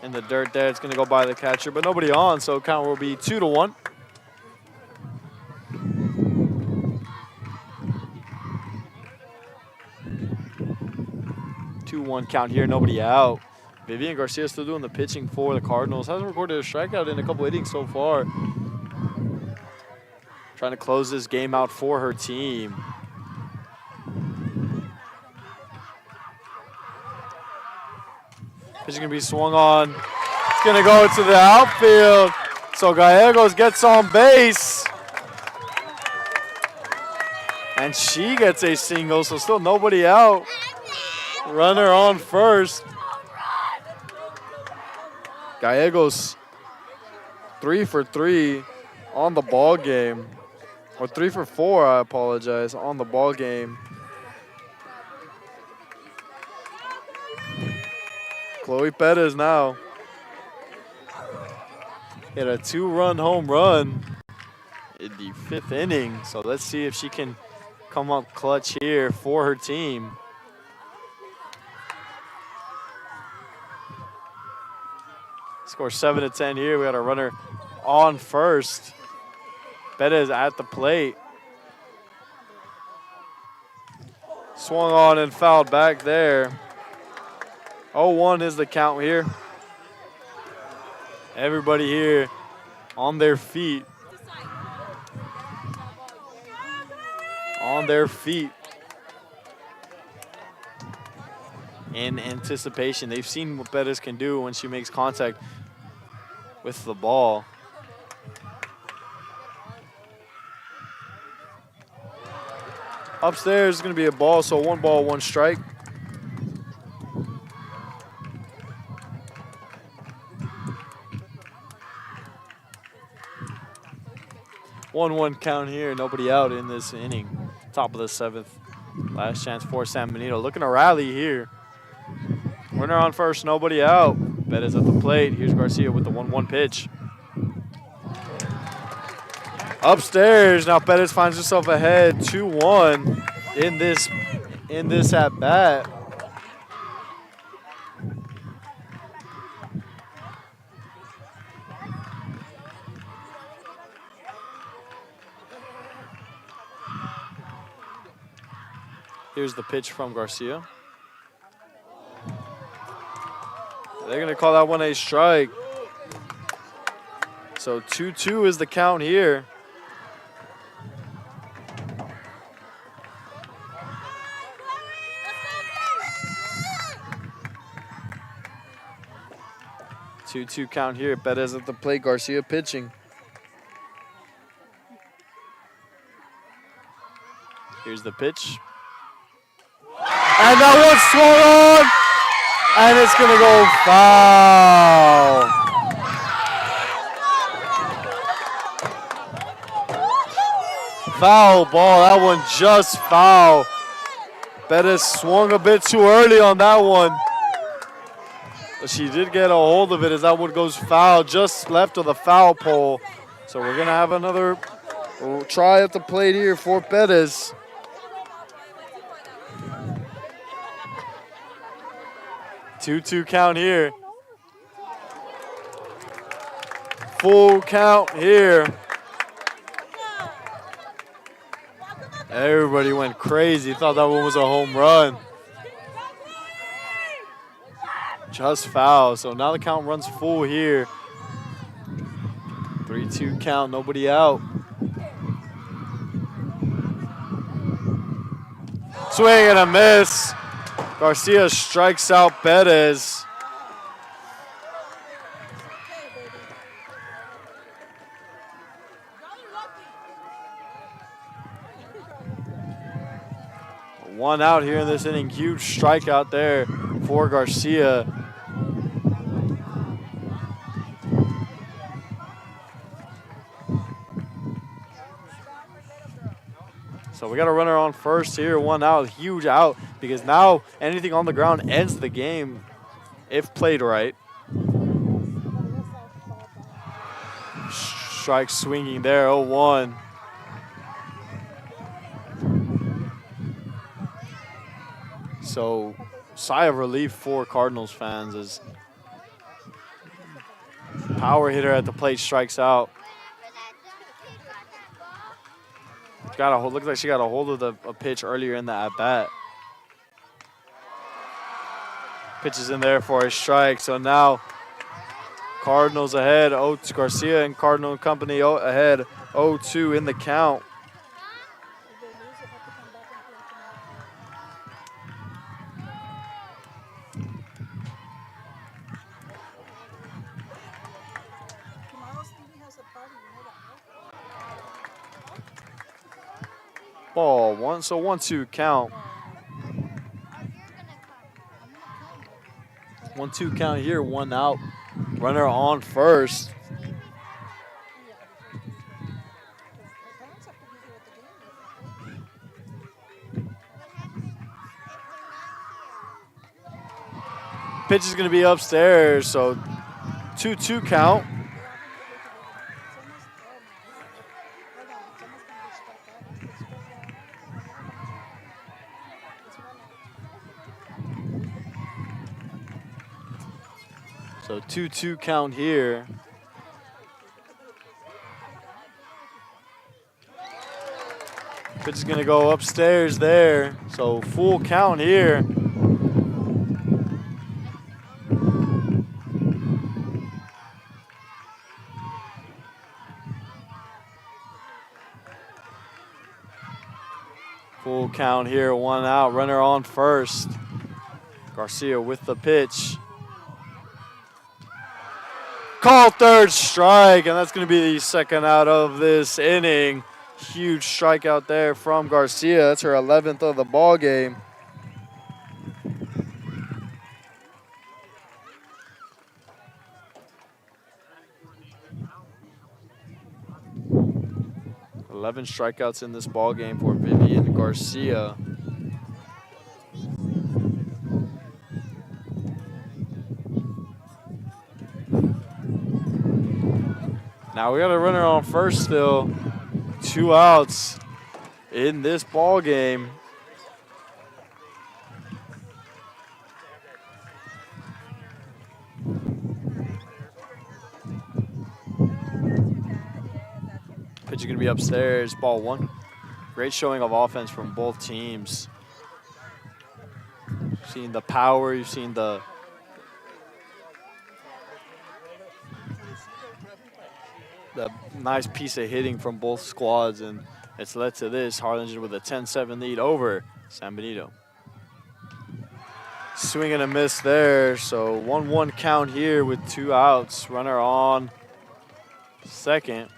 [SPEAKER 1] In the dirt there, it's going to go by the catcher, but nobody on, so count will be 2-1. Count here, nobody out. Vivian Garcia still doing the pitching for the Cardinals. Hasn't recorded a strikeout in a couple innings so far. Trying to close this game out for her team. Pitch is going to be swung on. It's going to go to the outfield. So Gallegos gets on base. And she gets a single, so still nobody out. Runner on first. Gallegos 3 for 3 on the ball game. Or 3 for 4, I apologize, on the ball game. Chloe Perez now hit a 2-run home run in the 5th inning. So let's see if she can come up clutch here for her team. Score 7-10 here. We got a runner on first. Perez at the plate. Swung on and fouled back there. 0-1 is the count here. Everybody here on their feet. On their feet. In anticipation. They've seen what Perez can do when she makes contact with the ball. Upstairs is going to be a ball, so 1 ball, 1 strike. One count here, nobody out in this inning. Top of the 7th. Last chance for San Benito. Looking to rally here. Runner on first, nobody out. Perez at the plate. Here's Garcia with the 1-1 pitch. Upstairs, now Perez finds himself ahead 2-1 in this at bat. Here's the pitch from Garcia. They're going to call that one a strike. So 2-2 is the count here. Two count here. Perez at the plate. Garcia pitching. Here's the pitch. And that one's swung on. And it's going to go foul. Foul ball. That one just foul. Perez swung a bit too early on that one. But she did get a hold of it as that one goes foul, just left of the foul pole. So we're going to have another try at the plate here for Perez. Two count here. Full count here. Everybody went crazy. Thought that one was a home run. Just foul. So now the count runs full here. 3-2 count. Nobody out. Swing and a miss. Garcia strikes out Perez. One out here in this inning. Huge strikeout there for Garcia. So we got a runner on first here, 1 out, huge out, because now anything on the ground ends the game if played right. Strike swinging there, 0-1. So sigh of relief for Cardinals fans as power hitter at the plate strikes out. Looks like she got a hold of a pitch earlier in the at-bat. Pitches in there for a strike. So now Cardinals ahead. Garcia and Cardinal Company ahead 0-2 in the count. Ball one, so 1-2 count. 1-2 count here, 1 out. Runner on first. Pitch is going to be upstairs, so 2-2 count. So 2-2 count here. Pitch is going to go upstairs there. So full count here. Full count here, 1 out. Runner on first. Garcia with the pitch. Call third strike, and that's going to be the second out of this inning. Huge strikeout there from Garcia. That's her 11th of the ball game. Eleven strikeouts in this ball game for Vivian Garcia. Now we got a runner on first still. 2 outs in this ball game. Pitch is going to be upstairs, ball 1. Great showing of offense from both teams. You've seen the power, you've seen the nice piece of hitting from both squads, and it's led to this. Harlingen with a 10-7 lead over San Benito. Swing and a miss there, so 1-1 count here with 2 outs. Runner on second.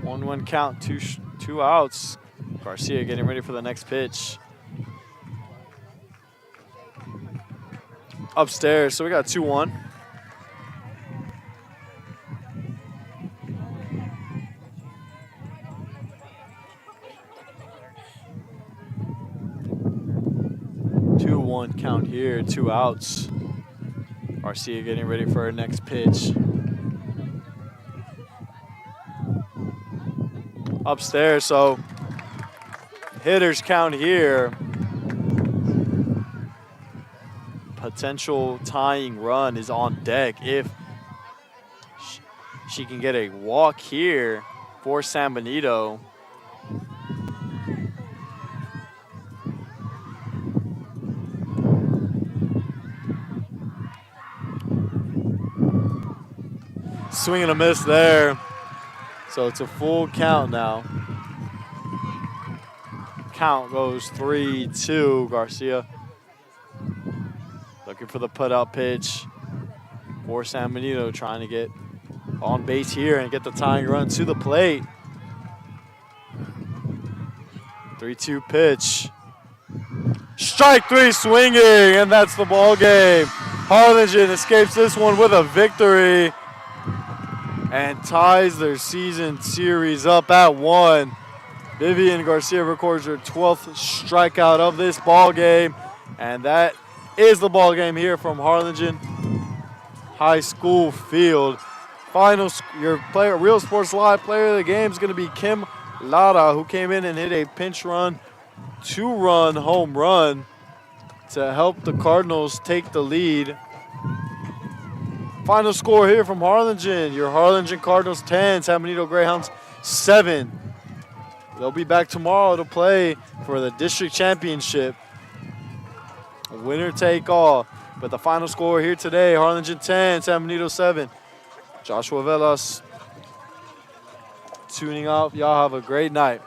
[SPEAKER 1] One count, two outs. Garcia getting ready for the next pitch. Upstairs, so we got 2-1. Count here, 2 outs. Garcia getting ready for her next pitch. Upstairs, so hitters count here. Potential tying run is on deck if she can get a walk here for San Benito. Swing and a miss there. So it's a full count now. Count goes 3-2. Garcia looking for the put-out pitch for San Benito, trying to get on base here and get the tying run to the plate. 3-2 pitch. Strike 3 swinging, and that's the ball game. Harlingen escapes this one with a victory and ties their season series up at 1. Vivian Garcia records her 12th strikeout of this ball game, and that is the ball game here from Harlingen High School Field. Final, your player, Real Sports Live player of the game is going to be Kim Lara, who came in and hit a pinch run, 2-run home run to help the Cardinals take the lead. Final score here from Harlingen. Your Harlingen Cardinals 10, San Benito Greyhounds 7. They'll be back tomorrow to play for the district championship. Winner take all. But the final score here today, Harlingen 10, San Benito 7. Joshua Velas tuning out. Y'all have a great night.